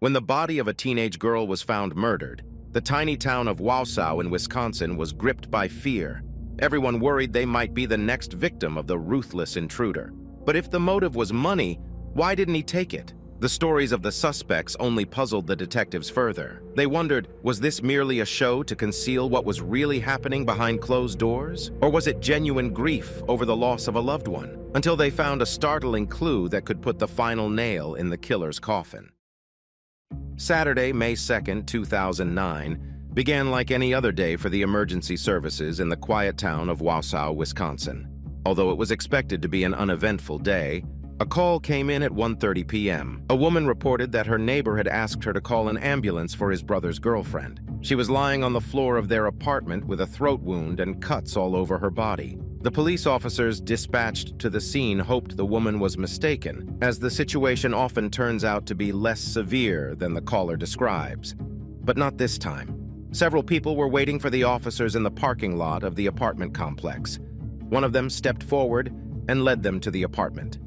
When the body of a teenage girl was found murdered, the tiny town of Wausau in Wisconsin was gripped by fear. Everyone worried they might be the next victim of the ruthless intruder. But if the motive was money, why didn't he take it? The stories of the suspects only puzzled the detectives further. They wondered, was this merely a show to conceal what was really happening behind closed doors? Or was it genuine grief over the loss of a loved one? Until they found a startling clue that could put the final nail in the killer's coffin. Saturday, May 2nd, 2009, began like any other day for the emergency services in the quiet town of Wausau, Wisconsin. Although it was expected to be an uneventful day, a call came in at 1:30 p.m. A woman reported that her neighbor had asked her to call an ambulance for his brother's girlfriend. She was lying on the floor of their apartment with a throat wound and cuts all over her body. The police officers dispatched to the scene hoped the woman was mistaken, as the situation often turns out to be less severe than the caller describes. But not this time. Several people were waiting for the officers in the parking lot of the apartment complex. One of them stepped forward and led them to the apartment.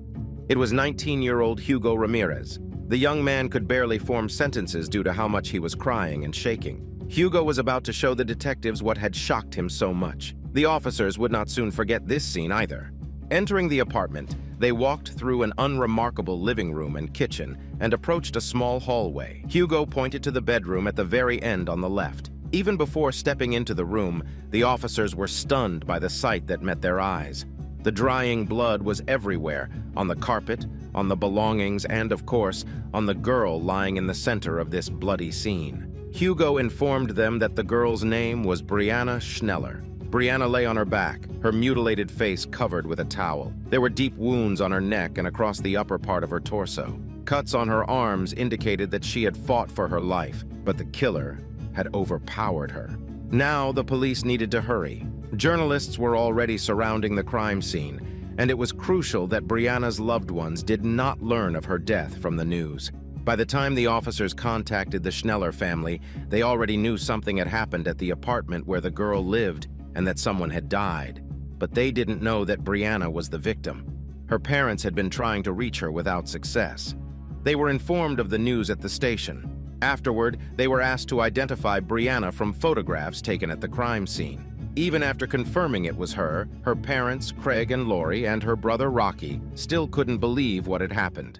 It was 19-year-old Hugo Ramirez. The young man could barely form sentences due to how much he was crying and shaking. Hugo was about to show the detectives what had shocked him so much. The officers would not soon forget this scene either. Entering the apartment, they walked through an unremarkable living room and kitchen and approached a small hallway. Hugo pointed to the bedroom at the very end on the left. Even before stepping into the room, the officers were stunned by the sight that met their eyes. The drying blood was everywhere, on the carpet, on the belongings, and of course, on the girl lying in the center of this bloody scene. Hugo informed them that the girl's name was Brianna Schneller. Brianna lay on her back, her mutilated face covered with a towel. There were deep wounds on her neck and across the upper part of her torso. Cuts on her arms indicated that she had fought for her life, but the killer had overpowered her. Now the police needed to hurry. Journalists were already surrounding the crime scene, and it was crucial that Brianna's loved ones did not learn of her death from the news. By the time the officers contacted the Schneller family, they already knew something had happened at the apartment where the girl lived and that someone had died. But they didn't know that Brianna was the victim. Her parents had been trying to reach her without success. They were informed of the news at the station. Afterward, they were asked to identify Brianna from photographs taken at the crime scene. Even after confirming it was her parents, Craig and Lori, and her brother Rocky, still couldn't believe what had happened.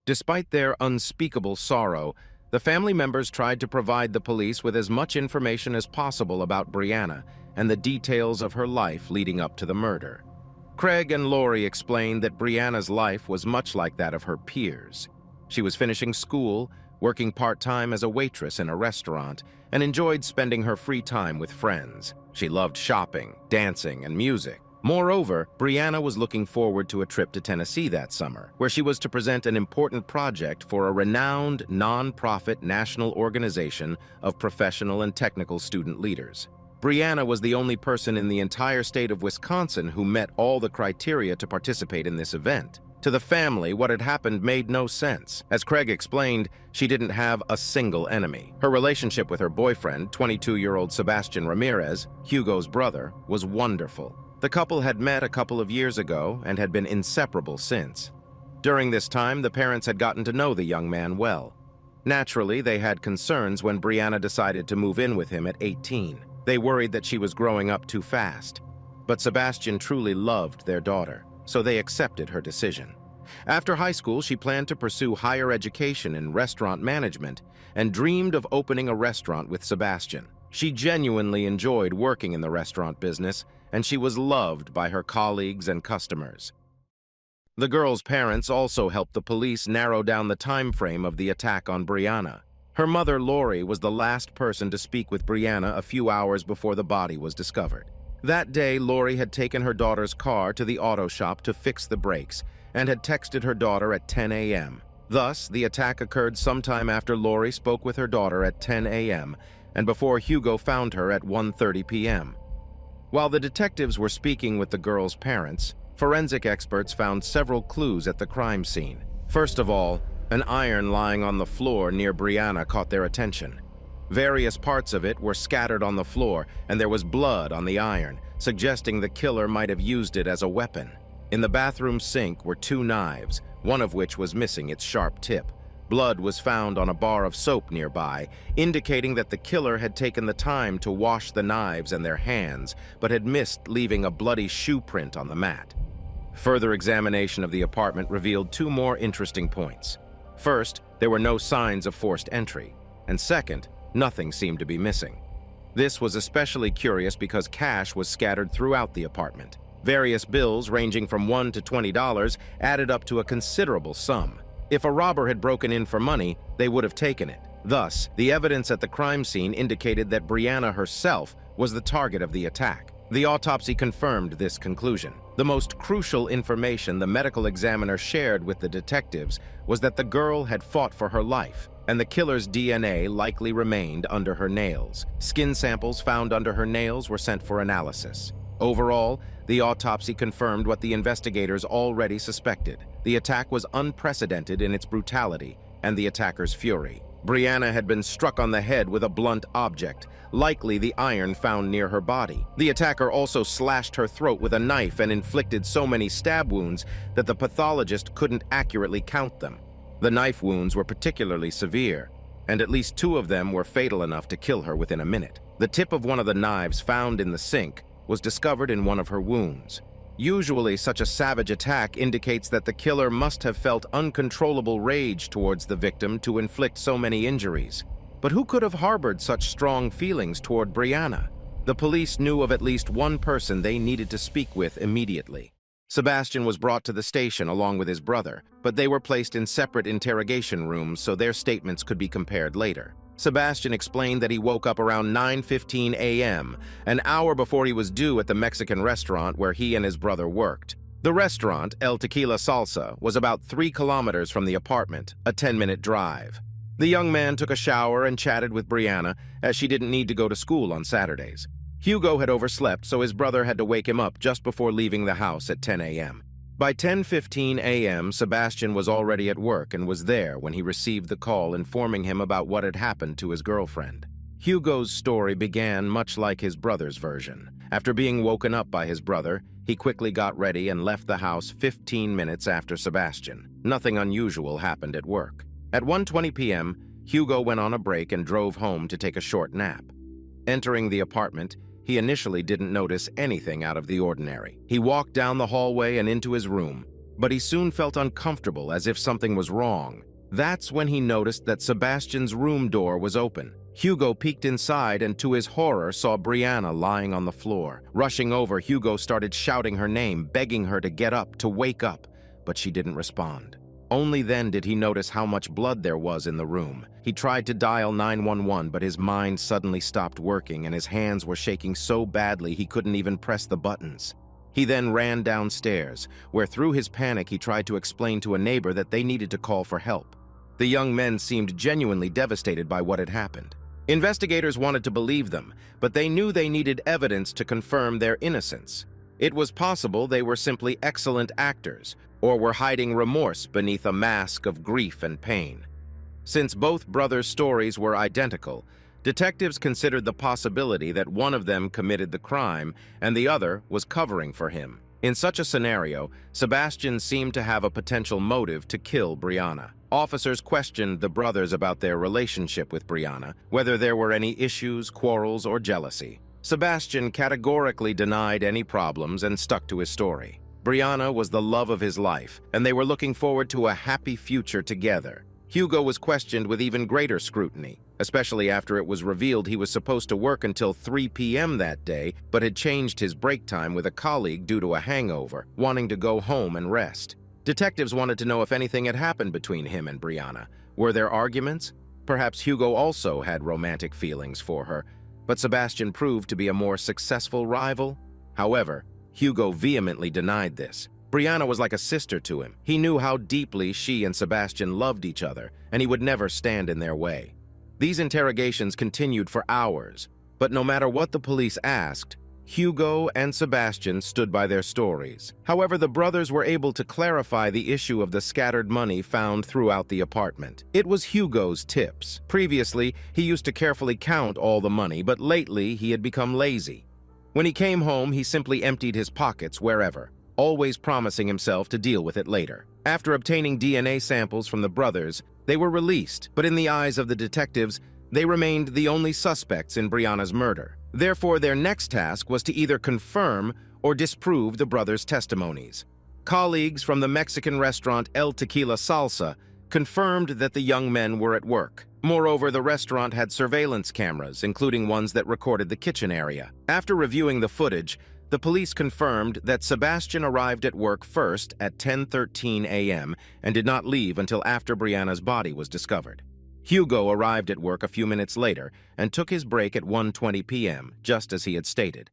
Despite their unspeakable sorrow, the family members tried to provide the police with as much information as possible about Brianna and the details of her life leading up to the murder. Craig and Lori explained that Brianna's life was much like that of her peers. She was finishing school, working part-time as a waitress in a restaurant, and enjoyed spending her free time with friends. She loved shopping, dancing, and music. Moreover, Brianna was looking forward to a trip to Tennessee that summer, where she was to present an important project for a renowned non-profit national organization of professional and technical student leaders. Brianna was the only person in the entire state of Wisconsin who met all the criteria to participate in this event. To the family, what had happened made no sense. As Craig explained, she didn't have a single enemy. Her relationship with her boyfriend, 22-year-old Sebastian Ramirez, Hugo's brother, was wonderful. The couple had met a couple of years ago and had been inseparable since. During this time, the parents had gotten to know the young man well. Naturally, they had concerns when Brianna decided to move in with him at 18. They worried that she was growing up too fast. But Sebastian truly loved their daughter, so they accepted her decision. After high school, she planned to pursue higher education in restaurant management and dreamed of opening a restaurant with Sebastian. She genuinely enjoyed working in the restaurant business, and she was loved by her colleagues and customers. The girl's parents also helped the police narrow down the time frame of the attack on Brianna. Her mother, Lori, was the last person to speak with Brianna a few hours before the body was discovered. That day, Lori had taken her daughter's car to the auto shop to fix the brakes and had texted her daughter at 10 a.m. Thus, the attack occurred sometime after Lori spoke with her daughter at 10 a.m. and before Hugo found her at 1:30 p.m. While the detectives were speaking with the girl's parents, forensic experts found several clues at the crime scene. First of all, an iron lying on the floor near Brianna caught their attention. Various parts of it were scattered on the floor, and there was blood on the iron, suggesting the killer might have used it as a weapon. In the bathroom sink were two knives, one of which was missing its sharp tip. Blood was found on a bar of soap nearby, indicating that the killer had taken the time to wash the knives and their hands, but had missed leaving a bloody shoe print on the mat. Further examination of the apartment revealed two more interesting points. First, there were no signs of forced entry, and second, nothing seemed to be missing. This was especially curious because cash was scattered throughout the apartment. Various bills ranging from $1 to $20 added up to a considerable sum. If a robber had broken in for money, they would have taken it. Thus, the evidence at the crime scene indicated that Brianna herself was the target of the attack. The autopsy confirmed this conclusion. The most crucial information the medical examiner shared with the detectives was that the girl had fought for her life, and the killer's DNA likely remained under her nails. Skin samples found under her nails were sent for analysis. Overall, the autopsy confirmed what the investigators already suspected. The attack was unprecedented in its brutality and the attacker's fury. Brianna had been struck on the head with a blunt object, likely the iron found near her body. The attacker also slashed her throat with a knife and inflicted so many stab wounds that the pathologist couldn't accurately count them. The knife wounds were particularly severe, and at least 2 of them were fatal enough to kill her within a minute. The tip of one of the knives found in the sink was discovered in one of her wounds. Usually, such a savage attack indicates that the killer must have felt uncontrollable rage towards the victim to inflict so many injuries. But who could have harbored such strong feelings toward Brianna? The police knew of at least one person they needed to speak with immediately. Sebastian was brought to the station along with his brother, but they were placed in separate interrogation rooms so their statements could be compared later. Sebastian explained that he woke up around 9:15 a.m., an hour before he was due at the Mexican restaurant where he and his brother worked. The restaurant, El Tequila Salsa, was about 3 kilometers from the apartment, a 10-minute drive. The young man took a shower and chatted with Brianna, as she didn't need to go to school on Saturdays. Hugo had overslept, so his brother had to wake him up just before leaving the house at 10 a.m. By 10:15 a.m., Sebastian was already at work and was there when he received the call informing him about what had happened to his girlfriend. Hugo's story began much like his brother's version. After being woken up by his brother, he quickly got ready and left the house 15 minutes after Sebastian. Nothing unusual happened at work. At 1:20 p.m., Hugo went on a break and drove home to take a short nap. Entering the apartment, he initially didn't notice anything out of the ordinary. He walked down the hallway and into his room, but he soon felt uncomfortable as if something was wrong. That's when he noticed that Sebastian's room door was open. Hugo peeked inside and to his horror saw Brianna lying on the floor. Rushing over, Hugo started shouting her name, begging her to get up, to wake up, but she didn't respond. Only then did he notice how much blood there was in the room. He tried to dial 911, but his mind suddenly stopped working and his hands were shaking so badly he couldn't even press the buttons. He then ran downstairs, where through his panic he tried to explain to a neighbor that they needed to call for help. The young men seemed genuinely devastated by what had happened. Investigators wanted to believe them, but they knew they needed evidence to confirm their innocence. It was possible they were simply excellent actors, or were hiding remorse beneath a mask of grief and pain. Since both brothers' stories were identical, detectives considered the possibility that one of them committed the crime and the other was covering for him. In such a scenario, Sebastian seemed to have a potential motive to kill Brianna. Officers questioned the brothers about their relationship with Brianna, whether there were any issues, quarrels, or jealousy. Sebastian categorically denied any problems and stuck to his story. Brianna was the love of his life, and they were looking forward to a happy future together. Hugo was questioned with even greater scrutiny, especially after it was revealed he was supposed to work until 3 p.m. that day, but had changed his break time with a colleague due to a hangover, wanting to go home and rest. Detectives wanted to know if anything had happened between him and Brianna. Were there arguments? Perhaps Hugo also had romantic feelings for her, but Sebastian proved to be a more successful rival. However, Hugo vehemently denied this. Brianna was like a sister to him. He knew how deeply she and Sebastian loved each other, and he would never stand in their way. These interrogations continued for hours, but no matter what the police asked, Hugo and Sebastian stood by their stories. However, the brothers were able to clarify the issue of the scattered money found throughout the apartment. It was Hugo's tips. Previously, he used to carefully count all the money, but lately he had become lazy. When he came home, he simply emptied his pockets wherever, always promising himself to deal with it later. After obtaining DNA samples from the brothers, They were released, but in the eyes of the detectives, they remained the only suspects in Brianna's murder. Therefore, their next task was to either confirm or disprove the brothers' testimonies. Colleagues from the Mexican restaurant El Tequila Salsa confirmed that the young men were at work. Moreover, the restaurant had surveillance cameras, including ones that recorded the kitchen area. After reviewing the footage, the police confirmed that Sebastian arrived at work first at 10:13 a.m. and did not leave until after Brianna's body was discovered. Hugo arrived at work a few minutes later and took his break at 1:20 p.m., just as he had stated.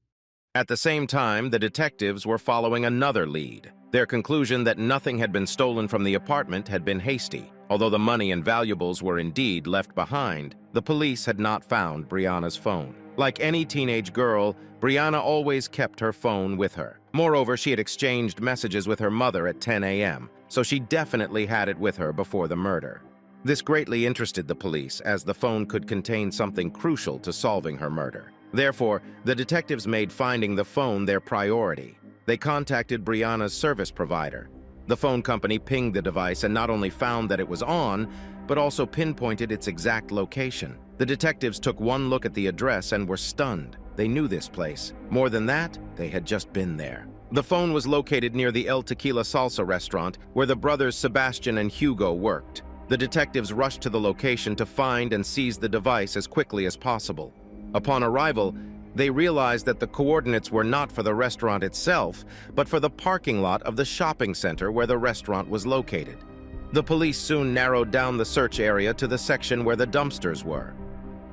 At the same time, the detectives were following another lead. Their conclusion that nothing had been stolen from the apartment had been hasty. Although the money and valuables were indeed left behind, the police had not found Brianna's phone. Like any teenage girl, Brianna always kept her phone with her. Moreover, she had exchanged messages with her mother at 10 a.m., so she definitely had it with her before the murder. This greatly interested the police, as the phone could contain something crucial to solving her murder. Therefore, the detectives made finding the phone their priority. They contacted Brianna's service provider. The phone company pinged the device and not only found that it was on, but also pinpointed its exact location. The detectives took one look at the address and were stunned. They knew this place. More than that, they had just been there. The phone was located near the El Tequila Salsa restaurant, where the brothers Sebastian and Hugo worked. The detectives rushed to the location to find and seize the device as quickly as possible. Upon arrival, they realized that the coordinates were not for the restaurant itself, but for the parking lot of the shopping center where the restaurant was located. The police soon narrowed down the search area to the section where the dumpsters were.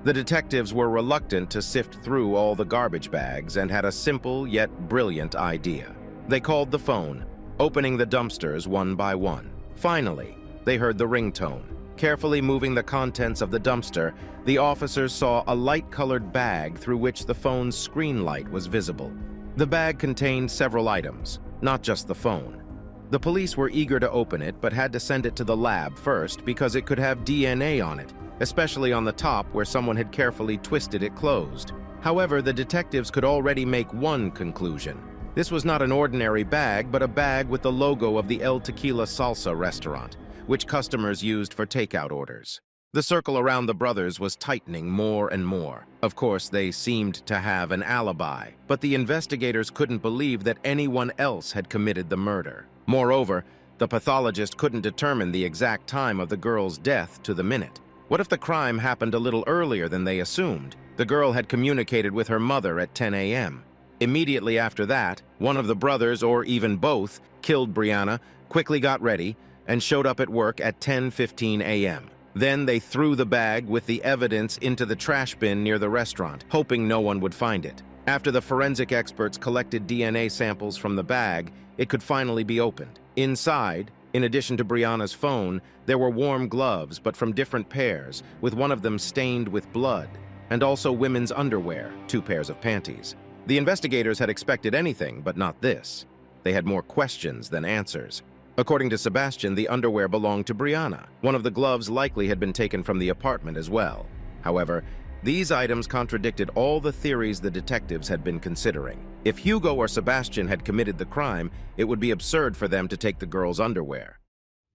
The detectives were reluctant to sift through all the garbage bags and had a simple yet brilliant idea. They called the phone, opening the dumpsters one by one. Finally, they heard the ringtone. Carefully moving the contents of the dumpster, the officers saw a light-colored bag through which the phone's screen light was visible. The bag contained several items, not just the phone. The police were eager to open it, but had to send it to the lab first because it could have DNA on it, especially on the top where someone had carefully twisted it closed. However, the detectives could already make one conclusion. This was not an ordinary bag, but a bag with the logo of the El Tequila Salsa restaurant, which customers used for takeout orders. The circle around the brothers was tightening more and more. Of course, they seemed to have an alibi, but the investigators couldn't believe that anyone else had committed the murder. Moreover, the pathologist couldn't determine the exact time of the girl's death to the minute. What if the crime happened a little earlier than they assumed? The girl had communicated with her mother at 10 a.m. Immediately after that, one of the brothers, or even both, killed Brianna, quickly got ready, and showed up at work at 10:15 a.m. Then they threw the bag with the evidence into the trash bin near the restaurant, hoping no one would find it. After the forensic experts collected DNA samples from the bag, it could finally be opened. Inside, in addition to Brianna's phone, there were warm gloves, but from different pairs, with one of them stained with blood, and also women's underwear, 2 pairs of panties. The investigators had expected anything, but not this. They had more questions than answers. According to Sebastian, the underwear belonged to Brianna. One of the gloves likely had been taken from the apartment as well. However, these items contradicted all the theories the detectives had been considering. If Hugo or Sebastian had committed the crime, it would be absurd for them to take the girl's underwear.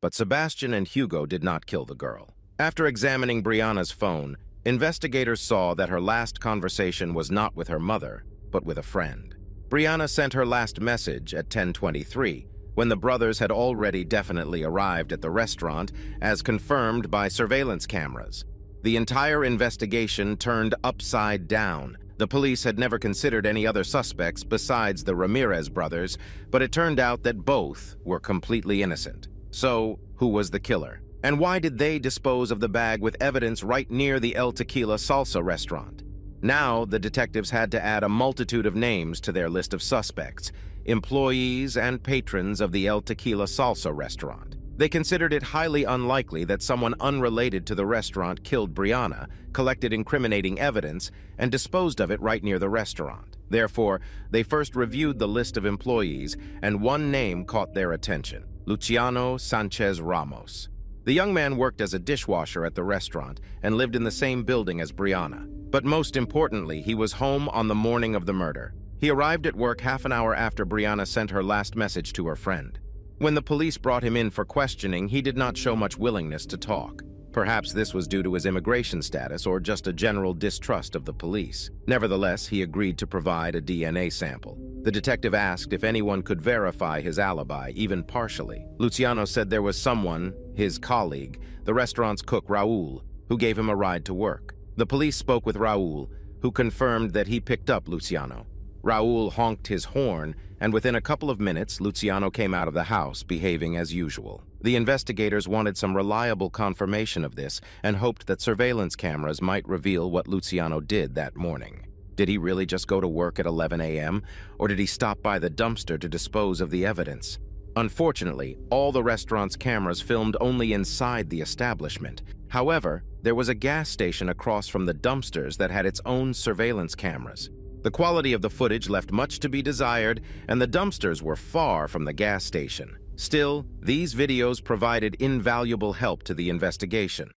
But Sebastian and Hugo did not kill the girl. After examining Brianna's phone, investigators saw that her last conversation was not with her mother, but with a friend. Brianna sent her last message at 10:23, when the brothers had already definitely arrived at the restaurant, as confirmed by surveillance cameras. The entire investigation turned upside down. The police had never considered any other suspects besides the Ramirez brothers, but it turned out that both were completely innocent. So, who was the killer? And why did they dispose of the bag with evidence right near the El Tequila Salsa restaurant? Now, the detectives had to add a multitude of names to their list of suspects, employees and patrons of the El Tequila Salsa restaurant. They considered it highly unlikely that someone unrelated to the restaurant killed Brianna, collected incriminating evidence, and disposed of it right near the restaurant. Therefore, they first reviewed the list of employees, and one name caught their attention: Luciano Sanchez Ramos. The young man worked as a dishwasher at the restaurant and lived in the same building as Brianna. But most importantly, he was home on the morning of the murder. He arrived at work half an hour after Brianna sent her last message to her friend. When the police brought him in for questioning, he did not show much willingness to talk. Perhaps this was due to his immigration status or just a general distrust of the police. Nevertheless, he agreed to provide a DNA sample. The detective asked if anyone could verify his alibi, even partially. Luciano said there was someone, his colleague, the restaurant's cook Raul, who gave him a ride to work. The police spoke with Raul, who confirmed that he picked up Luciano. Raul honked his horn, and within a couple of minutes, Luciano came out of the house, behaving as usual. The investigators wanted some reliable confirmation of this and hoped that surveillance cameras might reveal what Luciano did that morning. Did he really just go to work at 11 a.m., or did he stop by the dumpster to dispose of the evidence? Unfortunately, all the restaurant's cameras filmed only inside the establishment. However, there was a gas station across from the dumpsters that had its own surveillance cameras. The quality of the footage left much to be desired, and the dumpsters were far from the gas station. Still, these videos provided invaluable help to the investigation.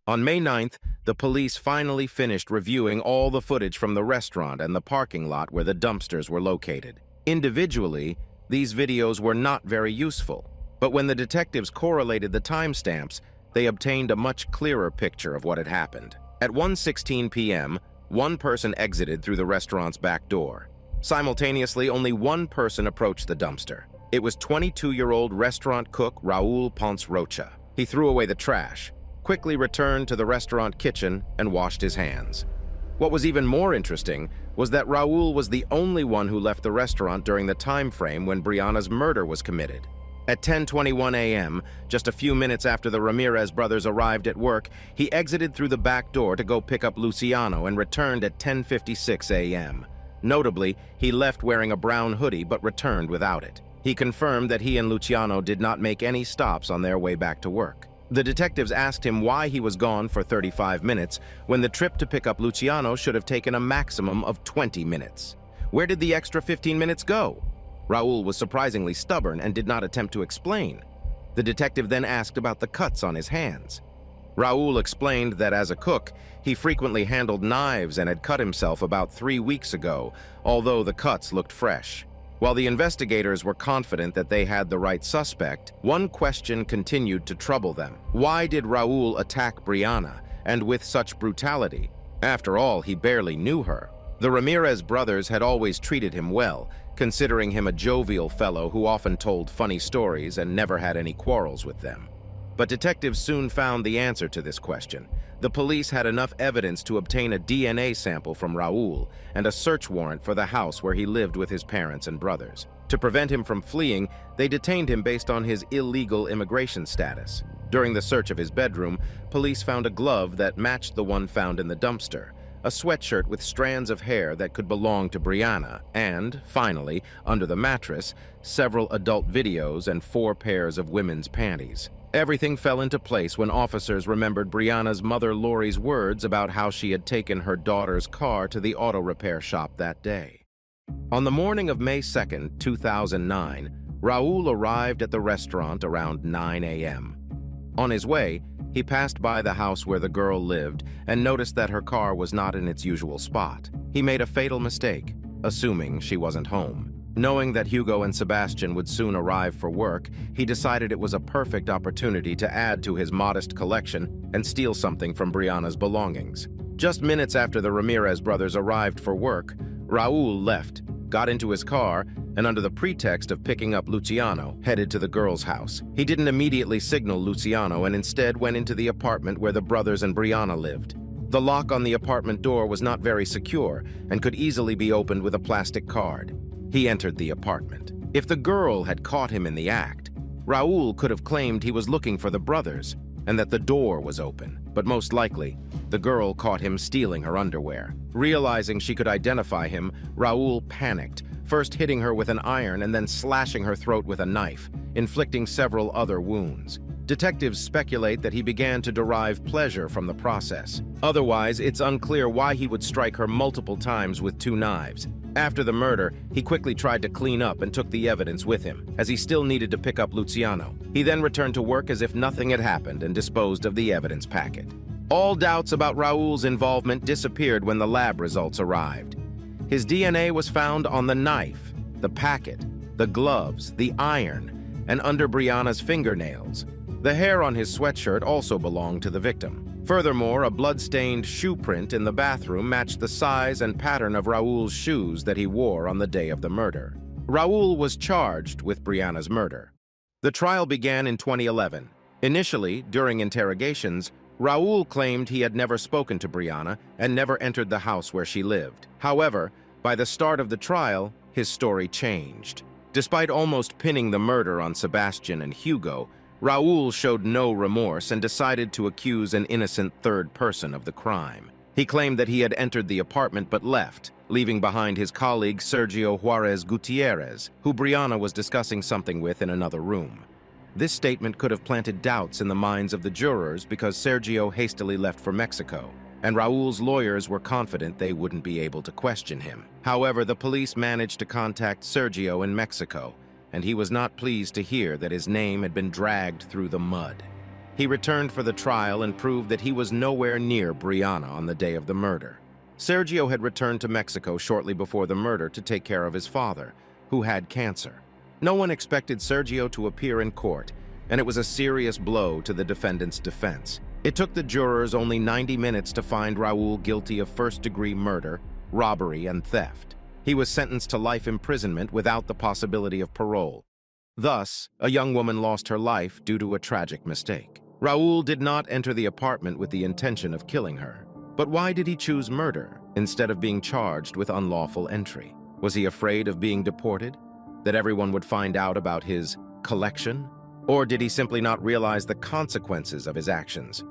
On May 9th, the police finally finished reviewing all the footage from the restaurant and the parking lot where the dumpsters were located. Individually, these videos were not very useful, but when the detectives correlated the timestamps, they obtained a much clearer picture of what had happened. At 1:16 p.m., one person exited through the restaurant's back door. Simultaneously, only one person approached the dumpster. It was 22-year-old restaurant cook Raul Ponce Rocha. He threw away the trash, quickly returned to the restaurant kitchen, and washed his hands. What was even more interesting was that Raul was the only one who left the restaurant during the time frame when Brianna's murder was committed. At 10:21 a.m., just a few minutes after the Ramirez brothers arrived at work, he exited through the back door to go pick up Luciano and returned at 10:56 a.m. Notably, he left wearing a brown hoodie but returned without it. He confirmed that he and Luciano did not make any stops on their way back to work. The detectives asked him why he was gone for 35 minutes when the trip to pick up Luciano should have taken a maximum of 20 minutes. Where did the extra 15 minutes go? Raul was surprisingly stubborn and did not attempt to explain. The detective then asked about the cuts on his hands. Raul explained that as a cook, he frequently handled knives and had cut himself about 3 weeks ago, although the cuts looked fresh. While the investigators were confident that they had the right suspect, one question continued to trouble them. Why did Raul attack Brianna, and with such brutality? After all, he barely knew her. The Ramirez brothers had always treated him well, considering him a jovial fellow who often told funny stories and never had any quarrels with them. But detectives soon found the answer to this question. The police had enough evidence to obtain a DNA sample from Raul and a search warrant for the house where he lived with his parents and brothers. To prevent him from fleeing, they detained him based on his illegal immigration status. During the search of his bedroom, police found a glove that matched the one found in the dumpster, a sweatshirt with strands of hair that could belong to Brianna, and, finally, under the mattress, several adult videos and 4 pairs of women's panties. Everything fell into place when officers remembered Brianna's mother Lori's words about how she had taken her daughter's car to the auto repair shop that day. On the morning of May 2, 2009, Raul arrived at the restaurant around 9 a.m. On his way, he passed by the house where the girl lived and noticed that her car was not in its usual spot. He made a fatal mistake, assuming she wasn't home. Knowing that Hugo and Sebastian would soon arrive for work, he decided it was a perfect opportunity to add to his modest collection and steal something from Brianna's belongings. Just minutes after the Ramirez brothers arrived for work, Raul left, got into his car, and under the pretext of picking up Luciano, headed to the girl's house. He didn't immediately signal Luciano and instead went into the apartment where the brothers and Brianna lived. The lock on the apartment door was not very secure and could easily be opened with a plastic card. He entered the apartment. If the girl had caught him in the act, Raul could have claimed he was looking for the brothers and that the door was open, but most likely, the girl caught him stealing her underwear. Realizing she could identify him, Raul panicked, first hitting her with an iron and then slashing her throat with a knife, inflicting several other wounds. Detectives speculate that he began to derive pleasure from the process. Otherwise, it's unclear why he would strike her multiple times with 2 knives. After the murder, he quickly tried to clean up and took the evidence with him, as he still needed to pick up Luciano. He then returned to work as if nothing had happened and disposed of the evidence packet. All doubts about Raul's involvement disappeared when the lab results arrived. His DNA was found on the knife, the packet, the gloves, the iron, and under Brianna's fingernails. The hair on his sweatshirt also belonged to the victim. Furthermore, a blood-stained shoe print in the bathroom matched the size and pattern of Raul's shoes that he wore on the day of the murder. Raul was charged with Brianna's murder. The trial began in 2011. Initially, during interrogations, Raul claimed he had never spoken to Brianna and never entered the house where she lived. However, by the start of the trial, his story changed. Despite almost pinning the murder on Sebastian and Hugo, Raul showed no remorse and decided to accuse an innocent third person of the crime. He claimed that he had entered the apartment but left, leaving behind his colleague Sergio Juarez Gutierrez, who Brianna was discussing something with in another room. This statement could have planted doubts in the minds of the jurors because Sergio hastily left for Mexico, and Raul's lawyers were confident they wouldn't be able to question him. However, the police managed to contact Sergio in Mexico, and he was not pleased to hear that his name had been dragged through the mud. He returned for the trial and proved that he was nowhere near Brianna on the day of the murder. Sergio had returned to Mexico shortly before the murder to take care of his father, who had cancer. No one expected Sergio to appear in court, and it was a serious blow to the defendant's defense. It took the jurors only 90 minutes to find Raul guilty of first-degree murder, robbery, and theft. He was sentenced to life imprisonment without the possibility of parole. Thus, a young woman lost her life due to a tragic mistake. Raul did not enter the apartment with the intention of killing her. But why did he choose murder instead of being charged with unlawful entry? Was he afraid of being deported? That everyone would find out about his collection? Or did he simply not realize the consequences of his actions?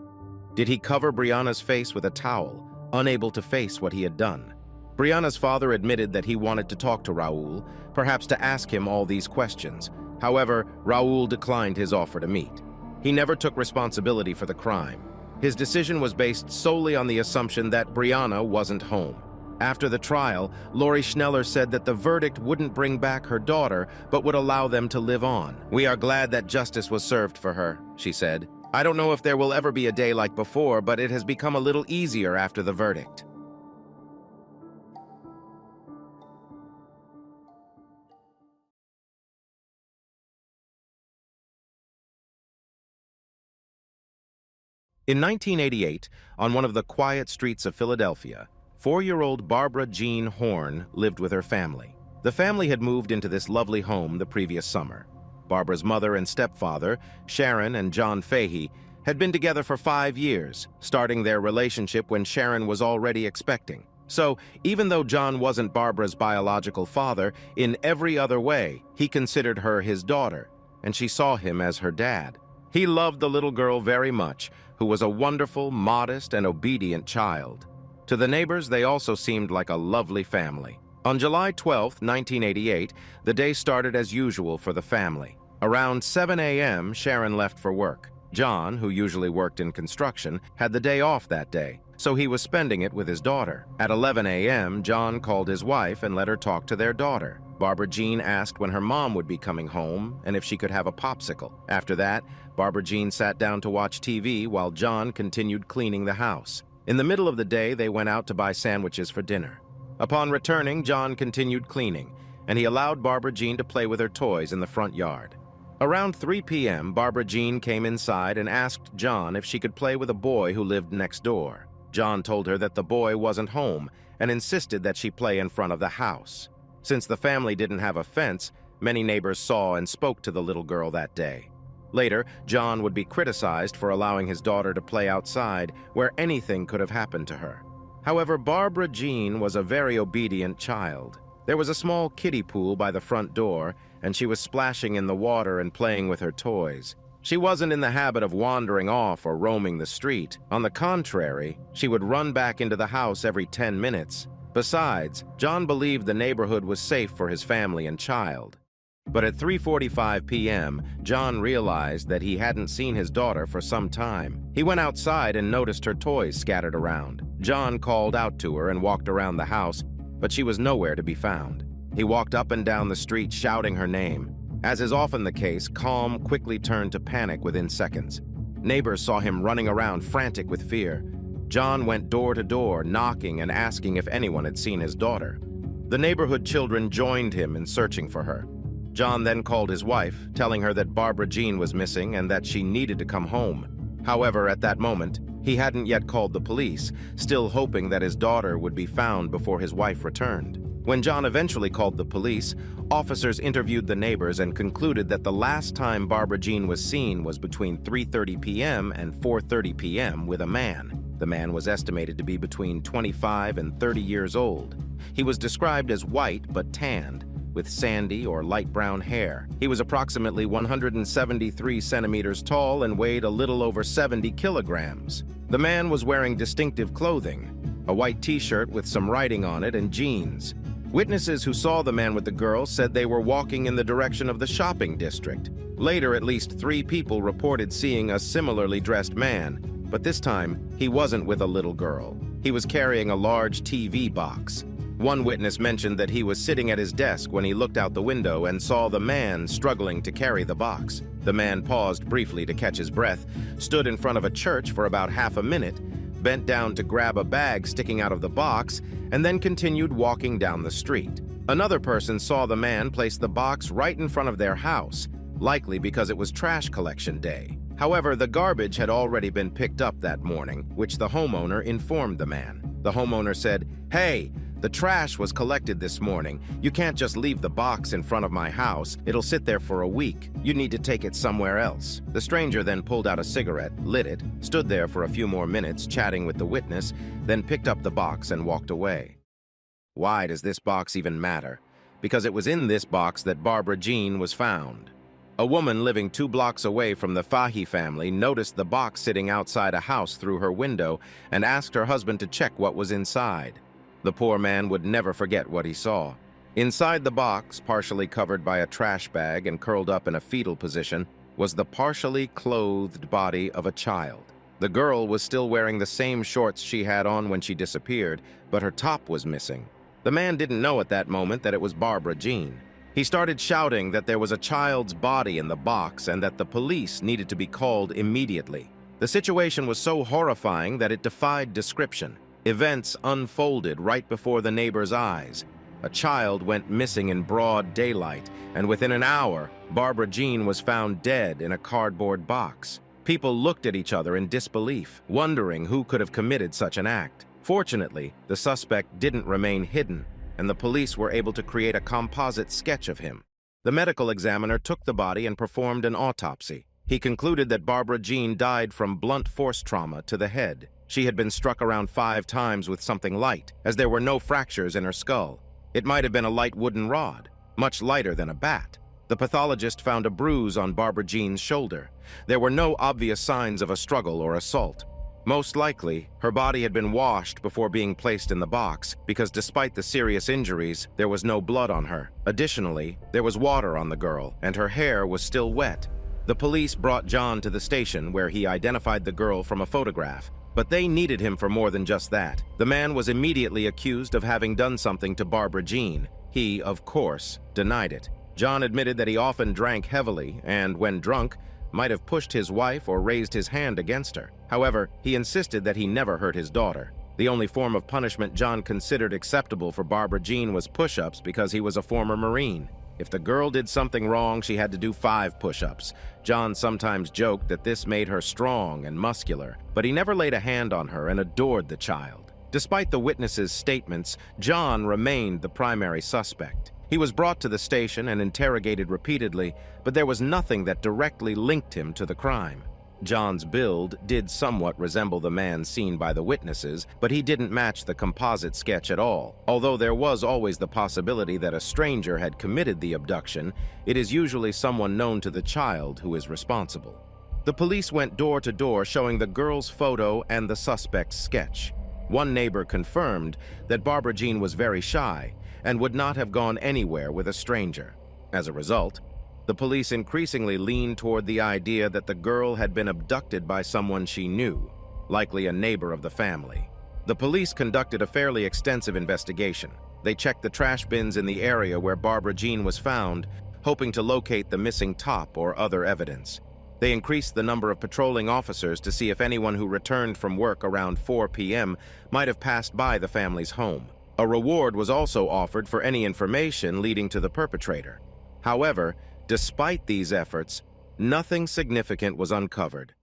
Did he cover Brianna's face with a towel, unable to face what he had done? Brianna's father admitted that he wanted to talk to Raul, perhaps to ask him all these questions. However, Raul declined his offer to meet. He never took responsibility for the crime. His decision was based solely on the assumption that Brianna wasn't home. After the trial, Lori Schneller said that the verdict wouldn't bring back her daughter, but would allow them to live on. "We are glad that justice was served for her," she said. "I don't know if there will ever be a day like before, but it has become a little easier after the verdict." In 1988, on one of the quiet streets of Philadelphia, 4-year-old Barbara Jean Horn lived with her family. The family had moved into this lovely home the previous summer. Barbara's mother and stepfather, Sharon and John Fahey, had been together for 5 years, starting their relationship when Sharon was already expecting. So, even though John wasn't Barbara's biological father, in every other way, he considered her his daughter, and she saw him as her dad. He loved the little girl very much, who was a wonderful, modest, and obedient child. To the neighbors, they also seemed like a lovely family. On July 12, 1988, the day started as usual for the family. Around 7 a.m., Sharon left for work. John, who usually worked in construction, had the day off that day, so he was spending it with his daughter. At 11 a.m., John called his wife and let her talk to their daughter. Barbara Jean asked when her mom would be coming home and if she could have a popsicle. After that, Barbara Jean sat down to watch TV while John continued cleaning the house. In the middle of the day, they went out to buy sandwiches for dinner. Upon returning, John continued cleaning, and he allowed Barbara Jean to play with her toys in the front yard. Around 3 p.m., Barbara Jean came inside and asked John if she could play with a boy who lived next door. John told her that the boy wasn't home and insisted that she play in front of the house. Since the family didn't have a fence, many neighbors saw and spoke to the little girl that day. Later, John would be criticized for allowing his daughter to play outside where anything could have happened to her. However, Barbara Jean was a very obedient child. There was a small kiddie pool by the front door, and she was splashing in the water and playing with her toys. She wasn't in the habit of wandering off or roaming the street. On the contrary, she would run back into the house every 10 minutes. Besides, John believed the neighborhood was safe for his family and child. But at 3:45 p.m., John realized that he hadn't seen his daughter for some time. He went outside and noticed her toys scattered around. John called out to her and walked around the house, but she was nowhere to be found. He walked up and down the street shouting her name. As is often the case, calm quickly turned to panic within seconds. Neighbors saw him running around frantic with fear. John went door to door, knocking and asking if anyone had seen his daughter. The neighborhood children joined him in searching for her. John then called his wife, telling her that Barbara Jean was missing and that she needed to come home. However, at that moment, he hadn't yet called the police, still hoping that his daughter would be found before his wife returned. When John eventually called the police, officers interviewed the neighbors and concluded that the last time Barbara Jean was seen was between 3:30 p.m. and 4:30 p.m. with a man. The man was estimated to be between 25 and 30 years old. He was described as white but tanned, with sandy or light brown hair. He was approximately 173 centimeters tall and weighed a little over 70 kilograms. The man was wearing distinctive clothing, a white t-shirt with some writing on it and jeans. Witnesses who saw the man with the girl said they were walking in the direction of the shopping district. Later, at least 3 people reported seeing a similarly dressed man, but this time, he wasn't with a little girl. He was carrying a large TV box. One witness mentioned that he was sitting at his desk when he looked out the window and saw the man struggling to carry the box. The man paused briefly to catch his breath, stood in front of a church for about half a minute, bent down to grab a bag sticking out of the box, and then continued walking down the street. Another person saw the man place the box right in front of their house, likely because it was trash collection day. However, the garbage had already been picked up that morning, which the homeowner informed the man. The homeowner said, "Hey, the trash was collected this morning. You can't just leave the box in front of my house. It'll sit there for a week. You need to take it somewhere else." The stranger then pulled out a cigarette, lit it, stood there for a few more minutes chatting with the witness, then picked up the box and walked away. Why does this box even matter? Because it was in this box that Barbara Jean was found. A woman living 2 blocks away from the Fahy family noticed the box sitting outside a house through her window and asked her husband to check what was inside. The poor man would never forget what he saw. Inside the box, partially covered by a trash bag and curled up in a fetal position, was the partially clothed body of a child. The girl was still wearing the same shorts she had on when she disappeared, but her top was missing. The man didn't know at that moment that it was Barbara Jean. He started shouting that there was a child's body in the box and that the police needed to be called immediately. The situation was so horrifying that it defied description. Events unfolded right before the neighbors' eyes. A child went missing in broad daylight, and within an hour, Barbara Jean was found dead in a cardboard box. People looked at each other in disbelief, wondering who could have committed such an act. Fortunately, the suspect didn't remain hidden, and the police were able to create a composite sketch of him. The medical examiner took the body and performed an autopsy. He concluded that Barbara Jean died from blunt force trauma to the head. She had been struck around 5 times with something light, as there were no fractures in her skull. It might have been a light wooden rod, much lighter than a bat. The pathologist found a bruise on Barbara Jean's shoulder. There were no obvious signs of a struggle or assault. Most likely, her body had been washed before being placed in the box, because despite the serious injuries, there was no blood on her. Additionally, there was water on the girl, and her hair was still wet. The police brought John to the station, where he identified the girl from a photograph. But they needed him for more than just that. The man was immediately accused of having done something to Barbara Jean. He, of course, denied it. John admitted that he often drank heavily and, when drunk, might have pushed his wife or raised his hand against her. However, he insisted that he never hurt his daughter. The only form of punishment John considered acceptable for Barbara Jean was push-ups because he was a former Marine. If the girl did something wrong, she had to do 5 push-ups. John sometimes joked that this made her strong and muscular, but he never laid a hand on her and adored the child. Despite the witnesses' statements, John remained the primary suspect. He was brought to the station and interrogated repeatedly, but there was nothing that directly linked him to the crime. John's build did somewhat resemble the man seen by the witnesses, but he didn't match the composite sketch at all. Although there was always the possibility that a stranger had committed the abduction, it is usually someone known to the child who is responsible. The police went door to door showing the girl's photo and the suspect's sketch. One neighbor confirmed that Barbara Jean was very shy and would not have gone anywhere with a stranger. As a result, the police increasingly leaned toward the idea that the girl had been abducted by someone she knew, likely a neighbor of the family. The police conducted a fairly extensive investigation. They checked the trash bins in the area where Barbara Jean was found, hoping to locate the missing top or other evidence. They increased the number of patrolling officers to see if anyone who returned from work around 4 p.m. might have passed by the family's home. A reward was also offered for any information leading to the perpetrator. However, despite these efforts, nothing significant was uncovered.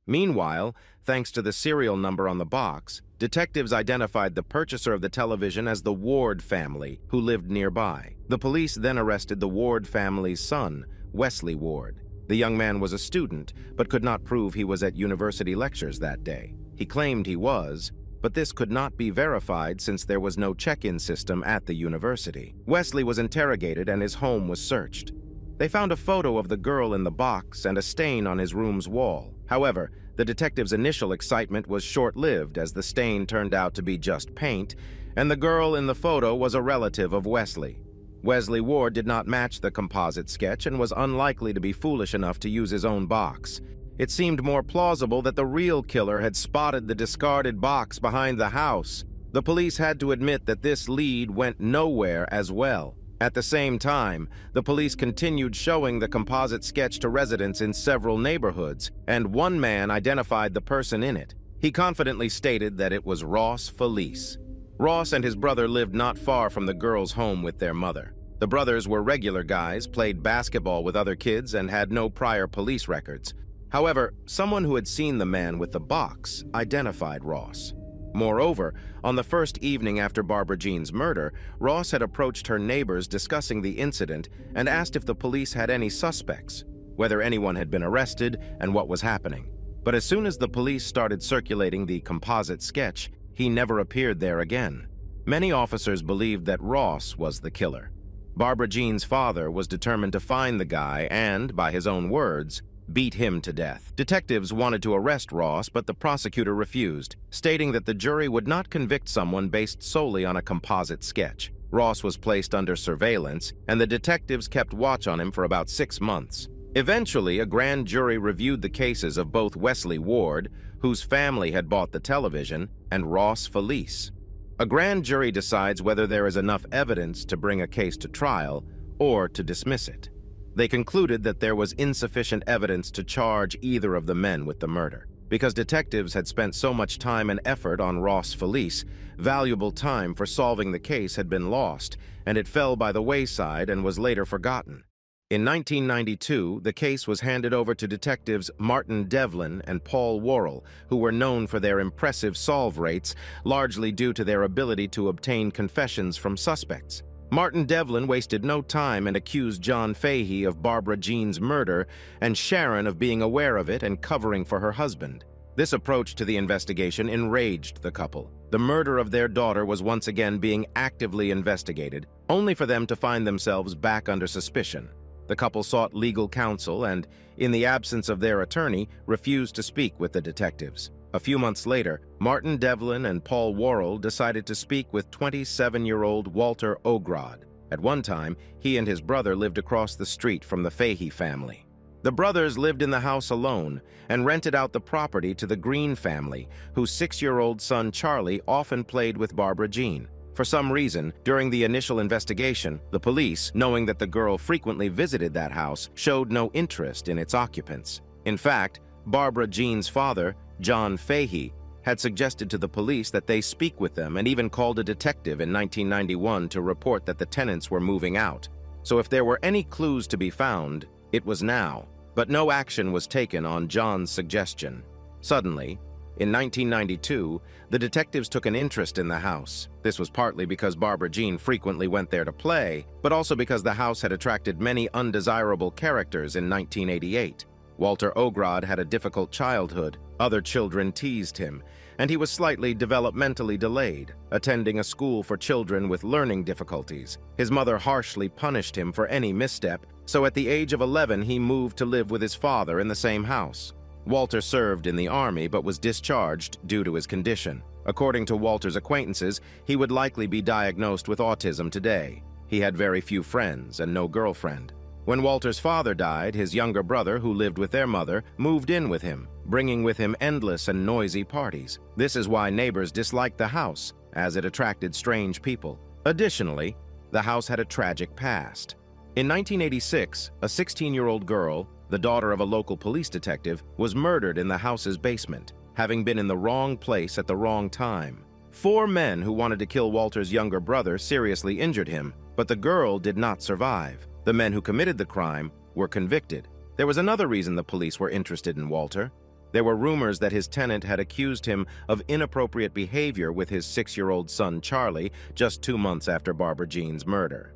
Meanwhile, thanks to the serial number on the box, detectives identified the purchaser of the television as the Ward family, who lived nearby. The police then arrested the Ward family's son, Wesley Ward. The young man was a student, but could not prove he was at university lectures that day. He claimed he was, but this could not be verified since there was no check-in system at the university. Wesley was interrogated and his home was searched. They found a photo of the girl in the box and a stain on his room's wall. However, the detectives' initial excitement was short-lived as the stain turned out to be just paint, and the girl in the photo was a relative of Wesley. Wesley Ward did not match the composite sketch and was unlikely to be foolish enough to use his own box. It seemed more plausible that the real killer had spotted the discarded box behind the house. The police had to admit that this lead went nowhere as well. At the same time, the police continued showing the composite sketch to residents in several neighborhoods, and one man identified the person in it. He confidently stated that it was Ross Felice. Ross and his brother lived not far from the girl's home with their mother. The brothers were regular guys, played basketball with other kids, and had no prior police records. However, someone who had seen the man with the box identified Ross. Moreover, on the first evening after Barbara Jean's murder, Ross had approached her neighbors discussing the incident and asked if the police had any suspects, whether anyone had been arrested, and what was happening. But as soon as the police started circulating the composite sketch, he never appeared there again. Many officers believed that Ross was the killer. Barbara Jean's father was determined to find the guy and, by his own words, beat him to death. Detectives wanted to arrest Ross, but the prosecutor refused, stating that the jury would not convict someone based solely on a composite sketch. Ross was placed under surveillance, and the detectives kept watch on him for about 6 months. Eventually, a grand jury reviewed the cases of both Wesley Ward, whose family had bought the television, and Ross Felice. A grand jury decides whether there is enough evidence to bring a case to trial or to dismiss it. They concluded that there was insufficient evidence to charge either of the men with the murder. Because detectives had spent so much time and effort on Ross Felice, valuable time for solving the case had been lost, and it fell by the wayside and was later forgotten. In 1992, the case was handed over to detectives Martin Devlin and Paul Worrell, who were known for their impressive solve rates, largely due to their ability to obtain confessions from suspects. Martin Devlin wasted no time and accused John Fahey of Barbara Jean's murder and Sharon of being aware of it and covering for her husband. This approach to the investigation enraged the couple. The murder of their daughter was once again being actively investigated, only for them to find themselves back under suspicion. The couple sought legal counsel and, in the absence of their attorney, refused to speak with the detectives. A few months later, Martin Devlin and Paul Worrell decided to speak with 27-year-old Walter Ogrod. At one time, he and his brother lived across the street from the Fahey family. The brothers lived in the house alone and rented out the property to the Green family, whose 6-year-old son Charlie often played with Barbara Jean. For some reason, during the initial investigation, the police, knowing that the girl frequently visited that house, showed no interest in its occupants. In fact, Barbara Jean's father, John Fahey, had suggested to the police that they speak with them and even called a detective in 1991 to report that the tenants were moving out. So if there were any clues to be found, it was now. But no action was taken on John's suggestion. Suddenly, in 1992, the detectives took an interest in the house. This was partly because Barbara Jean frequently went there to play, but also because the house had attracted many undesirable characters in 1988. Walter Ogrod had a difficult childhood. Other children teased him, and he was slightly developmentally delayed, attending a school for children with learning difficulties. His mother harshly punished him for any misstep, so at the age of 11 he moved to live with his father in the same house. Walter served in the army but was discharged due to his condition. According to Walter's acquaintances, he would likely be diagnosed with autism today. He had very few friends and no girlfriend. When Walter's father died, his younger brother, who lived with their mother, moved in with him, bringing with him endless and noisy parties. This is why neighbors disliked the house, as it attracted strange people. Additionally, the house had a tragic past. In 1986, a 16-year-old girl, the daughter of a local police detective, was murdered in the house's basement, having been in the wrong place at the wrong time. 4 men who wanted to kill Walter's younger brother seriously injured him, but the girl did not survive. The men who committed the crime were convicted. There was another reason the police were interested in Walter. There were rumors that his tenant had accused him of inappropriate behavior with his 6-year-old son Charlie just 2 months after Barbara Jean's murder.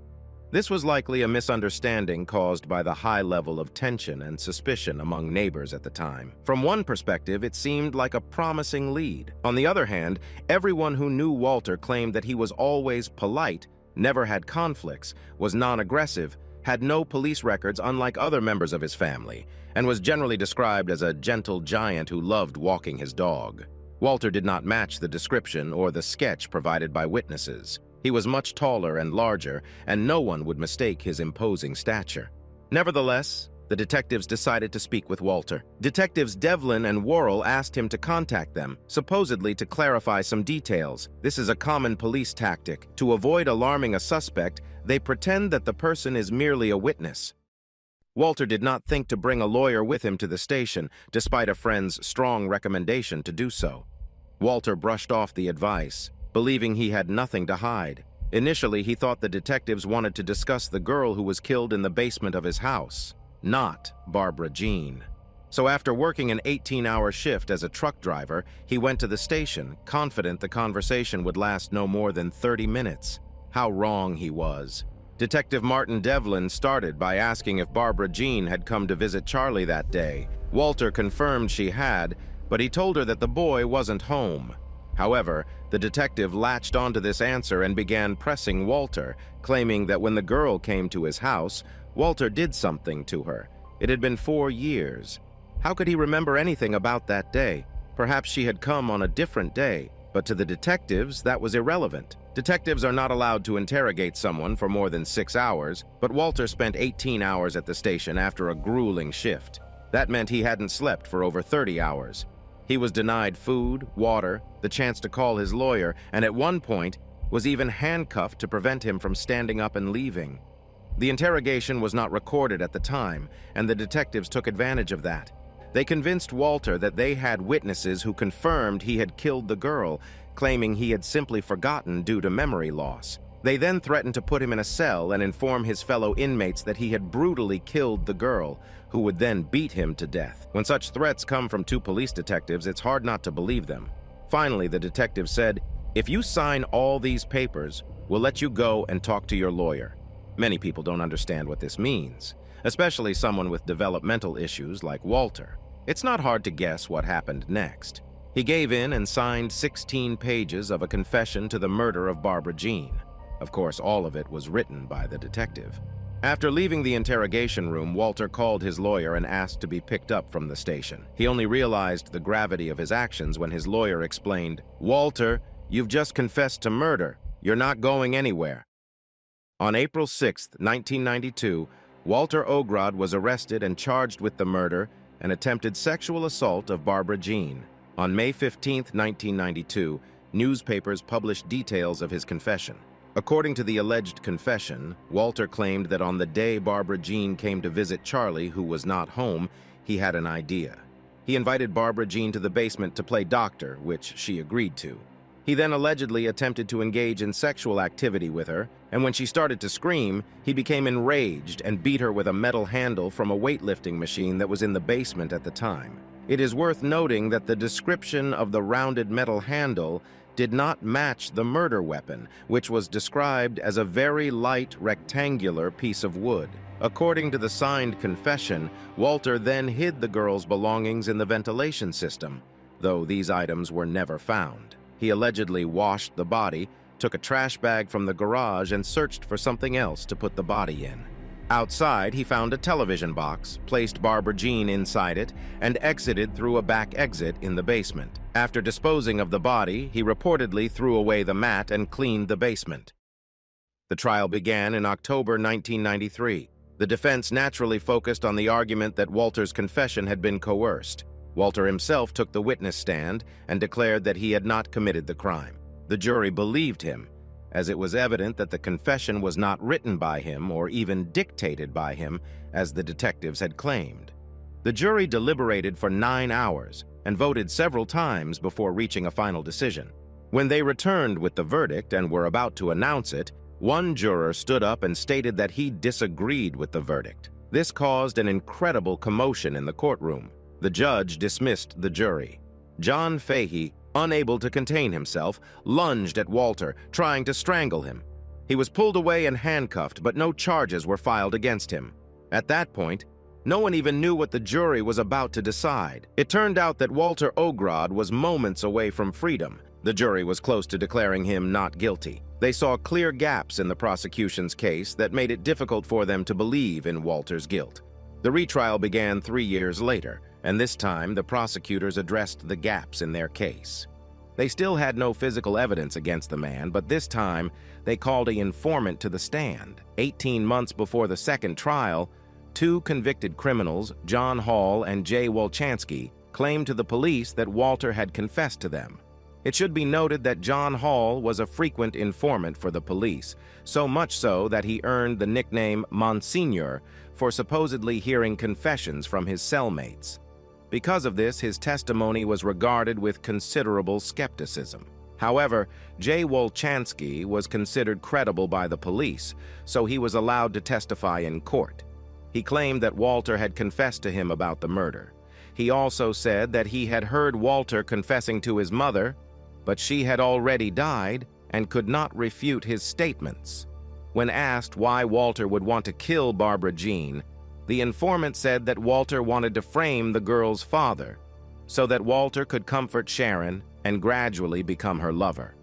This was likely a misunderstanding caused by the high level of tension and suspicion among neighbors at the time. From one perspective, it seemed like a promising lead. On the other hand, everyone who knew Walter claimed that he was always polite, never had conflicts, was non-aggressive, had no police records unlike other members of his family, and was generally described as a gentle giant who loved walking his dog. Walter did not match the description or the sketch provided by witnesses. He was much taller and larger, and no one would mistake his imposing stature. Nevertheless, the detectives decided to speak with Walter. Detectives Devlin and Worrell asked him to contact them, supposedly to clarify some details. This is a common police tactic. To avoid alarming a suspect, they pretend that the person is merely a witness. Walter did not think to bring a lawyer with him to the station, despite a friend's strong recommendation to do so. Walter brushed off the advice, believing he had nothing to hide. Initially, he thought the detectives wanted to discuss the girl who was killed in the basement of his house, not Barbara Jean. So after working an 18-hour shift as a truck driver, he went to the station, confident the conversation would last no more than 30 minutes. How wrong he was. Detective Martin Devlin started by asking if Barbara Jean had come to visit Charlie that day. Walter confirmed she had, but he told her that the boy wasn't home. However, the detective latched onto this answer and began pressing Walter, claiming that when the girl came to his house, Walter did something to her. It had been 4 years. How could he remember anything about that day? Perhaps she had come on a different day, but to the detectives, that was irrelevant. Detectives are not allowed to interrogate someone for more than 6 hours, but Walter spent 18 hours at the station after a grueling shift. That meant he hadn't slept for over 30 hours. He was denied food, water, the chance to call his lawyer, and at one point was even handcuffed to prevent him from standing up and leaving. The interrogation was not recorded at the time, and the detectives took advantage of that. They convinced Walter that they had witnesses who confirmed he had killed the girl, claiming he had simply forgotten due to memory loss. They then threatened to put him in a cell and inform his fellow inmates that he had brutally killed the girl, who would then beat him to death. When such threats come from 2 police detectives, it's hard not to believe them. Finally, the detective said, "If you sign all these papers, we'll let you go and talk to your lawyer." Many people don't understand what this means, especially someone with developmental issues like Walter. It's not hard to guess what happened next. He gave in and signed 16 pages of a confession to the murder of Barbara Jean. Of course, all of it was written by the detective. After leaving the interrogation room, Walter called his lawyer and asked to be picked up from the station. He only realized the gravity of his actions when his lawyer explained, "Walter, you've just confessed to murder. You're not going anywhere." On April 6, 1992, Walter Ogrod was arrested and charged with the murder and attempted sexual assault of Barbara Jean. On May 15, 1992, newspapers published details of his confession. According to the alleged confession, Walter claimed that on the day Barbara Jean came to visit Charlie, who was not home, he had an idea. He invited Barbara Jean to the basement to play doctor, which she agreed to. He then allegedly attempted to engage in sexual activity with her, and when she started to scream, he became enraged and beat her with a metal handle from a weightlifting machine that was in the basement at the time. It is worth noting that the description of the rounded metal handle did not match the murder weapon, which was described as a very light rectangular piece of wood. According to the signed confession, Walter then hid the girl's belongings in the ventilation system, though these items were never found. He allegedly washed the body, took a trash bag from the garage, and searched for something else to put the body in. Outside, he found a television box, placed Barbara Jean inside it, and exited through a back exit in the basement. After disposing of the body, he reportedly threw away the mat and cleaned the basement. The trial began in October 1993. The defense naturally focused on the argument that Walter's confession had been coerced. Walter himself took the witness stand and declared that he had not committed the crime. The jury believed him, as it was evident that the confession was not written by him or even dictated by him, as the detectives had claimed. The jury deliberated for 9 hours and voted several times before reaching a final decision. When they returned with the verdict and were about to announce it, One juror stood up and stated that he disagreed with the verdict. This caused an incredible commotion in the courtroom. The judge dismissed the jury. John Fahey, unable to contain himself, lunged at Walter, trying to strangle him. He was pulled away and handcuffed, but no charges were filed against him. At that point, no one even knew what the jury was about to decide. It turned out that Walter Ogrod was moments away from freedom. The jury was close to declaring him not guilty. They saw clear gaps in the prosecution's case that made it difficult for them to believe in Walter's guilt. The retrial began 3 years later, and this time the prosecutors addressed the gaps in their case. They still had no physical evidence against the man, but this time they called an informant to the stand. 18 months before the second trial, 2 convicted criminals, John Hall and Jay Wolchansky, claimed to the police that Walter had confessed to them. It should be noted that John Hall was a frequent informant for the police, so much so that he earned the nickname Monsignor for supposedly hearing confessions from his cellmates. Because of this, his testimony was regarded with considerable skepticism. However, Jay Wolchansky was considered credible by the police, so he was allowed to testify in court. He claimed that Walter had confessed to him about the murder. He also said that he had heard Walter confessing to his mother, but she had already died and could not refute his statements. When asked why Walter would want to kill Barbara Jean, the informant said that Walter wanted to frame the girl's father so that Walter could comfort Sharon and gradually become her lover.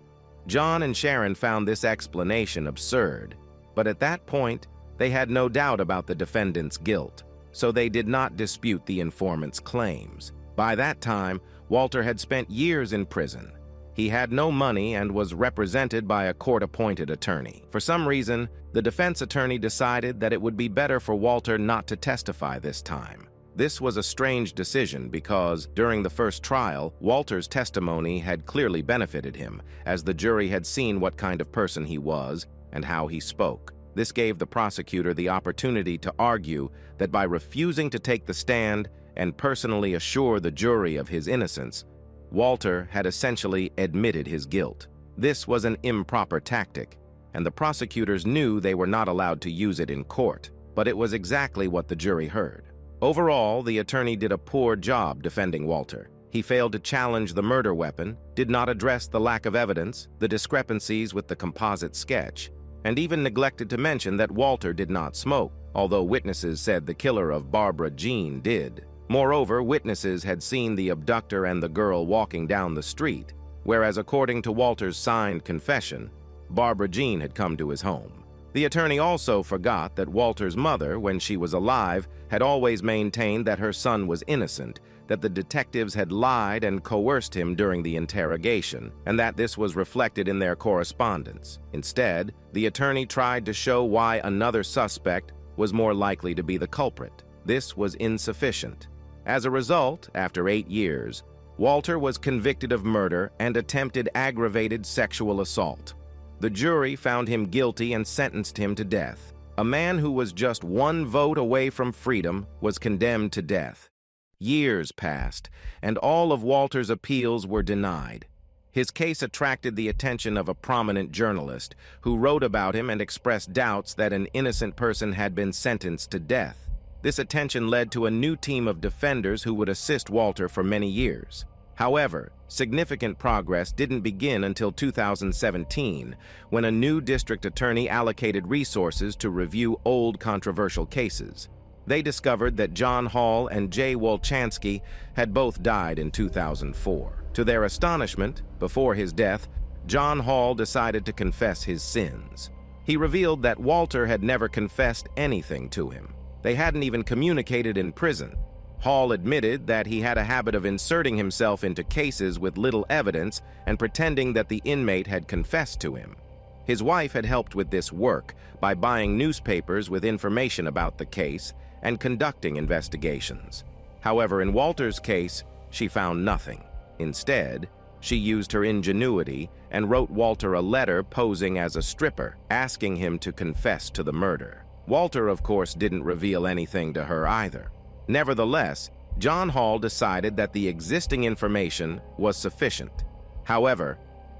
John and Sharon found this explanation absurd, but at that point, they had no doubt about the defendant's guilt, so they did not dispute the informant's claims. By that time, Walter had spent years in prison. He had no money and was represented by a court-appointed attorney. For some reason, the defense attorney decided that it would be better for Walter not to testify this time. This was a strange decision because, during the first trial, Walter's testimony had clearly benefited him, as the jury had seen what kind of person he was and how he spoke. This gave the prosecutor the opportunity to argue that by refusing to take the stand and personally assure the jury of his innocence, Walter had essentially admitted his guilt. This was an improper tactic, and the prosecutors knew they were not allowed to use it in court, but it was exactly what the jury heard. Overall, the attorney did a poor job defending Walter. He failed to challenge the murder weapon, did not address the lack of evidence, the discrepancies with the composite sketch, and even neglected to mention that Walter did not smoke, although witnesses said the killer of Barbara Jean did. Moreover, witnesses had seen the abductor and the girl walking down the street, whereas according to Walter's signed confession, Barbara Jean had come to his home. The attorney also forgot that Walter's mother, when she was alive, had always maintained that her son was innocent, that the detectives had lied and coerced him during the interrogation, and that this was reflected in their correspondence. Instead, the attorney tried to show why another suspect was more likely to be the culprit. This was insufficient. As a result, after 8 years, Walter was convicted of murder and attempted aggravated sexual assault. The jury found him guilty and sentenced him to death. A man who was just 1 vote away from freedom was condemned to death. Years passed, and all of Walter's appeals were denied. His case attracted the attention of a prominent journalist who wrote about him and expressed doubts that an innocent person had been sentenced to death. This attention led to a new team of defenders who would assist Walter for many years. However, significant progress didn't begin until 2017, when a new district attorney allocated resources to review old controversial cases. They discovered that John Hall and Jay Wolchansky had both died in 2004. To their astonishment, before his death, John Hall decided to confess his sins. He revealed that Walter had never confessed anything to him. They hadn't even communicated in prison. Hall admitted that he had a habit of inserting himself into cases with little evidence and pretending that the inmate had confessed to him. His wife had helped with this work by buying newspapers with information about the case and conducting investigations. However, in Walter's case, she found nothing. Instead, she used her ingenuity and wrote Walter a letter posing as a stripper, asking him to confess to the murder. Walter, of course, didn't reveal anything to her either. Nevertheless, John Hall decided that the existing information was sufficient. However,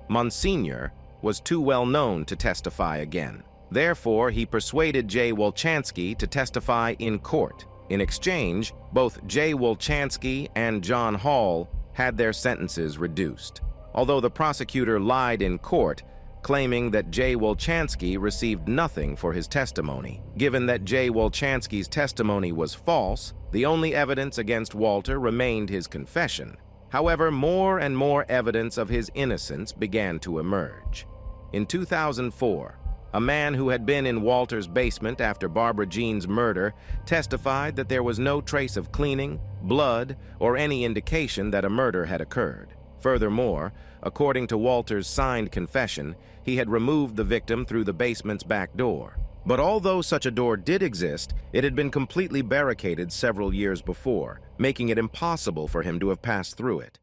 Monsignor was too well known to testify again. Therefore, he persuaded Jay Wolchansky to testify in court. In exchange, both Jay Wolchansky and John Hall had their sentences reduced. Although the prosecutor lied in court, claiming that Jay Wolchansky received nothing for his testimony. Given that Jay Wolchansky's testimony was false, the only evidence against Walter remained his confession. However, more and more evidence of his innocence began to emerge. In 2004, a man who had been in Walter's basement after Barbara Jean's murder testified that there was no trace of cleaning, blood, or any indication that a murder had occurred. Furthermore, according to Walter's signed confession, he had removed the victim through the basement's back door. But although such a door did exist, it had been completely barricaded several years before, making it impossible for him to have passed through it.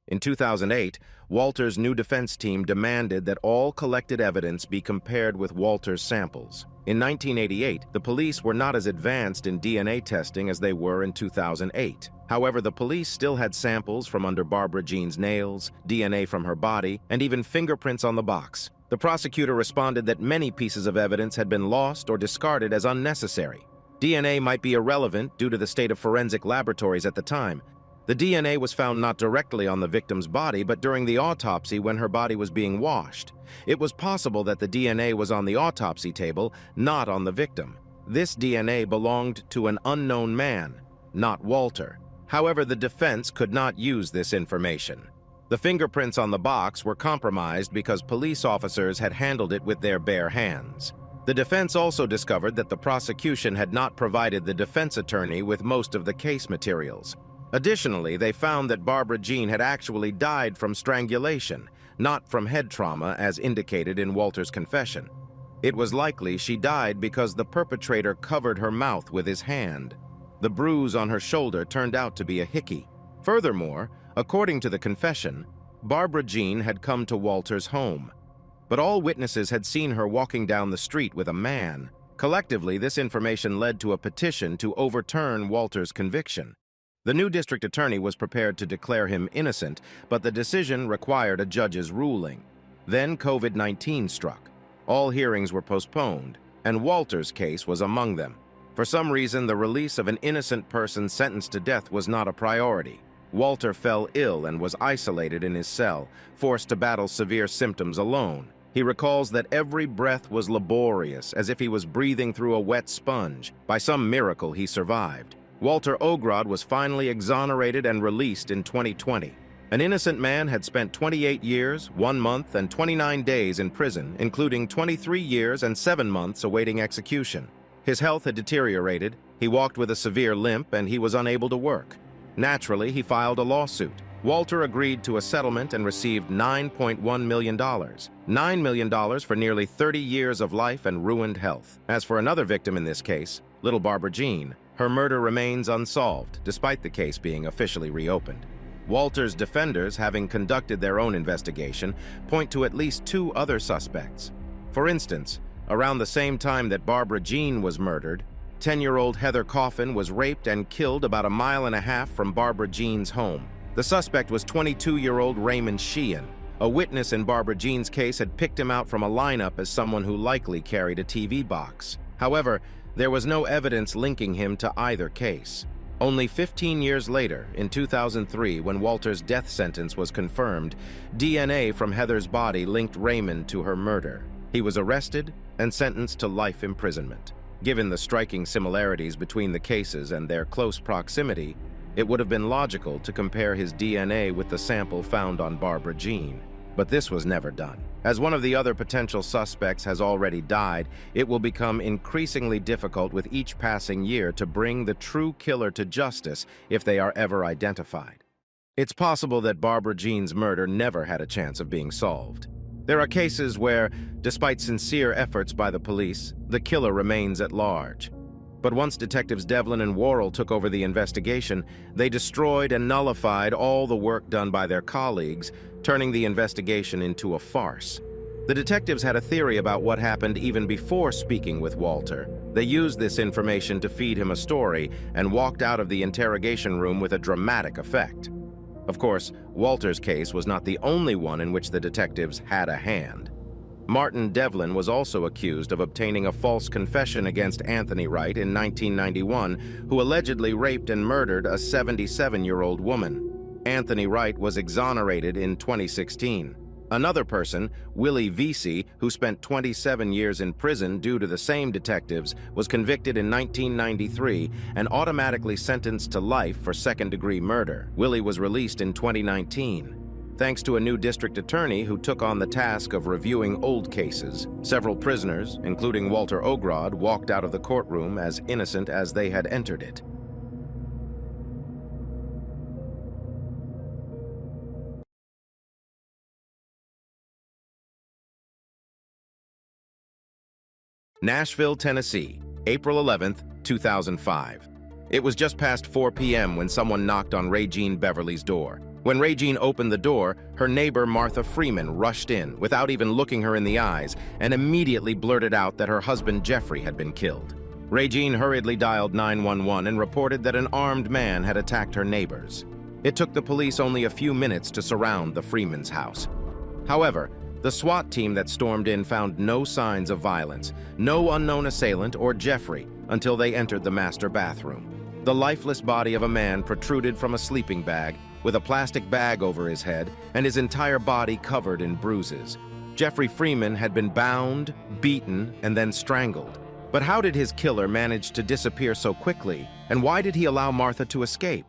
In 2008, Walter's new defense team demanded that all collected evidence be compared with Walter's samples. In 1988, the police were not as advanced in DNA testing as they were in 2008. However, the police still had samples from under Barbara Jean's nails, DNA from her body, and even fingerprints on the box. The prosecutor responded that many pieces of evidence had been lost or discarded as unnecessary. DNA might be irrelevant due to the state of forensic laboratories at the time. The DNA was found not directly on the victim's body, but during the autopsy when her body was being washed. It was possible that the DNA was on the autopsy table, not on the victim. This DNA belonged to an unknown man, not Walter. However, the defense could not use this information. The fingerprints on the box were compromised because police officers had handled it with their bare hands. The defense also discovered that the prosecution had not provided the defense attorney with most of the case materials. Additionally, they found that Barbara Jean had actually died from strangulation, not from head trauma as indicated in Walter's confession. It was likely she died because the perpetrator covered her mouth with his hand. The bruise on her shoulder turned out to be a hickey. Furthermore, according to the confession, Barbara Jean had come to Walter's home. But all witnesses had seen her walking down the street with a man. Collectively, this information led to a petition to overturn Walter's conviction. The new district attorney was prepared to declare him innocent, but the decision required a judge's ruling. Then COVID-19 struck. All hearings were postponed, and Walter's case was among them. For some reason, the release of an innocent person sentenced to death was not a priority. Walter fell ill and was isolated in his cell, forced to battle severe symptoms alone. He recalls that every breath was laborious, as if he was breathing through a wet sponge. By some miracle, he survived. Walter Ogrod was finally exonerated and released in 2020. An innocent man had spent 28 years, 1 month, and 29 days in prison, including 23 years and 7 months awaiting execution. His health had deteriorated, he walked with a severe limp, and he was unable to work. Naturally, he filed a lawsuit. Walter agreed to a settlement and received $9.1 million. $9 million for nearly 30 years of life and ruined health. As for another victim in this case, little Barbara Jean, her murder remains unsolved, despite the case being officially reopened. Walter's defenders, having conducted their own investigation, point to at least 2 other suspects. For instance, around the same time that Barbara Jean was murdered, 10-year-old Heather Coffin was raped and killed about 1.5 miles from Barbara Jean's home. The suspect was 22-year-old Raymond Sheehan. A witness in Barbara Jean's case had picked him out from a lineup as someone who likely carried a TV box. However, there was no evidence linking him to either case. Only 15 years later, in 2003, when Walter's death sentence was confirmed, DNA from Heather's body linked Raymond to her murder. He was arrested and sentenced to life imprisonment. Given the striking similarities between the cases and their close proximity, it would have been logical to compare his DNA with the sample found on Barbara Jean. But this was never done. As one of the other potential suspects has already died, it will become increasingly difficult with each passing year to bring the true killer to justice if they are ever identified. It's possible that Barbara Jean's murder never had a chance of being solved. There are cases where, despite sincere efforts by the police, the killer remains at large. But once detectives Devlin and Worrell took over the investigation, they destroyed and nullified all the work done by their colleagues, turning the investigation into a farce. The detectives had a theory about what happened even before speaking with Walter. They used this information to feed him a story and walked out of the interrogation room with a dramatic effect. Of course, Walter's case was not the only one in which the detectives had a hand. Martin Devlin was also accused of obtaining a false confession against Anthony Wright in 1991, who allegedly raped and murdered a 77-year-old woman. Anthony Wright was exonerated in 2016. Another person, Willie Vesey, who spent 27 years in prison due to the same detectives, was convicted in 1993 and automatically sentenced to life for second-degree murder. Willie was released in 2019. Thanks to a new district attorney who took on the task of reviewing old cases, several prisoners, including Walter Ogrod, walked out of the courtroom as innocent as they had entered it. Nashville, Tennessee, April 11, 2005. It was just past 4 p.m. when someone knocked on Regine Beverly's door. When Regine opened the door, her neighbor Martha Freeman rushed in without even looking her in the eyes and immediately blurted out that her husband Jeffrey had been killed. Regine hurriedly dialed 911 and reported that an armed man had attacked her neighbors. It took the police only a few minutes to surround the Freeman's house. However, the SWAT team that stormed in found no signs of violence, no unknown assailant or Jeffrey, until they entered the master bathroom. The lifeless body of a man protruded from a sleeping bag, with a plastic bag over his head and his entire body covered in bruises. Jeffrey Freeman had been bound, beaten, and then strangled. But how did his killer manage to disappear so quickly, and why did he allow Martha to escape?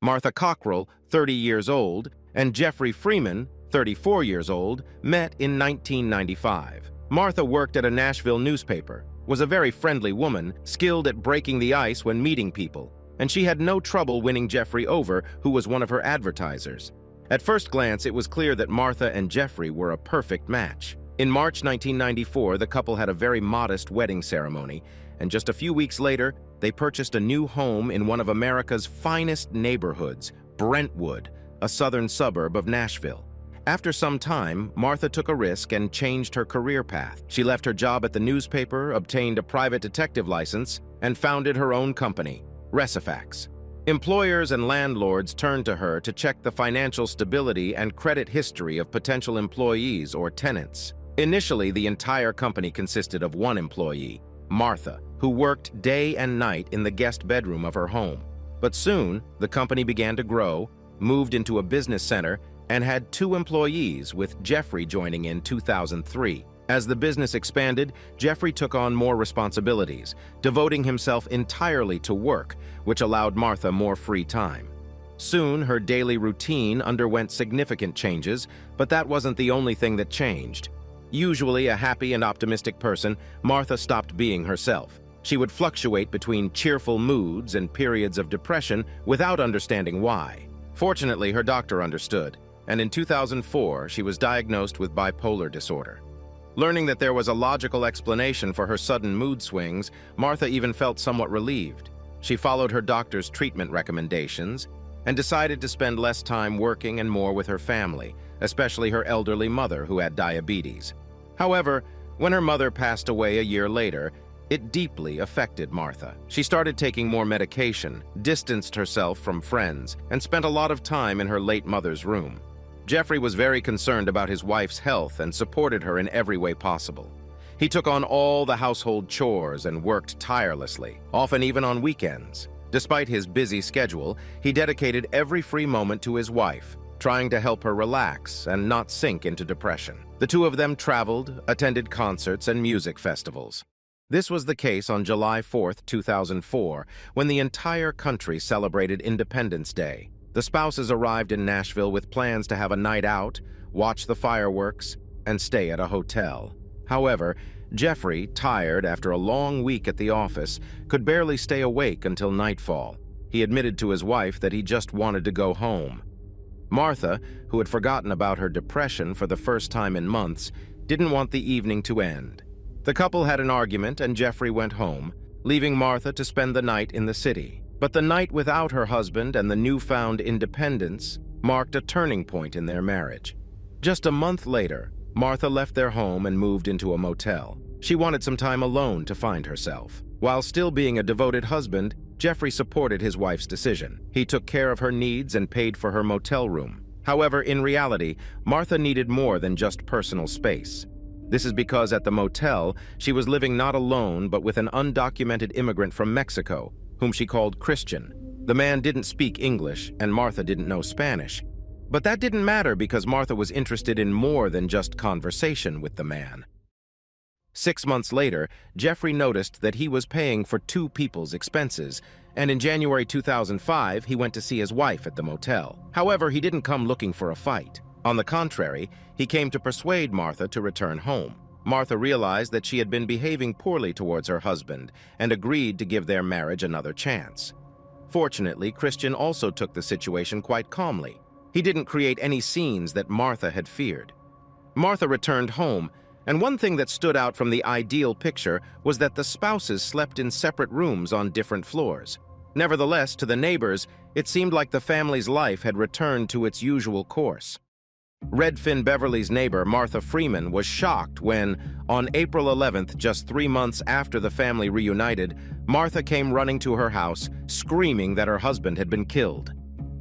Martha Cockrell, 30 years old, and Jeffrey Freeman, 34 years old, met in 1995. Martha worked at a Nashville newspaper, was a very friendly woman, skilled at breaking the ice when meeting people, and she had no trouble winning Jeffrey over, who was one of her advertisers. At first glance, it was clear that Martha and Jeffrey were a perfect match. In March 1994, the couple had a very modest wedding ceremony, and just a few weeks later, they purchased a new home in one of America's finest neighborhoods, Brentwood, a southern suburb of Nashville. After some time, Martha took a risk and changed her career path. She left her job at the newspaper, obtained a private detective license, and founded her own company, Recifax. Employers and landlords turned to her to check the financial stability and credit history of potential employees or tenants. Initially, the entire company consisted of one employee, Martha, who worked day and night in the guest bedroom of her home. But soon, the company began to grow, moved into a business center, and had 2 employees, with Jeffrey joining in 2003. As the business expanded, Jeffrey took on more responsibilities, devoting himself entirely to work, which allowed Martha more free time. Soon, her daily routine underwent significant changes, but that wasn't the only thing that changed. Usually a happy and optimistic person, Martha stopped being herself. She would fluctuate between cheerful moods and periods of depression without understanding why. Fortunately, her doctor understood, and in 2004, she was diagnosed with bipolar disorder. Learning that there was a logical explanation for her sudden mood swings, Martha even felt somewhat relieved. She followed her doctor's treatment recommendations and decided to spend less time working and more with her family, especially her elderly mother who had diabetes. However, when her mother passed away a year later, it deeply affected Martha. She started taking more medication, distanced herself from friends, and spent a lot of time in her late mother's room. Jeffrey was very concerned about his wife's health and supported her in every way possible. He took on all the household chores and worked tirelessly, often even on weekends. Despite his busy schedule, he dedicated every free moment to his wife, trying to help her relax and not sink into depression. The two of them traveled, attended concerts and music festivals. This was the case on July 4, 2004, when the entire country celebrated Independence Day. The spouses arrived in Nashville with plans to have a night out, watch the fireworks, and stay at a hotel. However, Jeffrey, tired after a long week at the office, could barely stay awake until nightfall. He admitted to his wife that he just wanted to go home. Martha, who had forgotten about her depression for the first time in months, didn't want the evening to end. The couple had an argument and Jeffrey went home, leaving Martha to spend the night in the city. But the night without her husband and the newfound independence marked a turning point in their marriage. Just a month later, Martha left their home and moved into a motel. She wanted some time alone to find herself. While still being a devoted husband, Jeffrey supported his wife's decision. He took care of her needs and paid for her motel room. However, in reality, Martha needed more than just personal space. This is because at the motel, she was living not alone but with an undocumented immigrant from Mexico, whom she called Christian. The man didn't speak English, and Martha didn't know Spanish. But that didn't matter because Martha was interested in more than just conversation with the man. 6 months later, Jeffrey noticed that he was paying for 2 people's expenses, and in January 2005, he went to see his wife at the motel. However, he didn't come looking for a fight. On the contrary, he came to persuade Martha to return home. Martha realized that she had been behaving poorly towards her husband and agreed to give their marriage another chance. Fortunately, Christian also took the situation quite calmly. He didn't create any scenes that Martha had feared. Martha returned home, and one thing that stood out from the ideal picture was that the spouses slept in separate rooms on different floors. Nevertheless, to the neighbors, it seemed like the family's life had returned to its usual course. Redfin Beverly's neighbor, Martha Freeman, was shocked when, on April 11th, just 3 months after the family reunited, Martha came running to her house, screaming that her husband had been killed.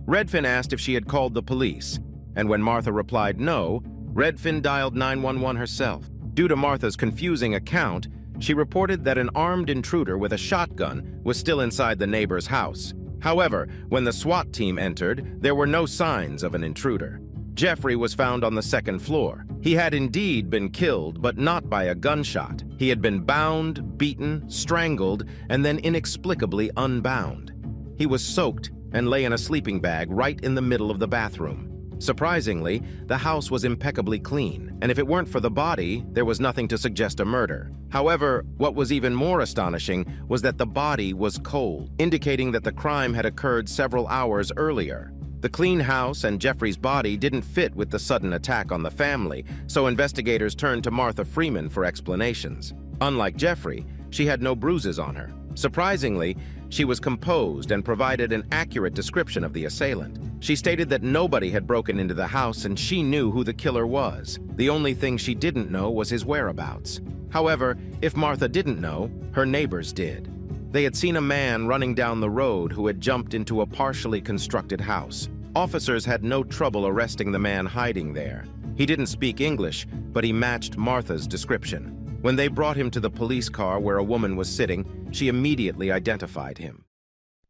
Redfin asked if she had called the police, and when Martha replied no, Redfin dialed 911 herself. Due to Martha's confusing account, she reported that an armed intruder with a shotgun was still inside the neighbor's house. However, when the SWAT team entered, there were no signs of an intruder. Jeffrey was found on the 2nd floor. He had indeed been killed, but not by a gunshot. He had been bound, beaten, strangled, and then inexplicably unbound. He was soaked and lay in a sleeping bag right in the middle of the bathroom. Surprisingly, the house was impeccably clean, and if it weren't for the body, there was nothing to suggest a murder. However, what was even more astonishing was that the body was cold, indicating that the crime had occurred several hours earlier. The clean house and Jeffrey's body didn't fit with the sudden attack on the family, so investigators turned to Martha Freeman for explanations. Unlike Jeffrey, she had no bruises on her. Surprisingly, she was composed and provided an accurate description of the assailant. She stated that nobody had broken into the house and she knew who the killer was. The only thing she didn't know was his whereabouts. However, if Martha didn't know, her neighbors did. They had seen a man running down the road who had jumped into a partially constructed house. Officers had no trouble arresting the man hiding there. He didn't speak English, but he matched Martha's description. When they brought him to the police car where a woman was sitting, she immediately identified him.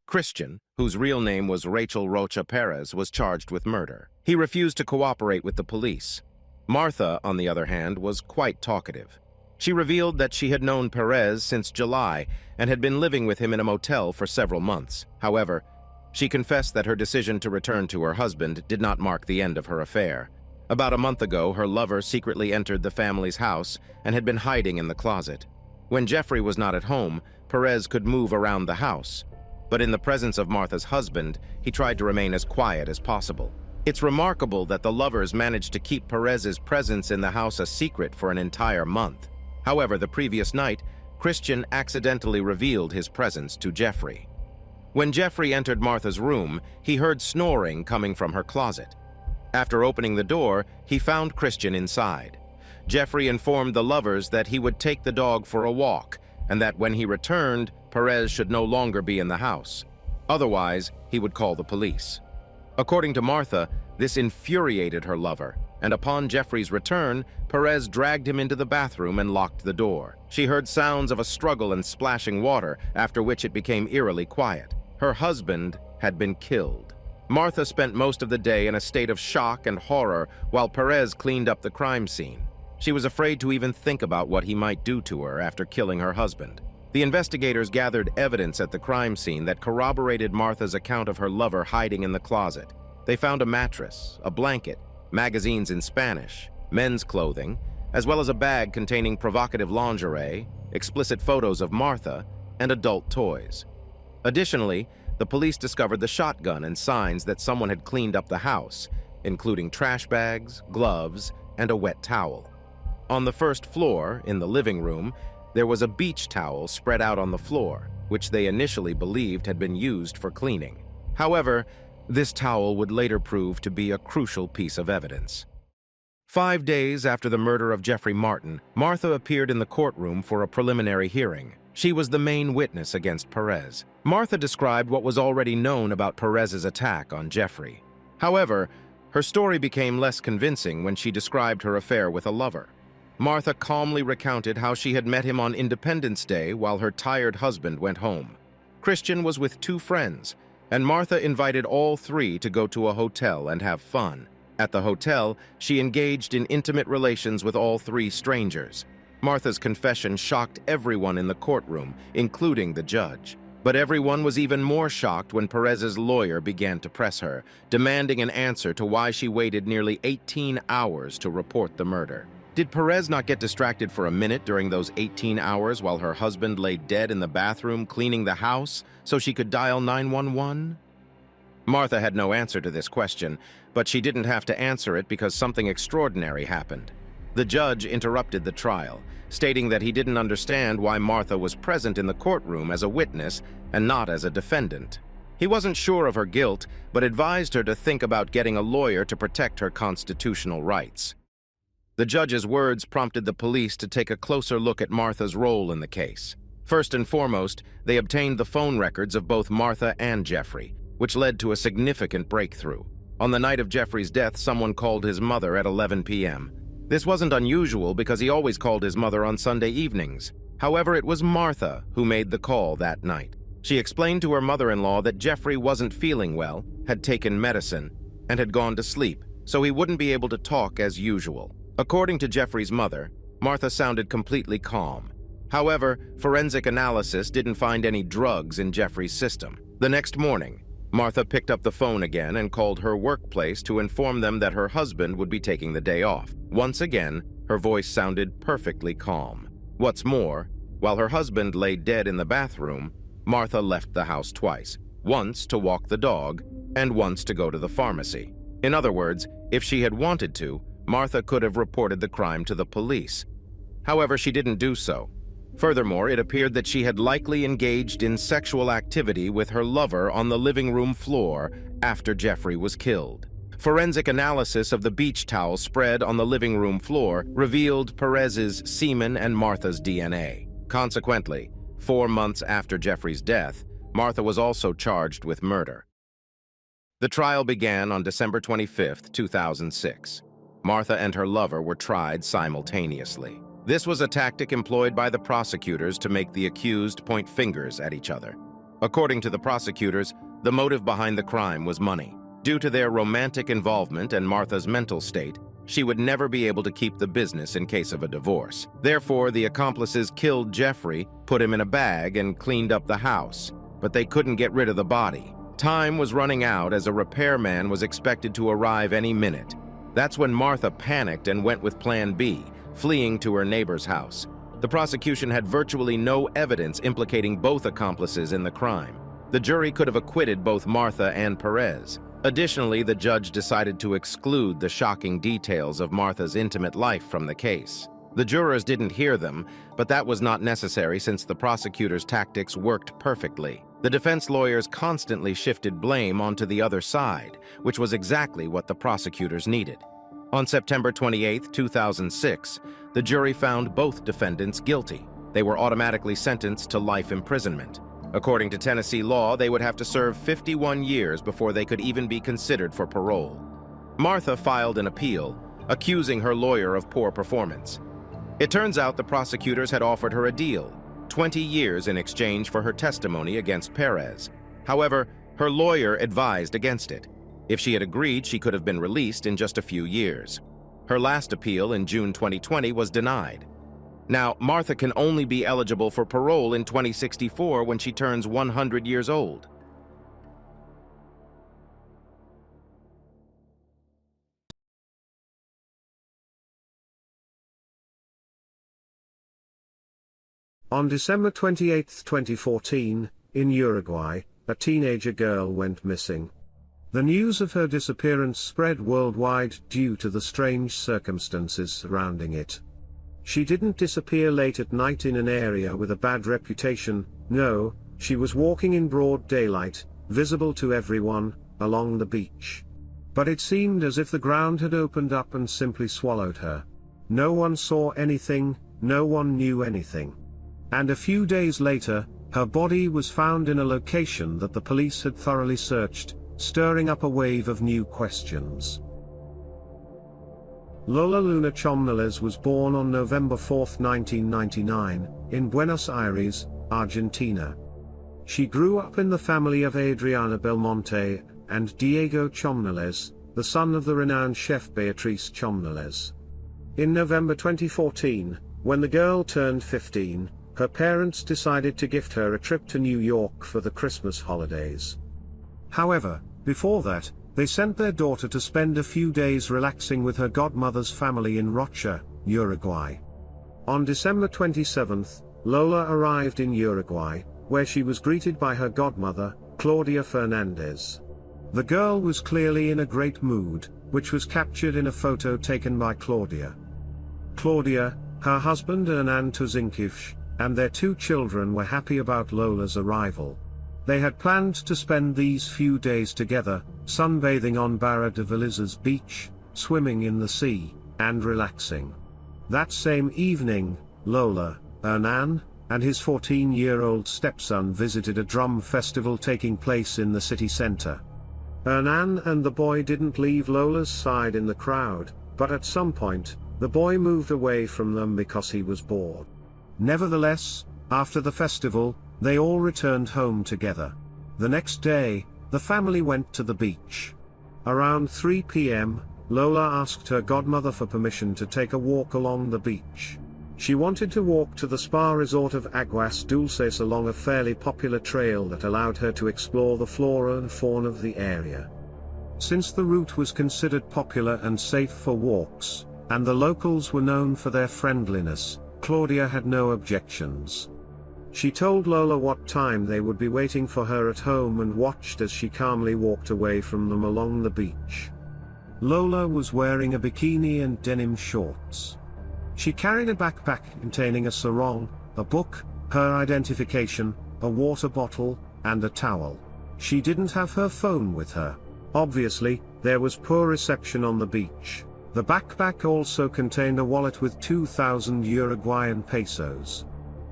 Christian, whose real name was Rachel Rocha Perez, was charged with murder. He refused to cooperate with the police. Martha, on the other hand, was quite talkative. She revealed that she had known Perez since July and had been living with him in a motel for several months. However, she confessed that her decision to return to her husband did not mark the end of her affair. About a month ago, her lover secretly entered the family's house and had been hiding in the closet. When Jeffrey was not at home, Perez could move around the house. But in the presence of Martha's husband, he tried to remain as quiet as possible. It's remarkable that the lovers managed to keep Perez's presence in the house a secret for an entire month. However, the previous night, Christian accidentally revealed his presence to Jeffrey. When Jeffrey entered Martha's room, he heard snoring coming from her closet. After opening the door, he found Christian inside. Jeffrey informed the lovers that he would take the dog for a walk, and that when he returned, Perez should no longer be in the house. Otherwise, he would call the police. According to Martha, this infuriated her lover, and upon Jeffrey's return, Perez dragged him into the bathroom and locked the door. She heard sounds of a struggle and splashing water, after which it became eerily quiet. Her husband had been killed. Martha spent most of the day in a state of shock and horror while Perez cleaned up the crime scene. She was afraid to even think about what he might do to her after killing her husband. The investigators gathered evidence at the crime scene that corroborated Martha's account of her lover hiding in the closet. They found a mattress, a blanket, magazines in Spanish, men's clothing, as well as a bag containing provocative lingerie, explicit photos of Martha, and adult toys. Additionally, the police discovered the shotgun and signs that someone had cleaned up the house, including trash bags, gloves, and a wet towel. On the first floor, in the living room, there was a beach towel spread out on the floor, which they initially believed had been used for cleaning. However, this towel would later prove to be a crucial piece of evidence. 5 days after the murder of Jeffrey Martin, Martha appeared in the courtroom for a preliminary hearing. She was the main witness against Perez. Martha described what was already known about Perez's attack on Jeffrey. However, her story became less convincing when she described her affair with a lover. Martha calmly recounted how she had met him on Independence Day while her tired husband went home. Christian was with two friends, and Martha invited all three to go to a hotel and have fun. At the hotel, she engaged in intimate relations with all three strangers. Martha's confession shocked everyone in the courtroom, including the judge. But everyone was even more shocked when Perez's lawyer began to press her, demanding an answer to why she waited nearly 18 hours to report the murder. Did Perez not get distracted for a minute during those 18 hours while her husband lay dead in the bathroom cleaning the house so she could dial 911? Martha had no answer to this question, but she didn't have to answer it because something extraordinary happened. The judge interrupted the trial, stating that he didn't understand why Martha was present in the courtroom as a witness and not as a defendant. He wasn't sure of her guilt, but advised her to think about getting a lawyer to protect her constitutional rights. The judge's words prompted the police to take a closer look at Martha's role in the case. First and foremost, they obtained the phone records of both Martha and Jeffrey, which led to a significant breakthrough. On the night of Jeffrey's death, someone called his mother at 11 p.m. This wasn't unusual because he always called his mother on Sunday evenings. However, it was Martha who made the call that night. She explained to her mother-in-law that Jeffrey wasn't feeling well, had taken medicine, and had gone to sleep, so he wouldn't be able to talk as usual. According to Jeffrey's mother, Martha sounded completely calm. However, forensic analysis didn't find any drugs in Jeffrey's system. The next morning, Martha picked up the phone again and called her workplace to inform them that her husband would be taking the day off. Once again, her voice sounded perfectly calm. What's more, while her husband lay dead in the bathroom, Martha left the house twice, once to walk the dog and once to go to the pharmacy. In other words, if she had wanted to, Martha could have reported the crime to the police. However, she didn't do so. Furthermore, it appeared that she had likely engaged in sexual activity with her lover on the living room floor after Jeffrey was killed. Forensic analysis of the beach towel spread on the living room floor revealed Perez's semen and Martha's DNA. Consequently, 4 months after Jeffrey's death, Martha was also charged with murder. The trial began on December 25, 2006. Martha and her lover were tried simultaneously. This was a tactic employed by the prosecutors to make the accused point fingers at each other. According to the prosecutors, the motive behind the crime was money. Due to their romantic involvement and Martha's mental state, she would never be able to keep the business in case of a divorce. Therefore, the accomplices killed Jeffrey, put him in a bag, and cleaned up the house. But they couldn't get rid of the body. Time was running out as a repairman was expected to arrive any minute. That's when Martha panicked and went with Plan B, fleeing to her neighbor's house. The prosecution had virtually no evidence implicating both accomplices in the crime. The jury could have acquitted both Martha and Perez. Additionally, the judge decided to exclude the shocking details of Martha's intimate life from the case. The jurors didn't hear them, but that was not necessary since the prosecutor's tactics worked perfectly. The defense lawyers constantly shifted blame onto the other side, which was exactly what the prosecutors needed. On September 28, 2006, the jury found both defendants guilty. They were automatically sentenced to life imprisonment. According to Tennessee law, they would have to serve 51 years before they could even be considered for parole. Martha filed an appeal, accusing her lawyer of poor performance. It turns out the prosecutors had offered her a deal, 20 years in exchange for her testimony against Perez. However, her lawyer advised against it. If she had agreed, she could have been released in just a few years. Her last appeal in June 2020 was denied. Now, Martha can only be eligible for parole in 2064 when she turns 100 years old. On December 28, 2014, in Uruguay, a teenager girl went missing. The news of her disappearance spread worldwide due to the strange circumstances surrounding it. She didn't disappear late at night in an area with a bad reputation. No, she was walking in broad daylight, visible to everyone, along the beach. But it seemed as if the ground had opened up and simply swallowed her. No one saw anything, no one knew anything. And a few days later, her body was found in a location that the police had thoroughly searched, stirring up a wave of new questions. Lola Luna Chomnales was born on November 4, 1999, in Buenos Aires, Argentina. She grew up in the family of Adriana Belmonte and Diego Chomnales, the son of the renowned chef Beatriz Chomnales. In November 2014, when the girl turned 15, her parents decided to gift her a trip to New York for the Christmas holidays. However, before that, they sent their daughter to spend a few days relaxing with her godmother's family in Rocha, Uruguay. On December 27, Lola arrived in Uruguay, where she was greeted by her godmother, Claudia Fernandez. The girl was clearly in a great mood, which was captured in a photo taken by Claudia. Claudia, her husband Hernan Tuzinkivch, and their 2 children were happy about Lola's arrival. They had planned to spend these few days together, sunbathing on Barra de Vilizas beach, swimming in the sea, and relaxing. That same evening, Lola, Hernan, and his 14-year-old stepson visited a drum festival taking place in the city center. Hernan and the boy didn't leave Lola's side in the crowd, but at some point, the boy moved away from them because he was bored. Nevertheless, after the festival, they all returned home together. The next day, the family went to the beach. Around 3 p.m., Lola asked her godmother for permission to take a walk along the beach. She wanted to walk to the spa resort of Aguas Dulces along a fairly popular trail that allowed her to explore the flora and fauna of the area. Since the route was considered popular and safe for walks, and the locals were known for their friendliness, Claudia had no objections. She told Lola what time they would be waiting for her at home and watched as she calmly walked away from them along the beach. Lola was wearing a bikini and denim shorts. She carried a backpack containing a sarong, a book, her identification, a water bottle, and a towel. She didn't have her phone with her. Obviously, there was poor reception on the beach. The backpack also contained a wallet with 2,000 Uruguayan pesos.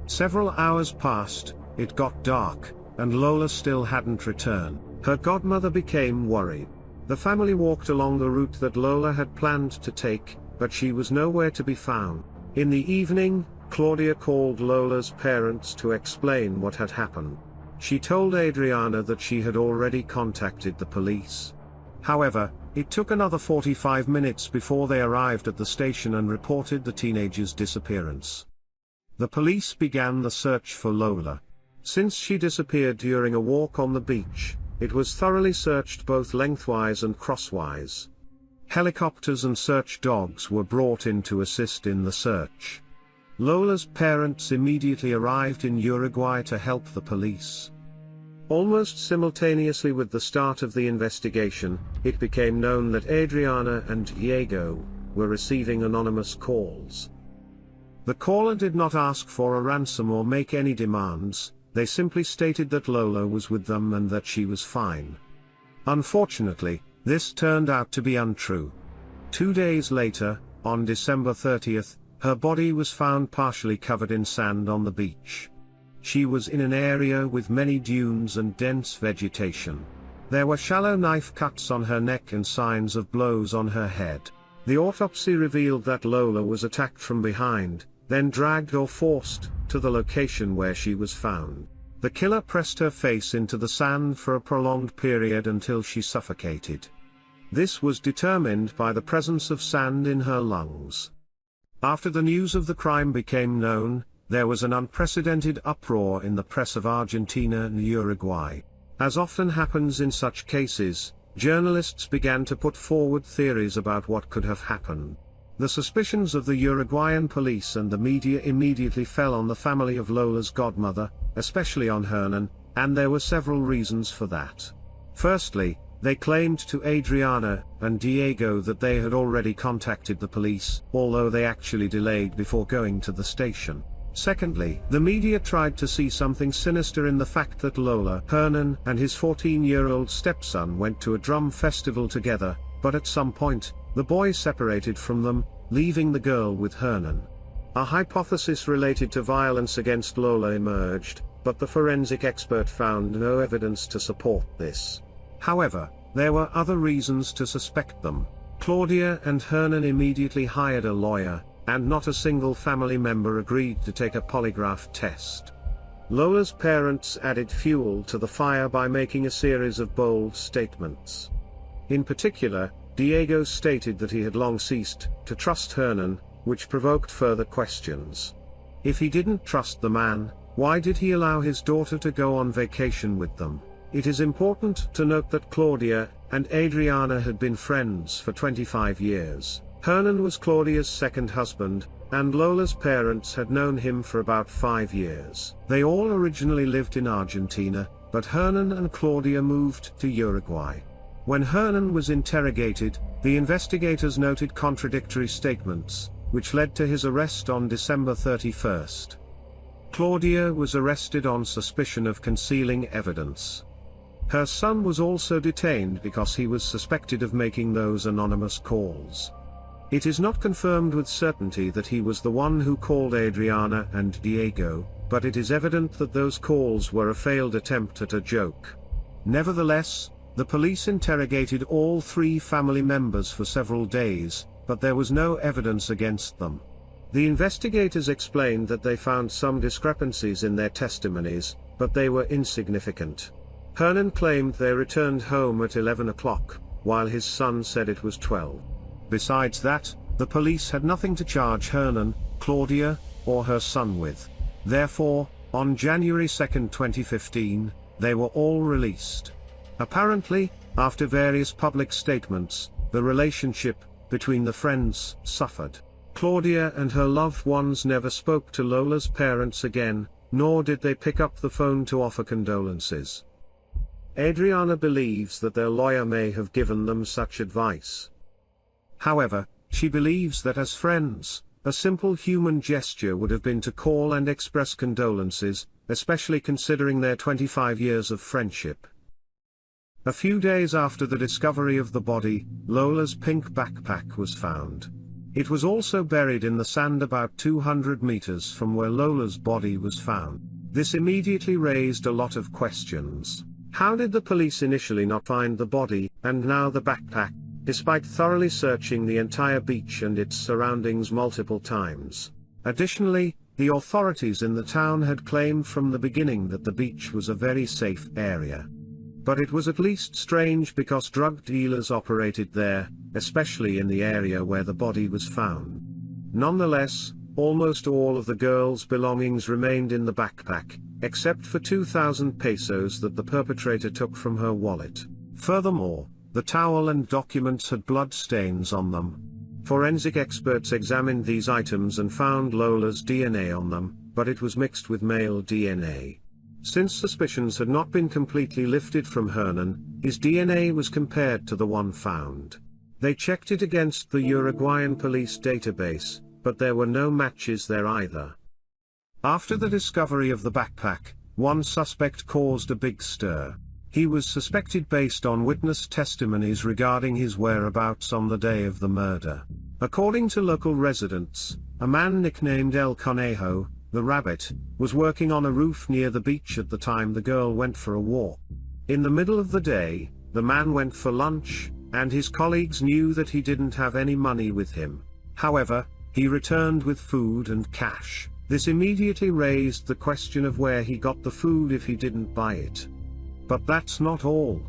Several hours passed, it got dark, and Lola still hadn't returned. Her godmother became worried. The family walked along the route that Lola had planned to take, but she was nowhere to be found. In the evening, Claudia called Lola's parents to explain what had happened. She told Adriana that she had already contacted the police. However, it took another 45 minutes before they arrived at the station and reported the teenager's disappearance. The police began the search for Lola. Since she disappeared during a walk on the beach, it was thoroughly searched both lengthwise and crosswise. Helicopters and search dogs were brought in to assist in the search. Lola's parents immediately arrived in Uruguay to help the police. Almost simultaneously with the start of the investigation, it became known that Adriana and Diego were receiving anonymous calls. The caller did not ask for a ransom or make any demands, they simply stated that Lola was with them and that she was fine. Unfortunately, this turned out to be untrue. 2 days later, on December 30th, her body was found partially covered in sand on the beach. She was in an area with many dunes and dense vegetation. There were shallow knife cuts on her neck and signs of blows on her head. The autopsy revealed that Lola was attacked from behind, then dragged or forced to the location where she was found. The killer pressed her face into the sand for a prolonged period until she suffocated. This was determined by the presence of sand in her lungs. After the news of the crime became known, there was an unprecedented uproar in the press of Argentina and Uruguay. As often happens in such cases, journalists began to put forward theories about what could have happened. The suspicions of the Uruguayan police and the media immediately fell on the family of Lola's godmother, especially on Hernan, and there were several reasons for that. Firstly, they claimed to Adriana and Diego that they had already contacted the police, although they actually delayed before going to the station. Secondly, the media tried to see something sinister in the fact that Lola, Hernan, and his 14-year-old stepson went to a drum festival together, but at some point, the boy separated from them, leaving the girl with Hernan. A hypothesis related to violence against Lola emerged, but the forensic expert found no evidence to support this. However, there were other reasons to suspect them. Claudia and Hernan immediately hired a lawyer, and not a single family member agreed to take a polygraph test. Lola's parents added fuel to the fire by making a series of bold statements. In particular, Diego stated that he had long ceased to trust Hernan, which provoked further questions. If he didn't trust the man, why did he allow his daughter to go on vacation with them? It is important to note that Claudia and Adriana had been friends for 25 years. Hernan was Claudia's second husband, and Lola's parents had known him for about 5 years. They all originally lived in Argentina, but Hernan and Claudia moved to Uruguay. When Hernan was interrogated, the investigators noted contradictory statements, which led to his arrest on December 31st. Claudia was arrested on suspicion of concealing evidence. Her son was also detained because he was suspected of making those anonymous calls. It is not confirmed with certainty that he was the one who called Adriana and Diego, but it is evident that those calls were a failed attempt at a joke. Nevertheless, the police interrogated all 3 family members for several days, but there was no evidence against them. The investigators explained that they found some discrepancies in their testimonies, but they were insignificant. Hernan claimed they returned home at 11 o'clock, while his son said it was 12. Besides that, the police had nothing to charge Hernan, Claudia, or her son with. Therefore, on January 2, 2015, they were all released. Apparently, after various public statements, the relationship between the friends suffered. Claudia and her loved ones never spoke to Lola's parents again, nor did they pick up the phone to offer condolences. Adriana believes that their lawyer may have given them such advice. However, she believes that as friends, a simple human gesture would have been to call and express condolences, especially considering their 25 years of friendship. A few days after the discovery of the body, Lola's pink backpack was found. It was also buried in the sand about 200 meters from where Lola's body was found. This immediately raised a lot of questions. How did the police initially not find the body, and now the backpack, despite thoroughly searching the entire beach and its surroundings multiple times? Additionally, the authorities in the town had claimed from the beginning that the beach was a very safe area. But it was at least strange because drug dealers operated there, especially in the area where the body was found. Nonetheless, almost all of the girl's belongings remained in the backpack, except for 2,000 pesos that the perpetrator took from her wallet. Furthermore, the towel and documents had blood stains on them. Forensic experts examined these items and found Lola's DNA on them, but it was mixed with male DNA. Since suspicions had not been completely lifted from Hernan, his DNA was compared to the one found. They checked it against the Uruguayan police database, but there were no matches there either. After the discovery of the backpack, one suspect caused a big stir. He was suspected based on witness testimonies regarding his whereabouts on the day of the murder. According to local residents, a man nicknamed El Conejo, the rabbit, was working on a roof near the beach at the time the girl went for a walk. In the middle of the day, the man went for lunch, and his colleagues knew that he didn't have any money with him. However, he returned with food and cash. This immediately raised the question of where he got the food if he didn't buy it. But that's not all.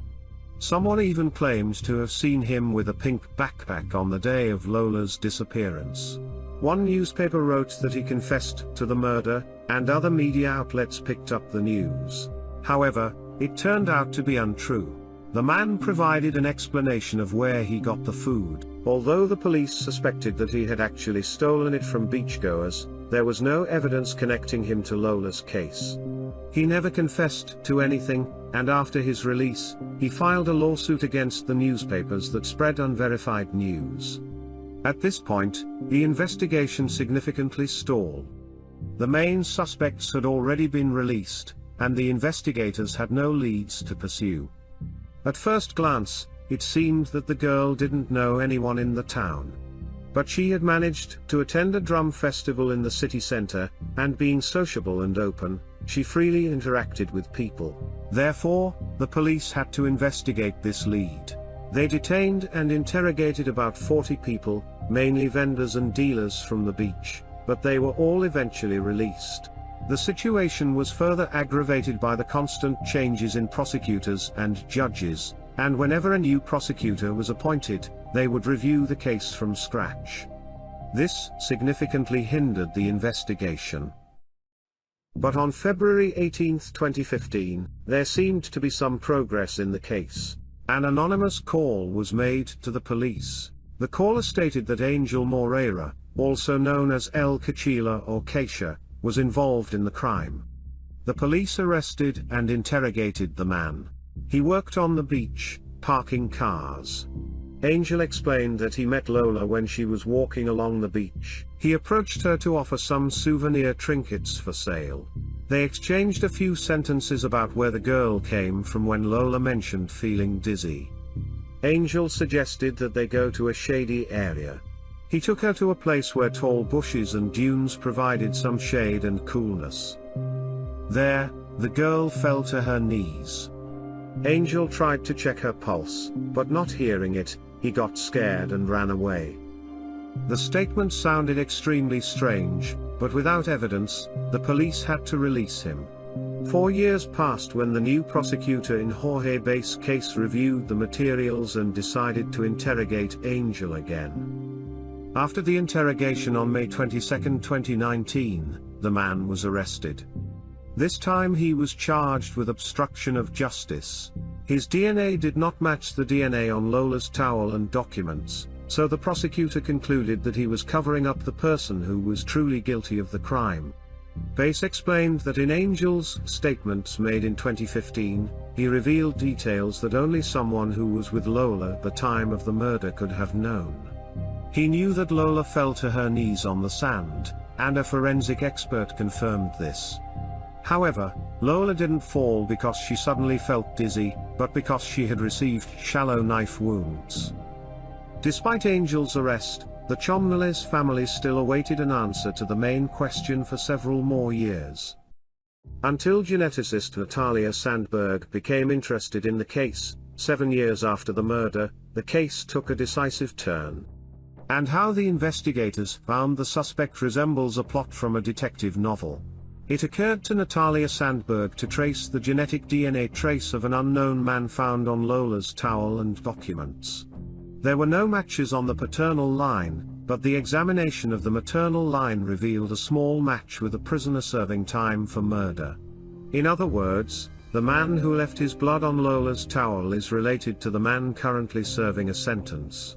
Someone even claimed to have seen him with a pink backpack on the day of Lola's disappearance. One newspaper wrote that he confessed to the murder, and other media outlets picked up the news. However, it turned out to be untrue. The man provided an explanation of where he got the food. Although the police suspected that he had actually stolen it from beachgoers, there was no evidence connecting him to Lola's case. He never confessed to anything, and after his release, he filed a lawsuit against the newspapers that spread unverified news. At this point, the investigation significantly stalled. The main suspects had already been released, and the investigators had no leads to pursue. At first glance, it seemed that the girl didn't know anyone in the town. But she had managed to attend a drum festival in the city center, and being sociable and open, she freely interacted with people. Therefore, the police had to investigate this lead. They detained and interrogated about 40 people, mainly vendors and dealers from the beach, but they were all eventually released. The situation was further aggravated by the constant changes in prosecutors and judges, and whenever a new prosecutor was appointed, they would review the case from scratch. This significantly hindered the investigation. But on February 18, 2015, there seemed to be some progress in the case. An anonymous call was made to the police. The caller stated that Angel Moreira, also known as El Cachila or Keisha, was involved in the crime. The police arrested and interrogated the man. He worked on the beach, parking cars. Angel explained that he met Lola when she was walking along the beach. He approached her to offer some souvenir trinkets for sale. They exchanged a few sentences about where the girl came from when Lola mentioned feeling dizzy. Angel suggested that they go to a shady area. He took her to a place where tall bushes and dunes provided some shade and coolness. There, the girl fell to her knees. Angel tried to check her pulse, but not hearing it, he got scared and ran away. The statement sounded extremely strange, but without evidence, the police had to release him. 4 years passed when the new prosecutor in Jorge Bay's case reviewed the materials and decided to interrogate Angel again. After the interrogation on May 22, 2019, the man was arrested. This time he was charged with obstruction of justice. His DNA did not match the DNA on Lola's towel and documents, so the prosecutor concluded that he was covering up the person who was truly guilty of the crime. Bass explained that in Angel's statements made in 2015, he revealed details that only someone who was with Lola at the time of the murder could have known. He knew that Lola fell to her knees on the sand, and a forensic expert confirmed this. However, Lola didn't fall because she suddenly felt dizzy, but because she had received shallow knife wounds. Despite Angel's arrest, the Chomnales family still awaited an answer to the main question for several more years. Until geneticist Natalia Sandberg became interested in the case, 7 years after the murder, the case took a decisive turn. And how the investigators found the suspect resembles a plot from a detective novel. It occurred to Natalia Sandberg to trace the genetic DNA trace of an unknown man found on Lola's towel and documents. There were no matches on the paternal line, but the examination of the maternal line revealed a small match with a prisoner serving time for murder. In other words, the man who left his blood on Lola's towel is related to the man currently serving a sentence.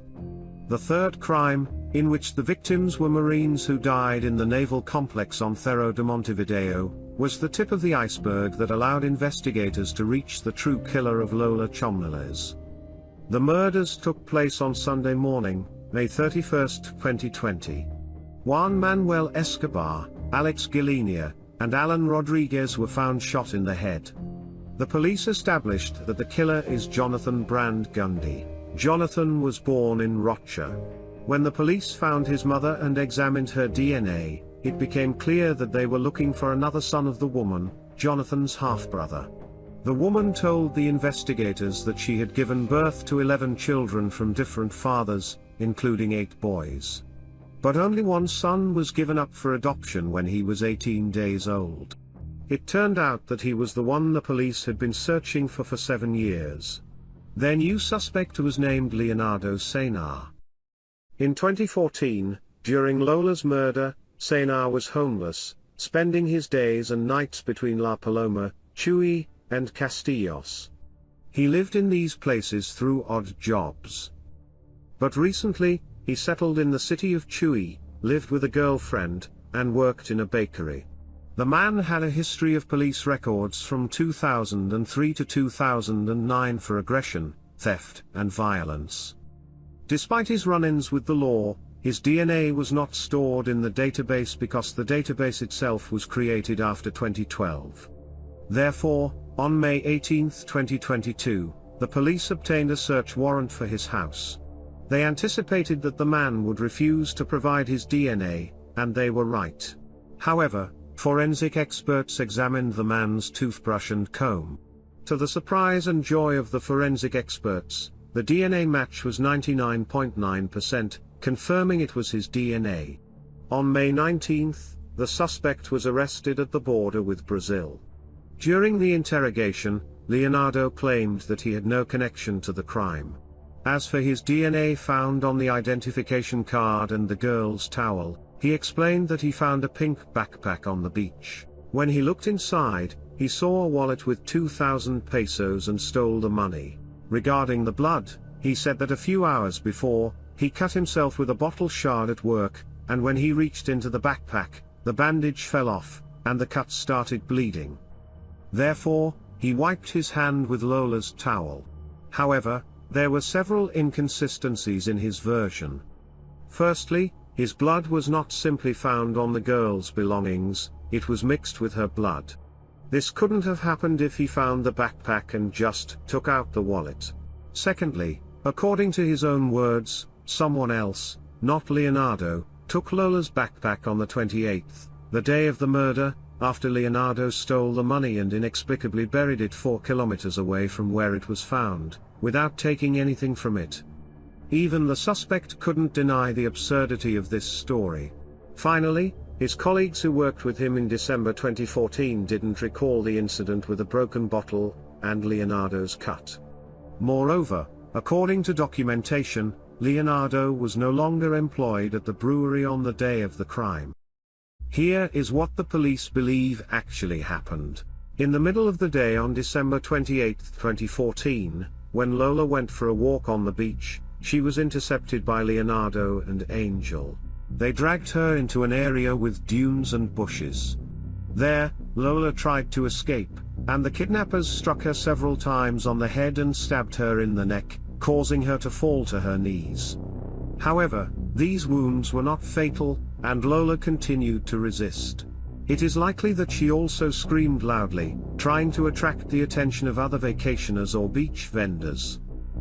The third crime, in which the victims were Marines who died in the naval complex on Cerro de Montevideo, was the tip of the iceberg that allowed investigators to reach the true killer of Lola Chomnales. The murders took place on Sunday morning, May 31, 2020. Juan Manuel Escobar, Alex Guilenia, and Alan Rodriguez were found shot in the head. The police established that the killer is Jonathan Brand Gundy. Jonathan was born in Rocha. When the police found his mother and examined her DNA, it became clear that they were looking for another son of the woman, Jonathan's half-brother. The woman told the investigators that she had given birth to 11 children from different fathers, including 8 boys. But only one son was given up for adoption when he was 18 days old. It turned out that he was the one the police had been searching for 7 years. Their new suspect was named Leonardo Senar. In 2014, during Lola's murder, Senar was homeless, spending his days and nights between La Paloma, Chuy, and Castillos. He lived in these places through odd jobs. But recently, he settled in the city of Chuy, lived with a girlfriend, and worked in a bakery. The man had a history of police records from 2003 to 2009 for aggression, theft, and violence. Despite his run-ins with the law, his DNA was not stored in the database because the database itself was created after 2012. Therefore, on May 18, 2022, the police obtained a search warrant for his house. They anticipated that the man would refuse to provide his DNA, and they were right. However, forensic experts examined the man's toothbrush and comb. To the surprise and joy of the forensic experts, The DNA match was 99.9%, confirming it was his DNA. On May 19, the suspect was arrested at the border with Brazil. During the interrogation, Leonardo claimed that he had no connection to the crime. As for his DNA found on the identification card and the girl's towel, he explained that he found a pink backpack on the beach. When he looked inside, he saw a wallet with 2,000 pesos and stole the money. Regarding the blood, he said that a few hours before, he cut himself with a bottle shard at work, and when he reached into the backpack, the bandage fell off, and the cut started bleeding. Therefore, he wiped his hand with Lola's towel. However, there were several inconsistencies in his version. Firstly, his blood was not simply found on the girl's belongings, it was mixed with her blood. This couldn't have happened if he found the backpack and just took out the wallet. Secondly, according to his own words, someone else, not Leonardo, took Lola's backpack on the 28th, the day of the murder, after Leonardo stole the money and inexplicably buried it 4 kilometers away from where it was found, without taking anything from it. Even the suspect couldn't deny the absurdity of this story. Finally, his colleagues who worked with him in December 2014 didn't recall the incident with a broken bottle and Leonardo's cut. Moreover, according to documentation, Leonardo was no longer employed at the brewery on the day of the crime. Here is what the police believe actually happened. In the middle of the day on December 28, 2014, when Lola went for a walk on the beach, she was intercepted by Leonardo and Angel. They dragged her into an area with dunes and bushes. There, Lola tried to escape, and the kidnappers struck her several times on the head and stabbed her in the neck, causing her to fall to her knees. However, these wounds were not fatal, and Lola continued to resist. It is likely that she also screamed loudly, trying to attract the attention of other vacationers or beach vendors.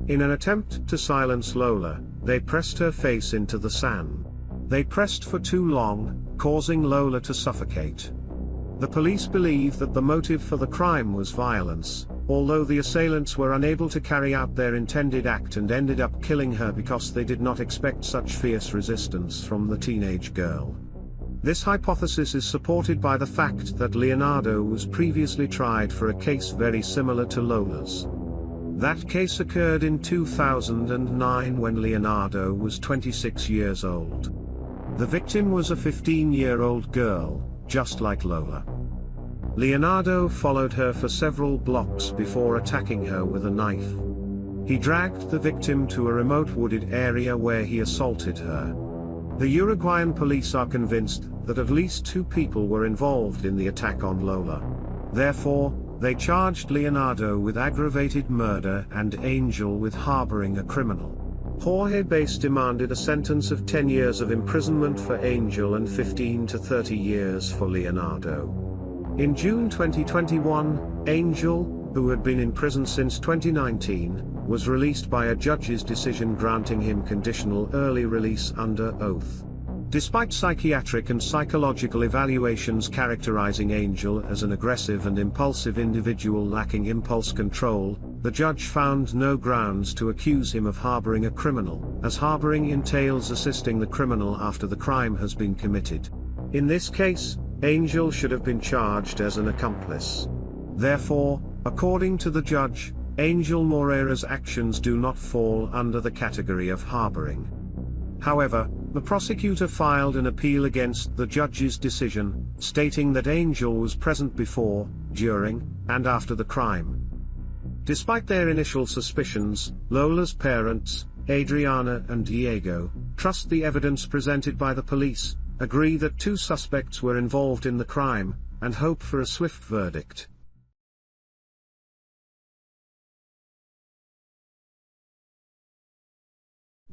In an attempt to silence Lola, they pressed her face into the sand. They pressed for too long, causing Lola to suffocate. The police believe that the motive for the crime was violence, although the assailants were unable to carry out their intended act and ended up killing her because they did not expect such fierce resistance from the teenage girl. This hypothesis is supported by the fact that Leonardo was previously tried for a case very similar to Lola's. That case occurred in 2009 when Leonardo was 26 years old. The victim was a 15-year-old girl, just like Lola. Leonardo followed her for several blocks before attacking her with a knife. He dragged the victim to a remote wooded area where he assaulted her. The Uruguayan police are convinced that at least 2 people were involved in the attack on Lola. Therefore, they charged Leonardo with aggravated murder and Angel with harboring a criminal. Jorge Bass demanded a sentence of 10 years of imprisonment for Angel and 15 to 30 years for Leonardo. In June 2021, Angel, who had been in prison since 2019, was released by a judge's decision granting him conditional early release under oath. Despite psychiatric and psychological evaluations characterizing Angel as an aggressive and impulsive individual lacking impulse control, the judge found no grounds to accuse him of harboring a criminal, as harboring entails assisting the criminal after the crime has been committed. In this case, Angel should have been charged as an accomplice. Therefore, according to the judge, Angel Moreira's actions do not fall under the category of harboring. However, the prosecutor filed an appeal against the judge's decision, stating that Angel was present before, during, and after the crime. Despite their initial suspicions, Lola's parents, Adriana and Diego, trust the evidence presented by the police, agree that 2 suspects were involved in the crime, and hope for a swift verdict.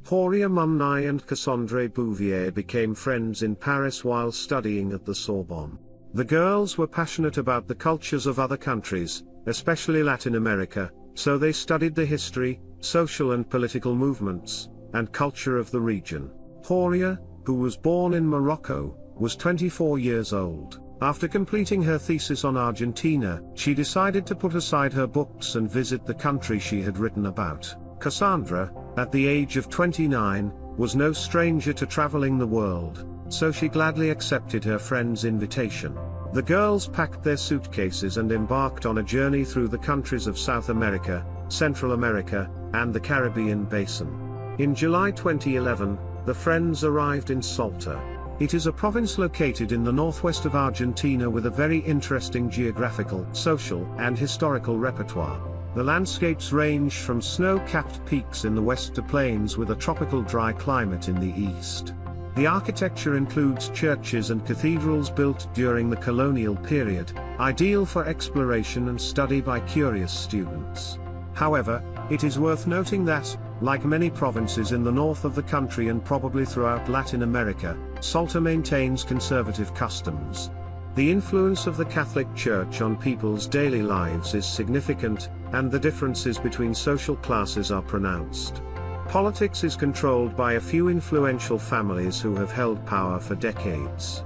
Horia Mumnai and Cassandre Bouvier became friends in Paris while studying at the Sorbonne. The girls were passionate about the cultures of other countries, especially Latin America, so they studied the history, social and political movements, and culture of the region. Horia, who was born in Morocco, was 24 years old. After completing her thesis on Argentina, she decided to put aside her books and visit the country she had written about. Cassandra, at the age of 29, was no stranger to traveling the world, so she gladly accepted her friend's invitation. The girls packed their suitcases and embarked on a journey through the countries of South America, Central America, and the Caribbean basin. In July 2011, the friends arrived in Salta. It is a province located in the northwest of Argentina with a very interesting geographical, social, and historical repertoire. The landscapes range from snow-capped peaks in the west to plains with a tropical dry climate in the east. The architecture includes churches and cathedrals built during the colonial period, ideal for exploration and study by curious students. However, it is worth noting that, like many provinces in the north of the country and probably throughout Latin America, Salta maintains conservative customs. The influence of the Catholic Church on people's daily lives is significant, and the differences between social classes are pronounced. Politics is controlled by a few influential families who have held power for decades.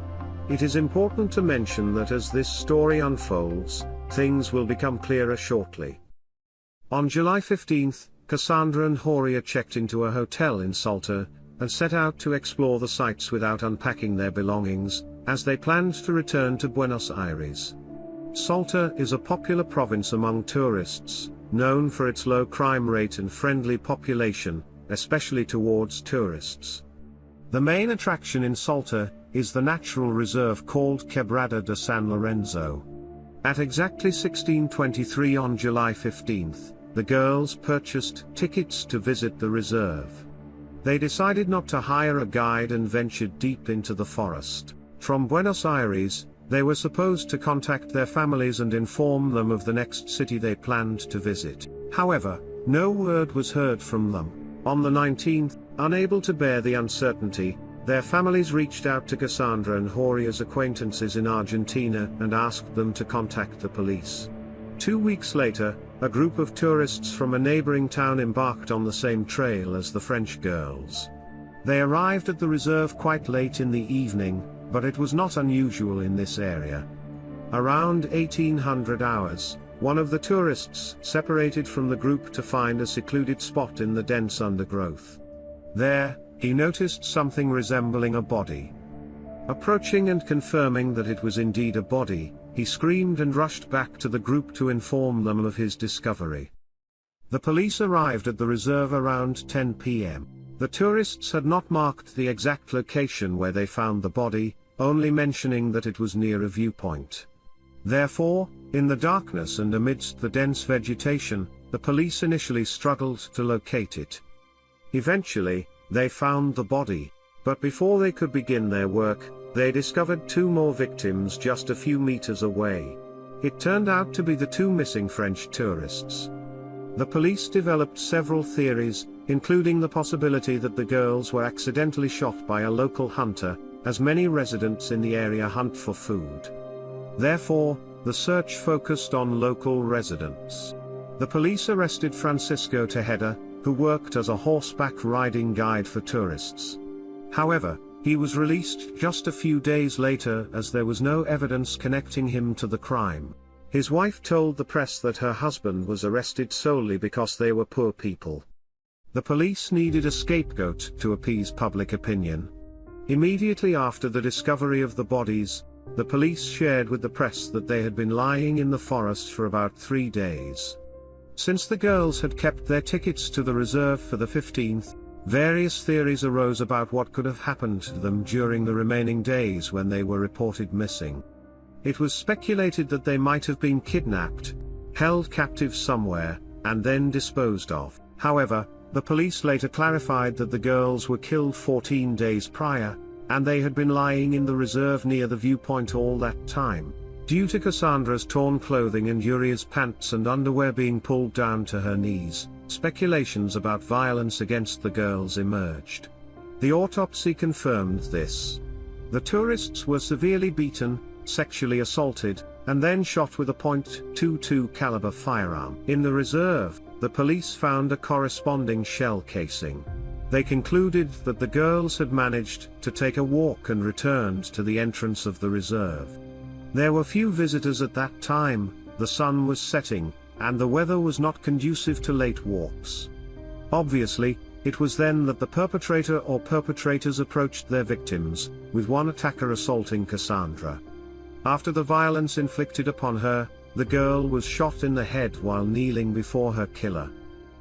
It is important to mention that as this story unfolds, things will become clearer shortly. On July 15, Cassandra and Horia checked into a hotel in Salta, and set out to explore the sites without unpacking their belongings, as they planned to return to Buenos Aires. Salta is a popular province among tourists, known for its low crime rate and friendly population, especially towards tourists. The main attraction in Salta is the natural reserve called Quebrada de San Lorenzo. At exactly 16:23 on July 15, the girls purchased tickets to visit the reserve. They decided not to hire a guide and ventured deep into the forest. From Buenos Aires, they were supposed to contact their families and inform them of the next city they planned to visit. However, no word was heard from them. On the 19th, unable to bear the uncertainty, their families reached out to Cassandra and Horia's acquaintances in Argentina and asked them to contact the police. 2 weeks later, a group of tourists from a neighboring town embarked on the same trail as the French girls. They arrived at the reserve quite late in the evening, but it was not unusual in this area. Around 1800 hours, one of the tourists separated from the group to find a secluded spot in the dense undergrowth. There, he noticed something resembling a body. Approaching and confirming that it was indeed a body, he screamed and rushed back to the group to inform them of his discovery. The police arrived at the reserve around 10 p.m. The tourists had not marked the exact location where they found the body, only mentioning that it was near a viewpoint. Therefore, in the darkness and amidst the dense vegetation, the police initially struggled to locate it. Eventually, they found the body, but before they could begin their work, they discovered 2 more victims just a few meters away. It turned out to be the 2 missing French tourists. The police developed several theories, including the possibility that the girls were accidentally shot by a local hunter, as many residents in the area hunt for food. Therefore, the search focused on local residents. The police arrested Francisco Tejeda, who worked as a horseback riding guide for tourists. However, he was released just a few days later as there was no evidence connecting him to the crime. His wife told the press that her husband was arrested solely because they were poor people. The police needed a scapegoat to appease public opinion. Immediately after the discovery of the bodies, the police shared with the press that they had been lying in the forest for about 3 days. Since the girls had kept their tickets to the reserve for the 15th, various theories arose about what could have happened to them during the remaining days when they were reported missing. It was speculated that they might have been kidnapped, held captive somewhere, and then disposed of. However, the police later clarified that the girls were killed 14 days prior, and they had been lying in the reserve near the viewpoint all that time. Due to Cassandra's torn clothing and Uria's pants and underwear being pulled down to her knees, speculations about violence against the girls emerged. The autopsy confirmed this. The tourists were severely beaten, sexually assaulted, and then shot with a .22 caliber firearm. In the reserve, the police found a corresponding shell casing. They concluded that the girls had managed to take a walk and returned to the entrance of the reserve. There were few visitors at that time, the sun was setting, and the weather was not conducive to late walks. Obviously, it was then that the perpetrator or perpetrators approached their victims, with one attacker assaulting Cassandra. After the violence inflicted upon her, the girl was shot in the head while kneeling before her killer.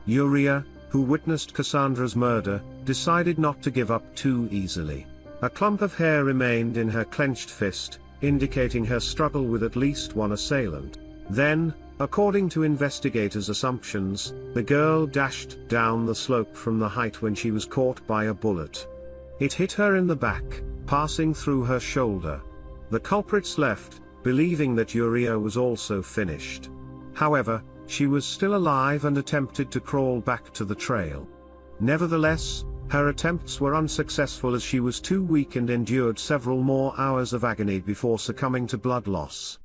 Uriah, who witnessed Cassandra's murder, decided not to give up too easily. A clump of hair remained in her clenched fist, indicating her struggle with at least one assailant. Then, according to investigators' assumptions, the girl dashed down the slope from the height when she was caught by a bullet. It hit her in the back, passing through her shoulder. The culprits left, believing that Uriah was also finished. However, she was still alive and attempted to crawl back to the trail. Nevertheless, her attempts were unsuccessful as she was too weak and endured several more hours of agony before succumbing to blood loss.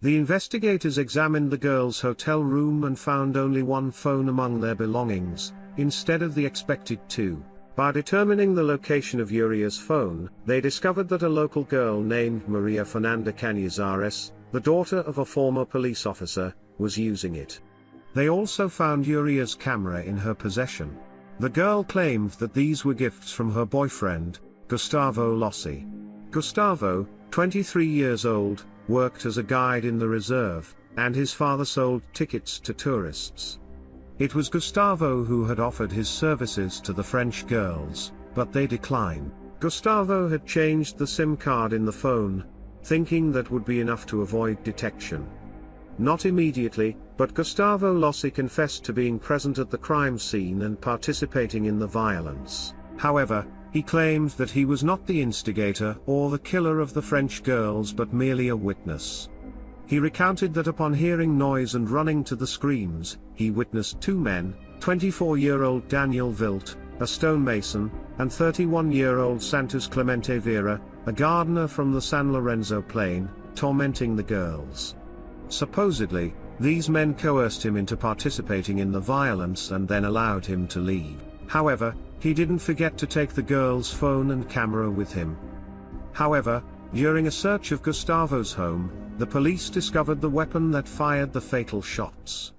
The investigators examined the girl's hotel room and found only one phone among their belongings, instead of the expected two. By determining the location of Uriah's phone, they discovered that a local girl named Maria Fernanda Cañizares, the daughter of a former police officer, was using it. They also found Uriah's camera in her possession. The girl claimed that these were gifts from her boyfriend, Gustavo Lossi. Gustavo, 23 years old, worked as a guide in the reserve, and his father sold tickets to tourists. It was Gustavo who had offered his services to the French girls, but they declined. Gustavo had changed the SIM card in the phone, thinking that would be enough to avoid detection. Not immediately, but Gustavo Lossi confessed to being present at the crime scene and participating in the violence. However, he claimed that he was not the instigator or the killer of the French girls but merely a witness. He recounted that upon hearing noise and running to the screams, he witnessed two men, 24-year-old Daniel Vilt, a stonemason, and 31-year-old Santos Clemente Vera, a gardener from the San Lorenzo plain, tormenting the girls. Supposedly, these men coerced him into participating in the violence and then allowed him to leave. However, he didn't forget to take the girl's phone and camera with him. However, during a search of Gustavo's home, the police discovered the weapon that fired the fatal shots.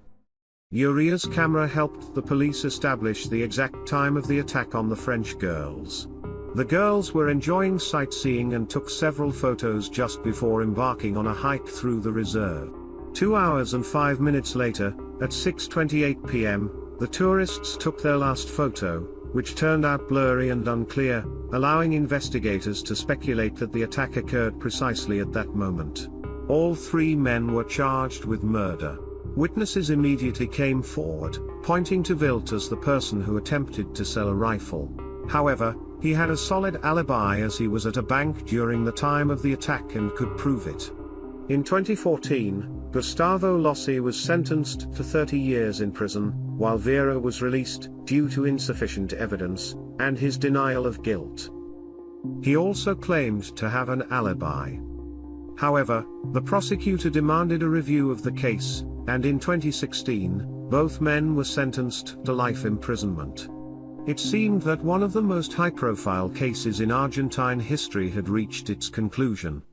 Uriah's camera helped the police establish the exact time of the attack on the French girls. The girls were enjoying sightseeing and took several photos just before embarking on a hike through the reserve. 2 hours and 5 minutes later, at 6:28 p.m., the tourists took their last photo, which turned out blurry and unclear, allowing investigators to speculate that the attack occurred precisely at that moment. All three men were charged with murder. Witnesses immediately came forward, pointing to Vilt as the person who attempted to sell a rifle. However, he had a solid alibi as he was at a bank during the time of the attack and could prove it. In 2014, Gustavo Lossi was sentenced to 30 years in prison, while Vera was released due to insufficient evidence and his denial of guilt. He also claimed to have an alibi. However, the prosecutor demanded a review of the case, and in 2016, both men were sentenced to life imprisonment. It seemed that one of the most high-profile cases in Argentine history had reached its conclusion.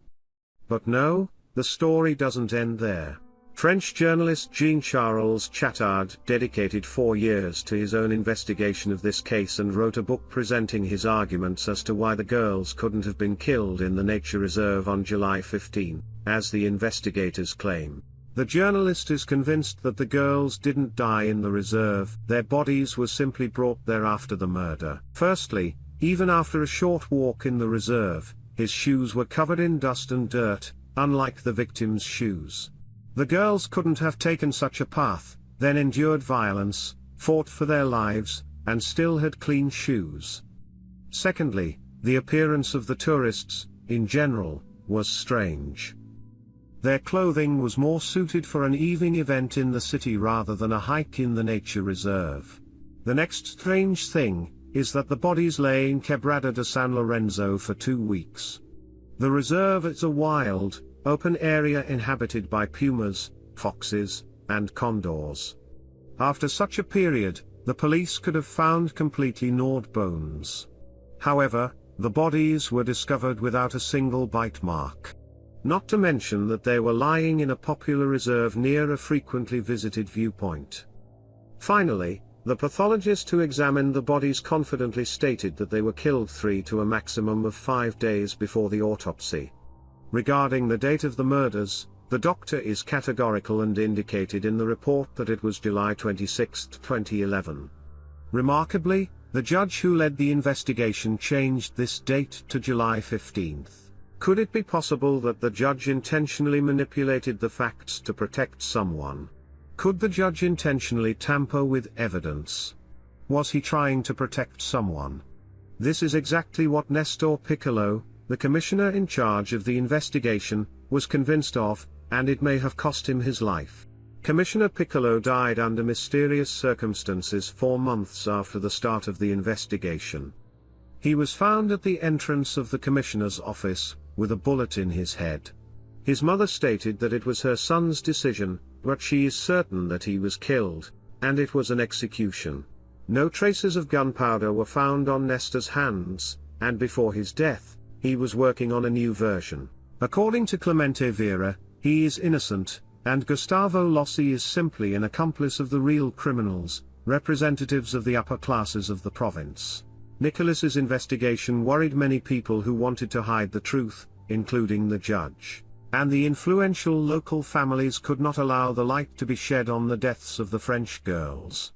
But no, the story doesn't end there. French journalist Jean-Charles Chattard dedicated 4 years to his own investigation of this case and wrote a book presenting his arguments as to why the girls couldn't have been killed in the nature reserve on July 15, as the investigators claim. The journalist is convinced that the girls didn't die in the reserve, their bodies were simply brought there after the murder. Firstly, even after a short walk in the reserve, his shoes were covered in dust and dirt, unlike the victim's shoes. The girls couldn't have taken such a path, then endured violence, fought for their lives, and still had clean shoes. Secondly, the appearance of the tourists, in general, was strange. Their clothing was more suited for an evening event in the city rather than a hike in the nature reserve. The next strange thing is that the bodies lay in Quebrada de San Lorenzo for 2 weeks. The reserve is a wild, open area inhabited by pumas, foxes, and condors. After such a period, the police could have found completely gnawed bones. However, the bodies were discovered without a single bite mark. Not to mention that they were lying in a popular reserve near a frequently visited viewpoint. Finally, The pathologist who examined the bodies confidently stated that they were killed 3 to a maximum of 5 days before the autopsy. Regarding the date of the murders, the doctor is categorical and indicated in the report that it was July 26, 2011. Remarkably, the judge who led the investigation changed this date to July 15. Could it be possible that the judge intentionally manipulated the facts to protect someone? Could the judge intentionally tamper with evidence? Was he trying to protect someone? This is exactly what Nestor Piccolo, the commissioner in charge of the investigation, was convinced of, and it may have cost him his life. Commissioner Piccolo died under mysterious circumstances 4 months after the start of the investigation. He was found at the entrance of the commissioner's office, with a bullet in his head. His mother stated that it was her son's decision, but she is certain that he was killed, and it was an execution. No traces of gunpowder were found on Nestor's hands, and before his death, he was working on a new version. According to Clemente Vera, he is innocent, and Gustavo Lossi is simply an accomplice of the real criminals, representatives of the upper classes of the province. Nicholas's investigation worried many people who wanted to hide the truth, including the judge. And the influential local families could not allow the light to be shed on the deaths of the French girls.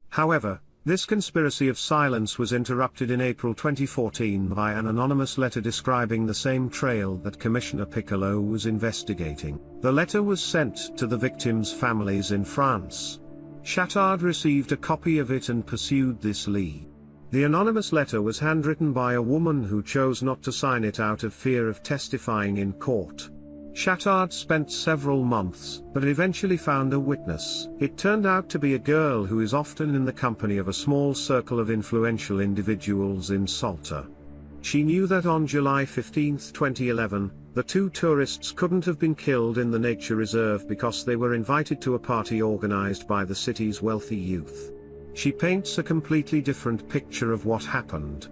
However, this conspiracy of silence was interrupted in April 2014 by an anonymous letter describing the same trail that Commissioner Piccolo was investigating. The letter was sent to the victims' families in France. Chattard received a copy of it and pursued this lead. The anonymous letter was handwritten by a woman who chose not to sign it out of fear of testifying in court. Chattard spent several months, but eventually found a witness. It turned out to be a girl who is often in the company of a small circle of influential individuals in Salta. She knew that on July 15, 2011, the 2 tourists couldn't have been killed in the nature reserve because they were invited to a party organized by the city's wealthy youth. She paints a completely different picture of what happened.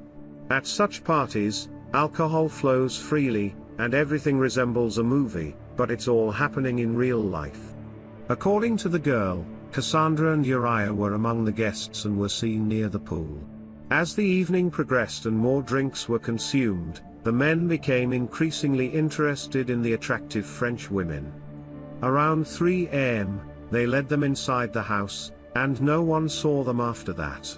At such parties, alcohol flows freely, and everything resembles a movie, but it's all happening in real life. According to the girl, Cassandra and Uriah were among the guests and were seen near the pool. As the evening progressed and more drinks were consumed, the men became increasingly interested in the attractive French women. Around 3 a.m., they led them inside the house, and no one saw them after that.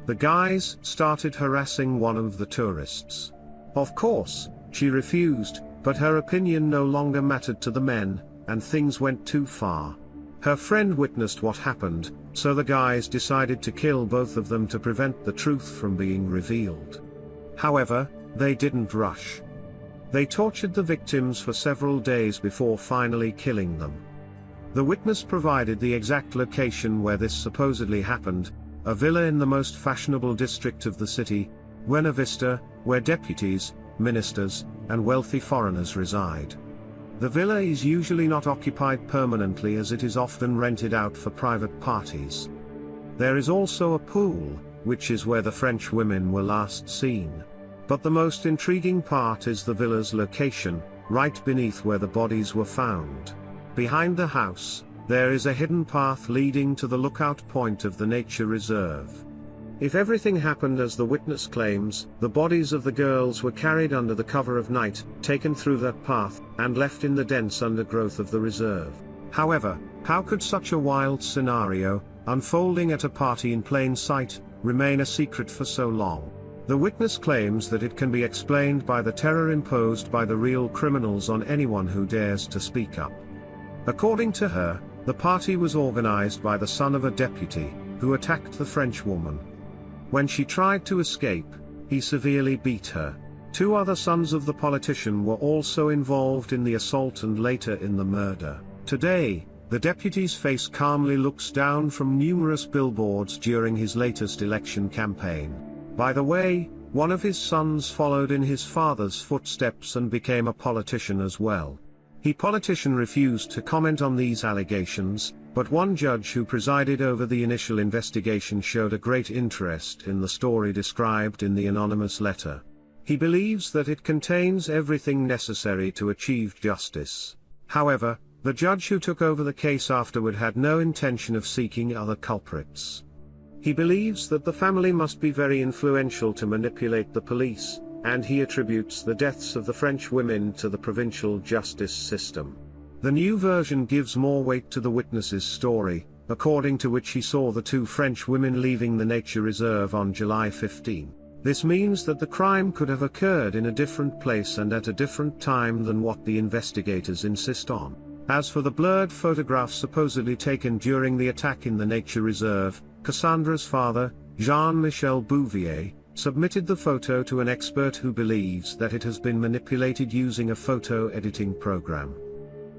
The guys started harassing one of the tourists. Of course, she refused, but her opinion no longer mattered to the men, and things went too far. Her friend witnessed what happened, so the guys decided to kill both of them to prevent the truth from being revealed. However, they didn't rush. They tortured the victims for several days before finally killing them. The witness provided the exact location where this supposedly happened, a villa in the most fashionable district of the city, Buena Vista, where deputies, ministers, and wealthy foreigners reside. The villa is usually not occupied permanently as it is often rented out for private parties. There is also a pool, which is where the French women were last seen. But the most intriguing part is the villa's location, right beneath where the bodies were found. Behind the house, there is a hidden path leading to the lookout point of the nature reserve. If everything happened as the witness claims, the bodies of the girls were carried under the cover of night, taken through that path, and left in the dense undergrowth of the reserve. However, how could such a wild scenario, unfolding at a party in plain sight, remain a secret for so long? The witness claims that it can be explained by the terror imposed by the real criminals on anyone who dares to speak up. According to her, the party was organized by the son of a deputy, who attacked the French woman. When she tried to escape, he severely beat her. 2 other sons of the politician were also involved in the assault and later in the murder. Today, the deputy's face calmly looks down from numerous billboards during his latest election campaign. By the way, one of his sons followed in his father's footsteps and became a politician as well. The politician refused to comment on these allegations, but one judge who presided over the initial investigation showed a great interest in the story described in the anonymous letter. He believes that it contains everything necessary to achieve justice. However, The judge who took over the case afterward had no intention of seeking other culprits. He believes that the family must be very influential to manipulate the police, and he attributes the deaths of the French women to the provincial justice system. The new version gives more weight to the witness's story, according to which he saw the two French women leaving the nature reserve on July 15. This means that the crime could have occurred in a different place and at a different time than what the investigators insist on. As for the blurred photographs supposedly taken during the attack in the nature reserve, Cassandra's father, Jean-Michel Bouvier, submitted the photo to an expert who believes that it has been manipulated using a photo editing program.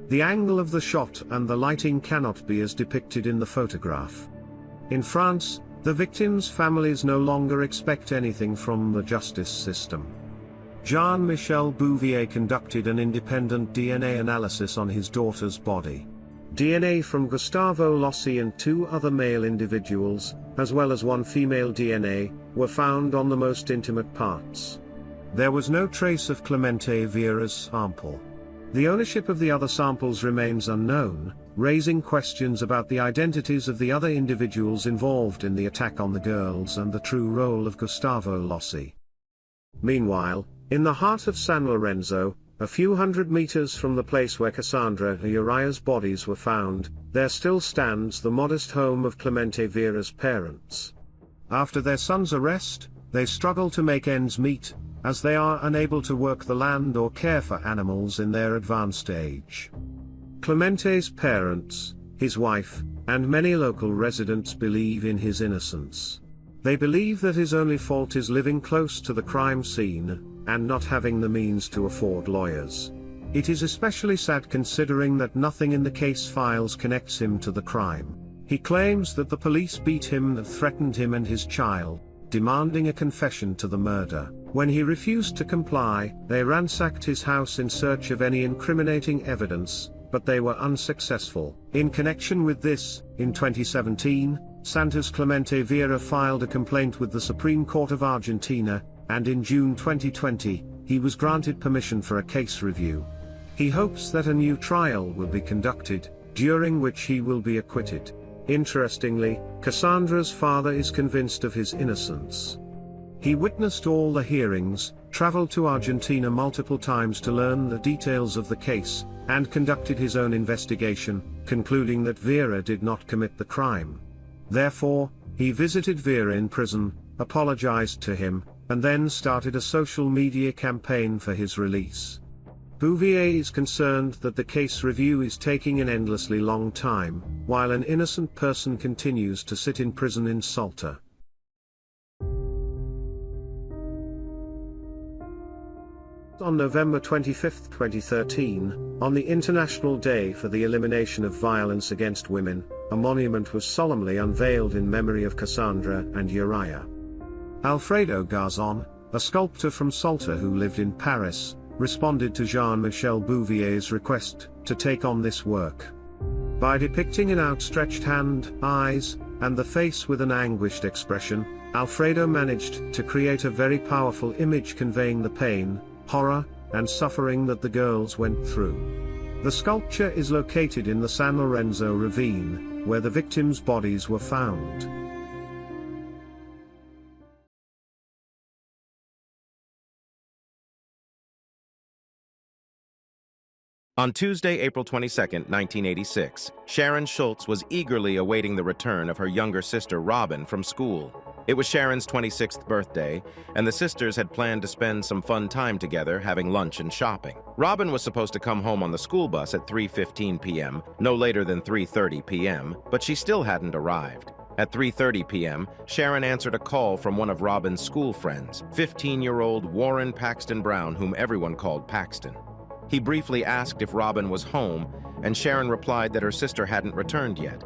The angle of the shot and the lighting cannot be as depicted in the photograph. In France, the victims' families no longer expect anything from the justice system. Jean-Michel Bouvier conducted an independent DNA analysis on his daughter's body. DNA from Gustavo Lossi and two other male individuals, as well as one female DNA, were found on the most intimate parts. There was no trace of Clemente Vieira's sample. The ownership of the other samples remains unknown, raising questions about the identities of the other individuals involved in the attack on the girls and the true role of Gustavo Lossi. Meanwhile, in the heart of San Lorenzo, a few hundred meters from the place where Cassandra and Uriah's bodies were found, there still stands the modest home of Clemente Vieira's parents. After their son's arrest, they struggle to make ends meet, as they are unable to work the land or care for animals in their advanced age. Clemente's parents, his wife, and many local residents believe in his innocence. They believe that his only fault is living close to the crime scene, and not having the means to afford lawyers. It is especially sad considering that nothing in the case files connects him to the crime. He claims that the police beat him and threatened him and his child, demanding a confession to the murder. When he refused to comply, they ransacked his house in search of any incriminating evidence, but they were unsuccessful. In connection with this, in 2017, Santos Clemente Vieira filed a complaint with the Supreme Court of Argentina, and in June 2020, he was granted permission for a case review. He hopes that a new trial will be conducted, during which he will be acquitted. Interestingly, Cassandra's father is convinced of his innocence. He witnessed all the hearings, traveled to Argentina multiple times to learn the details of the case, and conducted his own investigation, concluding that Vieira did not commit the crime. Therefore, he visited Vieira in prison, apologized to him, and then started a social media campaign for his release. Bouvier is concerned that the case review is taking an endlessly long time, while an innocent person continues to sit in prison in Salta. On November 25, 2013, on the International Day for the Elimination of Violence Against Women, a monument was solemnly unveiled in memory of Cassandra and Uriah. Alfredo Garzon, a sculptor from Salta who lived in Paris, responded to Jean-Michel Bouvier's request to take on this work. By depicting an outstretched hand, eyes, and the face with an anguished expression, Alfredo managed to create a very powerful image conveying the pain, horror, and suffering that the girls went through. The sculpture is located in the San Lorenzo ravine, where the victims' bodies were found. On Tuesday, April 22, 1986, Sharon Schultz was eagerly awaiting the return of her younger sister Robin from school. It was Sharon's 26th birthday, and the sisters had planned to spend some fun time together, having lunch and shopping. Robin was supposed to come home on the school bus at 3:15 p.m., no later than 3:30 p.m., but she still hadn't arrived. At 3:30 p.m., Sharon answered a call from one of Robin's school friends, 15-year-old Warren Paxton Brown, whom everyone called Paxton. He briefly asked if Robin was home, and Sharon replied that her sister hadn't returned yet.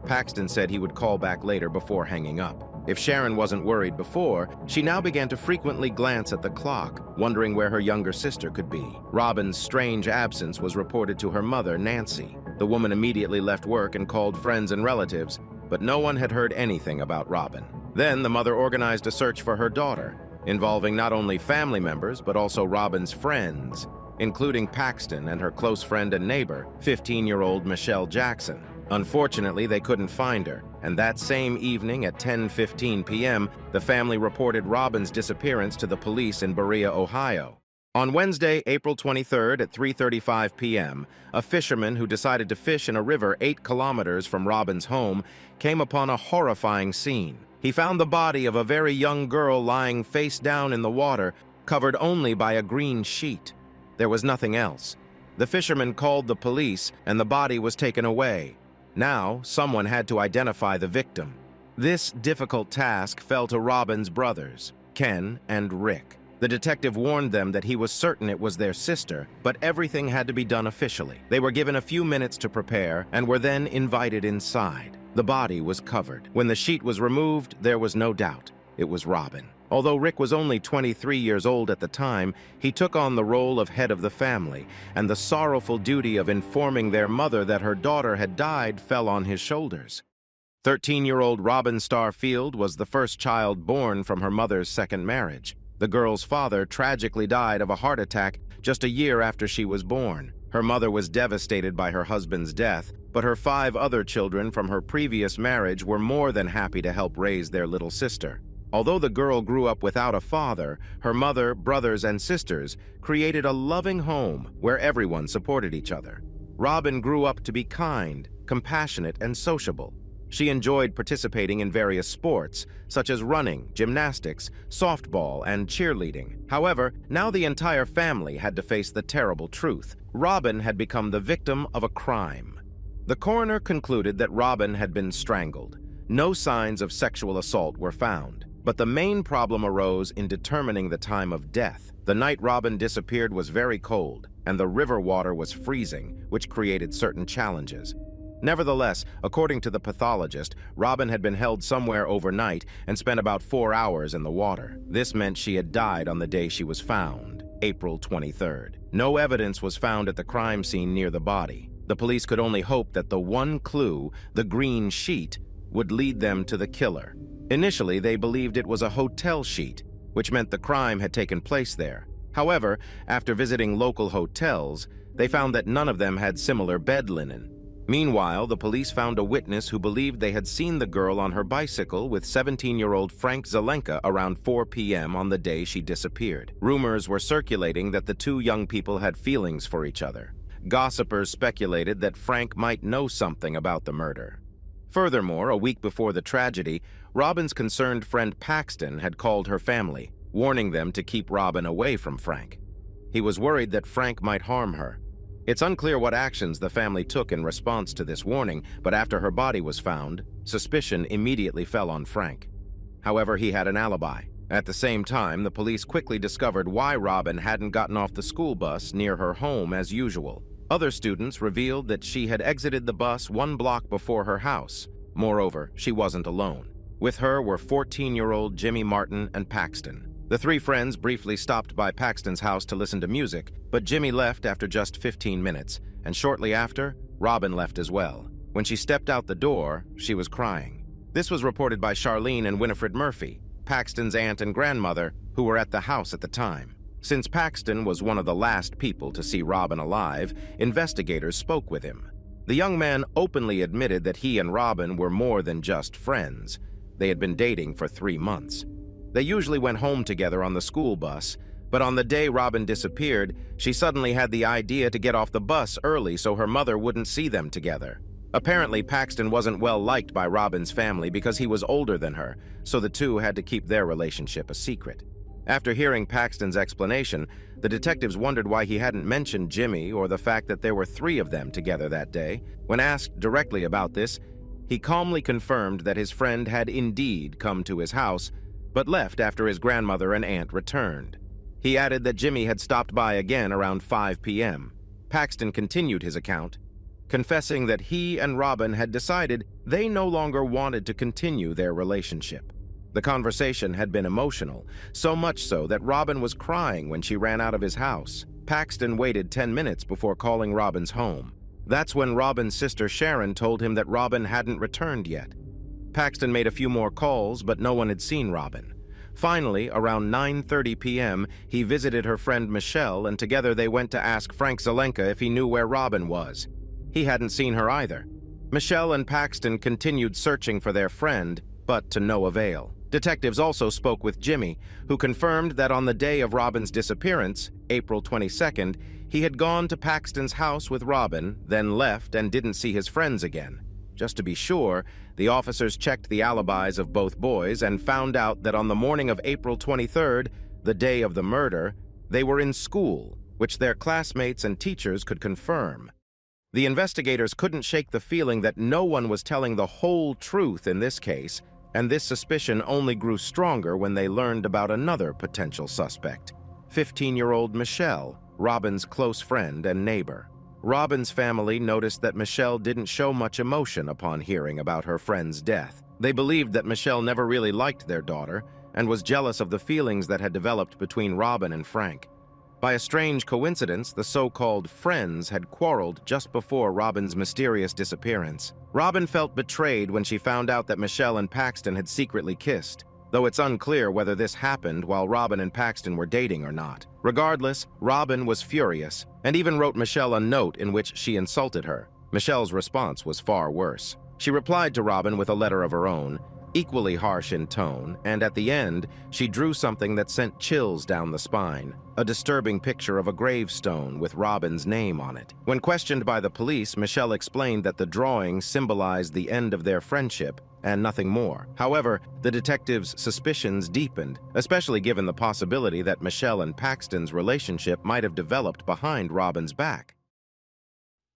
Paxton said he would call back later before hanging up. If Sharon wasn't worried before, she now began to frequently glance at the clock, wondering where her younger sister could be. Robin's strange absence was reported to her mother, Nancy. The woman immediately left work and called friends and relatives, but no one had heard anything about Robin. Then the mother organized a search for her daughter, involving not only family members but also Robin's friends. including Paxton and her close friend and neighbor, 15-year-old Michelle Jackson. Unfortunately, they couldn't find her, and that same evening at 10:15 p.m., the family reported Robin's disappearance to the police in Berea, Ohio. On Wednesday, April 23rd at 3:35 p.m., a fisherman who decided to fish in a river 8 kilometers from Robin's home came upon a horrifying scene. He found the body of a very young girl lying face down in the water, covered only by a green sheet. There was nothing else. The fisherman called the police, and the body was taken away. Now, someone had to identify the victim. This difficult task fell to Robin's brothers, Ken and Rick. The detective warned them that he was certain it was their sister, but everything had to be done officially. They were given a few minutes to prepare and were then invited inside. The body was covered. When the sheet was removed, there was no doubt. It was Robin. Although Rick was only 23 years old at the time, he took on the role of head of the family, and the sorrowful duty of informing their mother that her daughter had died fell on his shoulders. 13-year-old Robin Starfield was the first child born from her mother's second marriage. The girl's father tragically died of a heart attack just a year after she was born. Her mother was devastated by her husband's death, but her 5 other children from her previous marriage were more than happy to help raise their little sister. Although the girl grew up without a father, her mother, brothers, and sisters created a loving home where everyone supported each other. Robin grew up to be kind, compassionate, and sociable. She enjoyed participating in various sports, such as running, gymnastics, softball, and cheerleading. However, now the entire family had to face the terrible truth. Robin had become the victim of a crime. The coroner concluded that Robin had been strangled. No signs of sexual assault were found. But the main problem arose in determining the time of death. The night Robin disappeared was very cold, and the river water was freezing, which created certain challenges. Nevertheless, according to the pathologist, Robin had been held somewhere overnight and spent about 4 hours in the water. This meant she had died on the day she was found, April 23rd. No evidence was found at the crime scene near the body. The police could only hope that the one clue, the green sheet, would lead them to the killer. Initially, they believed it was a hotel sheet, which meant the crime had taken place there. However, after visiting local hotels, they found that none of them had similar bed linen. Meanwhile, the police found a witness who believed they had seen the girl on her bicycle with 17-year-old Frank Zelenka around 4 p.m. on the day she disappeared. Rumors were circulating that the two young people had feelings for each other. Gossipers speculated that Frank might know something about the murder. Furthermore, a week before the tragedy, Robin's concerned friend Paxton had called her family, warning them to keep Robin away from Frank. He was worried that Frank might harm her. It's unclear what actions the family took in response to this warning, but after her body was found, suspicion immediately fell on Frank. However, he had an alibi. At the same time, the police quickly discovered why Robin hadn't gotten off the school bus near her home as usual. Other students revealed that she had exited the bus 1 block before her house. Moreover, she wasn't alone. With her were 14-year-old Jimmy Martin and Paxton. The 3 friends briefly stopped by Paxton's house to listen to music, but Jimmy left after just 15 minutes, and shortly after, Robin left as well. When she stepped out the door, she was crying. This was reported by Charlene and Winifred Murphy, Paxton's aunt and grandmother, who were at the house at the time. Since Paxton was one of the last people to see Robin alive, investigators spoke with him. The young man openly admitted that he and Robin were more than just friends. They had been dating for 3 months. They usually went home together on the school bus, but on the day Robin disappeared, she suddenly had the idea to get off the bus early so her mother wouldn't see them together. Apparently, Paxton wasn't well liked by Robin's family because he was older than her, so the two had to keep their relationship a secret. After hearing Paxton's explanation, the detectives wondered why he hadn't mentioned Jimmy or the fact that there were 3 of them together that day. When asked directly about this, he calmly confirmed that his friend had indeed come to his house, but left after his grandmother and aunt returned. He added that Jimmy had stopped by again around 5 p.m. Paxton continued his account, confessing that he and Robin had decided they no longer wanted to continue their relationship. The conversation had been emotional, so much so that Robin was crying when she ran out of his house. Paxton waited 10 minutes before calling Robin's home. That's when Robin's sister Sharon told him that Robin hadn't returned yet. Paxton made a few more calls, but no one had seen Robin. Finally, around 9:30 p.m., he visited her friend Michelle, and together they went to ask Frank Zelenka if he knew where Robin was. He hadn't seen her either. Michelle and Paxton continued searching for their friend, but to no avail. Detectives also spoke with Jimmy, who confirmed that on the day of Robin's disappearance, April 22nd, he had gone to Paxton's house with Robin, then left and didn't see his friends again. Just to be sure, the officers checked the alibis of both boys and found out that on the morning of April 23rd, the day of the murder, they were in school, which their classmates and teachers could confirm. The investigators couldn't shake the feeling that no one was telling the whole truth in this case, and this suspicion only grew stronger when they learned about another potential suspect, 15-year-old Michelle, Robin's close friend and neighbor. Robin's family noticed that Michelle didn't show much emotion upon hearing about her friend's death. They believed that Michelle never really liked their daughter and was jealous of the feelings that had developed between Robin and Frank. By a strange coincidence, the so-called friends had quarreled just before Robin's mysterious disappearance. Robin felt betrayed when she found out that Michelle and Paxton had secretly kissed, though it's unclear whether this happened while Robin and Paxton were dating or not. Regardless, Robin was furious and even wrote Michelle a note in which she insulted her. Michelle's response was far worse. She replied to Robin with a letter of her own, equally harsh in tone, and at the end, she drew something that sent chills down the spine, a disturbing picture of a gravestone with Robin's name on it. When questioned by the police, Michelle explained that the drawing symbolized the end of their friendship and nothing more. However, the detectives' suspicions deepened, especially given the possibility that Michelle and Paxton's relationship might have developed behind Robin's back.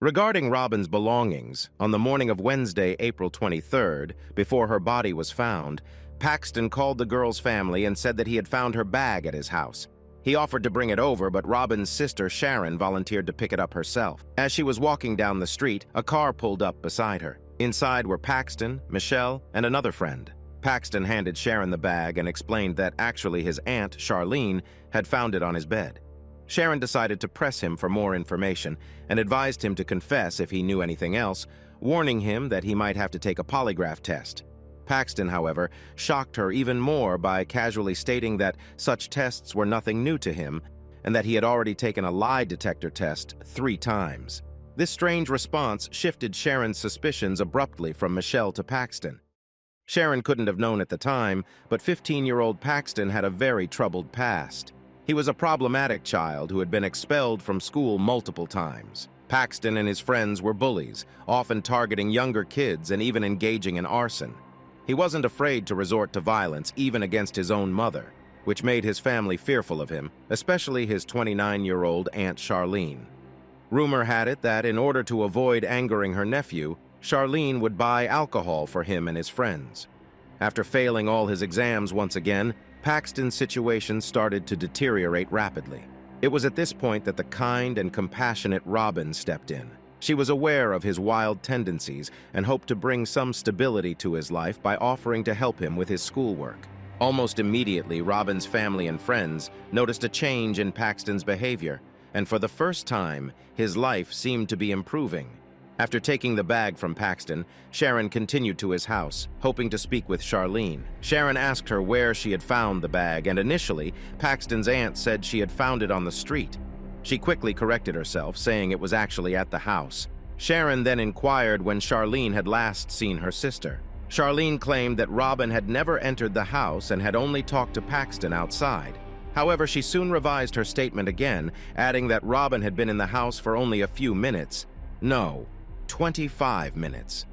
Regarding Robin's belongings, on the morning of Wednesday, April 23rd, before her body was found, Paxton called the girl's family and said that he had found her bag at his house. He offered to bring it over, but Robin's sister Sharon volunteered to pick it up herself. As she was walking down the street, a car pulled up beside her. Inside were Paxton, Michelle, and another friend. Paxton handed Sharon the bag and explained that actually his aunt, Charlene, had found it on his bed. Sharon decided to press him for more information and advised him to confess if he knew anything else, warning him that he might have to take a polygraph test. Paxton, however, shocked her even more by casually stating that such tests were nothing new to him and that he had already taken a lie detector test 3 times. This strange response shifted Sharon's suspicions abruptly from Michelle to Paxton. Sharon couldn't have known at the time, but 15-year-old Paxton had a very troubled past. He was a problematic child who had been expelled from school multiple times. Paxton and his friends were bullies, often targeting younger kids and even engaging in arson. He wasn't afraid to resort to violence, even against his own mother, which made his family fearful of him, especially his 29-year-old Aunt Charlene. Rumor had it that in order to avoid angering her nephew, Charlene would buy alcohol for him and his friends. After failing all his exams once again, Paxton's situation started to deteriorate rapidly. It was at this point that the kind and compassionate Robin stepped in. She was aware of his wild tendencies and hoped to bring some stability to his life by offering to help him with his schoolwork. Almost immediately, Robin's family and friends noticed a change in Paxton's behavior, and for the first time, his life seemed to be improving. After taking the bag from Paxton, Sharon continued to his house, hoping to speak with Charlene. Sharon asked her where she had found the bag, and initially, Paxton's aunt said she had found it on the street. She quickly corrected herself, saying it was actually at the house. Sharon then inquired when Charlene had last seen her sister. Charlene claimed that Robin had never entered the house and had only talked to Paxton outside. However, she soon revised her statement again, adding that Robin had been in the house for only a few minutes. No, 25 minutes.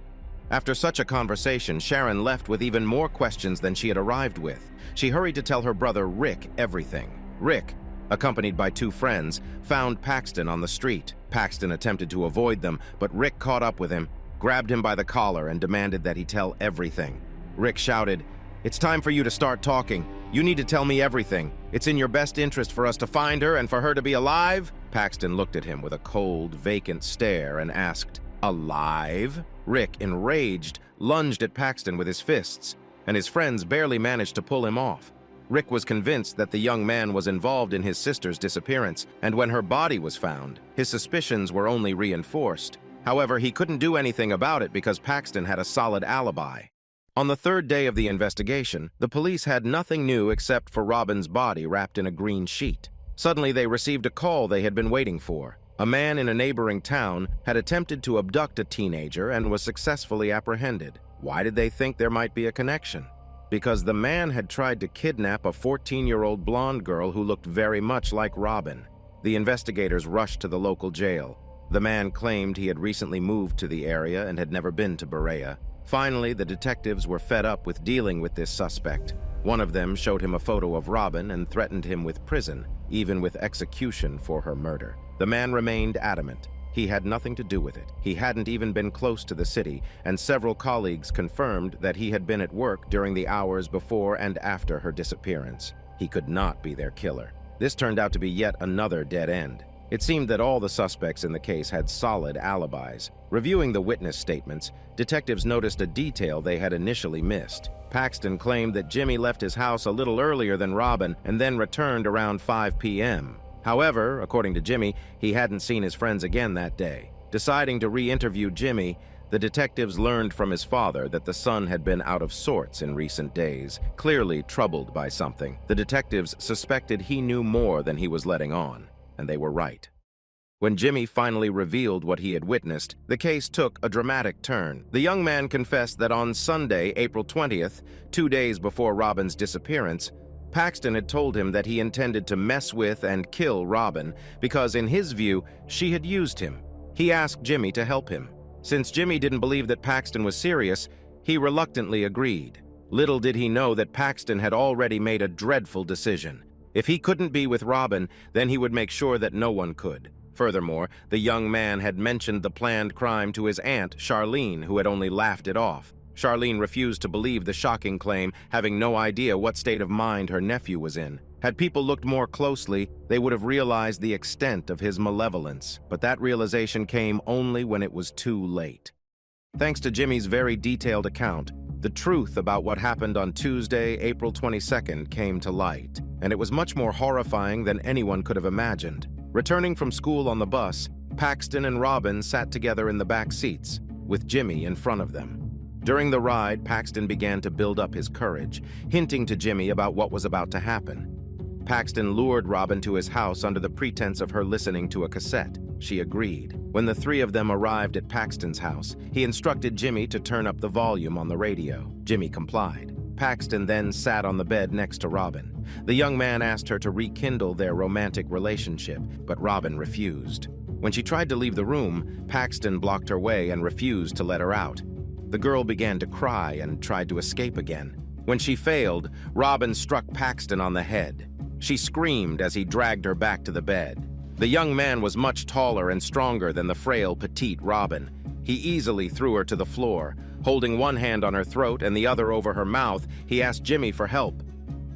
After such a conversation, Sharon left with even more questions than she had arrived with. She hurried to tell her brother Rick everything. Rick, accompanied by 2 friends, found Paxton on the street. Paxton attempted to avoid them, but Rick caught up with him, grabbed him by the collar, and demanded that he tell everything. Rick shouted, "It's time for you to start talking. You need to tell me everything. It's in your best interest for us to find her and for her to be alive." Paxton looked at him with a cold, vacant stare and asked, "Alive?" Rick, enraged, lunged at Paxton with his fists, and his friends barely managed to pull him off. Rick was convinced that the young man was involved in his sister's disappearance, and when her body was found, his suspicions were only reinforced. However, he couldn't do anything about it because Paxton had a solid alibi. On the third day of the investigation, the police had nothing new except for Robin's body wrapped in a green sheet. Suddenly, they received a call they had been waiting for. A man in a neighboring town had attempted to abduct a teenager and was successfully apprehended. Why did they think there might be a connection? Because the man had tried to kidnap a 14-year-old blonde girl who looked very much like Robin. The investigators rushed to the local jail. The man claimed he had recently moved to the area and had never been to Berea. Finally, the detectives were fed up with dealing with this suspect. One of them showed him a photo of Robin and threatened him with prison, even with execution for her murder. The man remained adamant. He had nothing to do with it. He hadn't even been close to the city, and several colleagues confirmed that he had been at work during the hours before and after her disappearance. He could not be their killer. This turned out to be yet another dead end. It seemed that all the suspects in the case had solid alibis. Reviewing the witness statements, detectives noticed a detail they had initially missed. Paxton claimed that Jimmy left his house a little earlier than Robin and then returned around 5 p.m. However, according to Jimmy, he hadn't seen his friends again that day. Deciding to re-interview Jimmy, the detectives learned from his father that the son had been out of sorts in recent days, clearly troubled by something. The detectives suspected he knew more than he was letting on, and they were right. When Jimmy finally revealed what he had witnessed, the case took a dramatic turn. The young man confessed that on Sunday, April 20th, 2 days before Robin's disappearance, Paxton had told him that he intended to mess with and kill Robin because, in his view, she had used him. He asked Jimmy to help him. Since Jimmy didn't believe that Paxton was serious, he reluctantly agreed. Little did he know that Paxton had already made a dreadful decision. If he couldn't be with Robin, then he would make sure that no one could. Furthermore, the young man had mentioned the planned crime to his aunt, Charlene, who had only laughed it off. Charlene refused to believe the shocking claim, having no idea what state of mind her nephew was in. Had people looked more closely, they would have realized the extent of his malevolence, but that realization came only when it was too late. Thanks to Jimmy's very detailed account, the truth about what happened on Tuesday, April 22nd, came to light, and it was much more horrifying than anyone could have imagined. Returning from school on the bus, Paxton and Robin sat together in the back seats, with Jimmy in front of them. During the ride, Paxton began to build up his courage, hinting to Jimmy about what was about to happen. Paxton lured Robin to his house under the pretense of her listening to a cassette. She agreed. When the three of them arrived at Paxton's house, he instructed Jimmy to turn up the volume on the radio. Jimmy complied. Paxton then sat on the bed next to Robin. The young man asked her to rekindle their romantic relationship, but Robin refused. When she tried to leave the room, Paxton blocked her way and refused to let her out. The girl began to cry and tried to escape again. When she failed, Robin struck Paxton on the head. She screamed as he dragged her back to the bed. The young man was much taller and stronger than the frail, petite Robin. He easily threw her to the floor. Holding one hand on her throat and the other over her mouth, he asked Jimmy for help.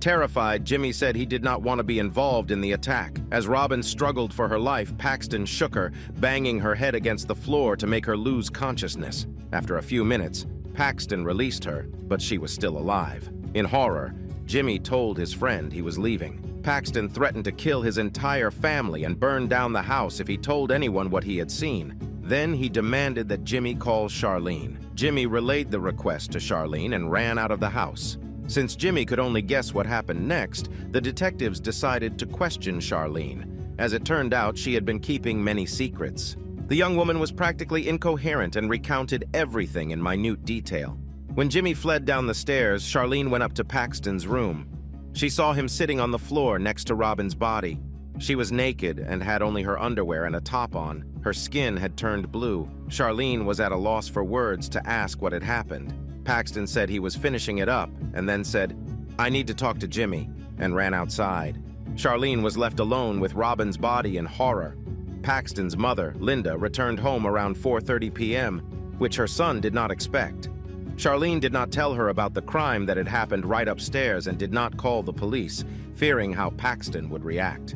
Terrified, Jimmy said he did not want to be involved in the attack. As Robin struggled for her life, Paxton shook her, banging her head against the floor to make her lose consciousness. After a few minutes, Paxton released her, but she was still alive. In horror, Jimmy told his friend he was leaving. Paxton threatened to kill his entire family and burn down the house if he told anyone what he had seen. Then he demanded that Jimmy call Charlene. Jimmy relayed the request to Charlene and ran out of the house. Since Jimmy could only guess what happened next, the detectives decided to question Charlene. As it turned out, she had been keeping many secrets. The young woman was practically incoherent and recounted everything in minute detail. When Jimmy fled down the stairs, Charlene went up to Paxton's room. She saw him sitting on the floor next to Robin's body. She was naked and had only her underwear and a top on. Her skin had turned blue. Charlene was at a loss for words to ask what had happened. Paxton said he was finishing it up and then said, "I need to talk to Jimmy," and ran outside. Charlene was left alone with Robin's body in horror. Paxton's mother, Linda, returned home around 4:30 p.m., which her son did not expect. Charlene did not tell her about the crime that had happened right upstairs and did not call the police, fearing how Paxton would react.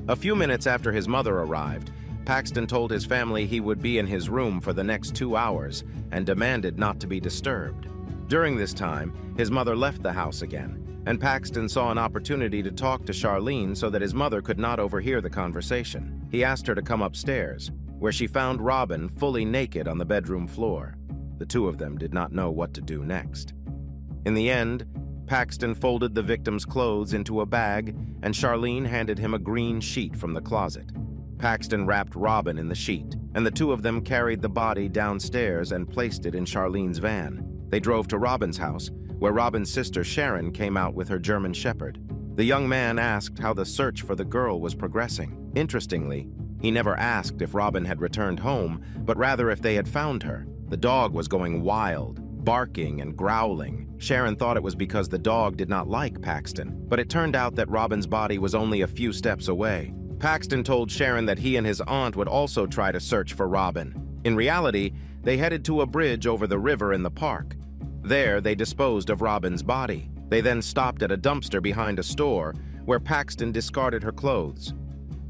A few minutes after his mother arrived, Paxton told his family he would be in his room for the next 2 hours and demanded not to be disturbed. During this time, his mother left the house again, and Paxton saw an opportunity to talk to Charlene so that his mother could not overhear the conversation. He asked her to come upstairs, where she found Robin fully naked on the bedroom floor. The two of them did not know what to do next. In the end, Paxton folded the victim's clothes into a bag, and Charlene handed him a green sheet from the closet. Paxton wrapped Robin in the sheet, and the two of them carried the body downstairs and placed it in Charlene's van. They drove to Robin's house, where Robin's sister Sharon came out with her German Shepherd. The young man asked how the search for the girl was progressing. Interestingly, he never asked if Robin had returned home, but rather if they had found her. The dog was going wild, barking and growling. Sharon thought it was because the dog did not like Paxton, but it turned out that Robin's body was only a few steps away. Paxton told Sharon that he and his aunt would also try to search for Robin. In reality, they headed to a bridge over the river in the park. There, they disposed of Robin's body. They then stopped at a dumpster behind a store, where Paxton discarded her clothes.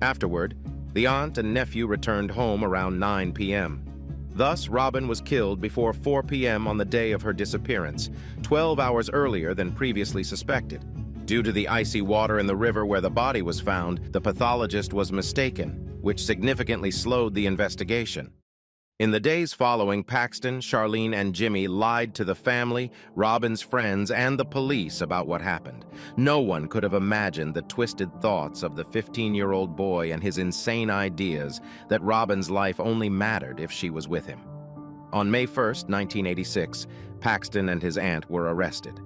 Afterward, the aunt and nephew returned home around 9 p.m. Thus, Robin was killed before 4 p.m. on the day of her disappearance, 12 hours earlier than previously suspected. Due to the icy water in the river where the body was found, the pathologist was mistaken, which significantly slowed the investigation. In the days following, Paxton, Charlene, and Jimmy lied to the family, Robin's friends, and the police about what happened. No one could have imagined the twisted thoughts of the 15-year-old boy and his insane ideas that Robin's life only mattered if she was with him. On May 1, 1986, Paxton and his aunt were arrested.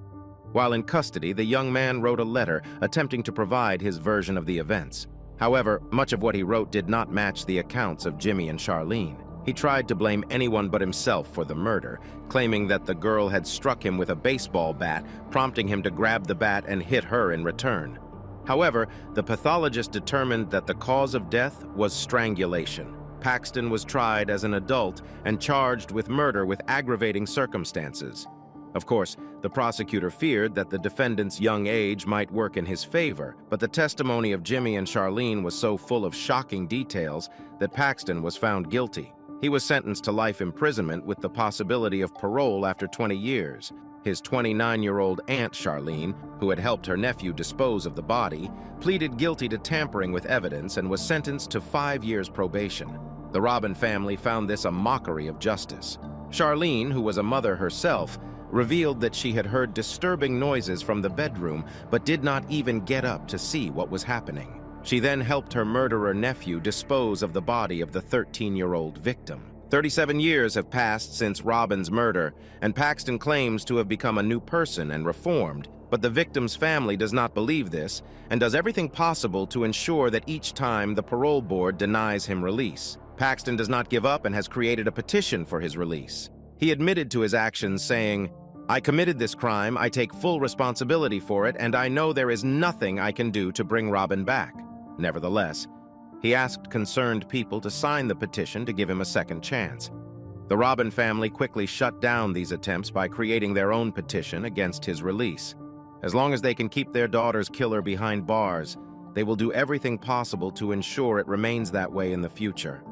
While in custody, the young man wrote a letter attempting to provide his version of the events. However, much of what he wrote did not match the accounts of Jimmy and Charlene. He tried to blame anyone but himself for the murder, claiming that the girl had struck him with a baseball bat, prompting him to grab the bat and hit her in return. However, the pathologist determined that the cause of death was strangulation. Paxton was tried as an adult and charged with murder with aggravating circumstances. Of course, the prosecutor feared that the defendant's young age might work in his favor, but the testimony of Jimmy and Charlene was so full of shocking details that Paxton was found guilty. He was sentenced to life imprisonment with the possibility of parole after 20 years. His 29-year-old aunt, Charlene, who had helped her nephew dispose of the body, pleaded guilty to tampering with evidence and was sentenced to 5 years probation. The Robin family found this a mockery of justice. Charlene, who was a mother herself, revealed that she had heard disturbing noises from the bedroom but did not even get up to see what was happening. She then helped her murderer nephew dispose of the body of the 13-year-old victim. 37 years have passed since Robin's murder, and Paxton claims to have become a new person and reformed, but the victim's family does not believe this and does everything possible to ensure that each time the parole board denies him release. Paxton does not give up and has created a petition for his release. He admitted to his actions, saying, "I committed this crime, I take full responsibility for it, and I know there is nothing I can do to bring Robin back." Nevertheless, he asked concerned people to sign the petition to give him a second chance. The Robin family quickly shut down these attempts by creating their own petition against his release. As long as they can keep their daughter's killer behind bars, they will do everything possible to ensure it remains that way in the future.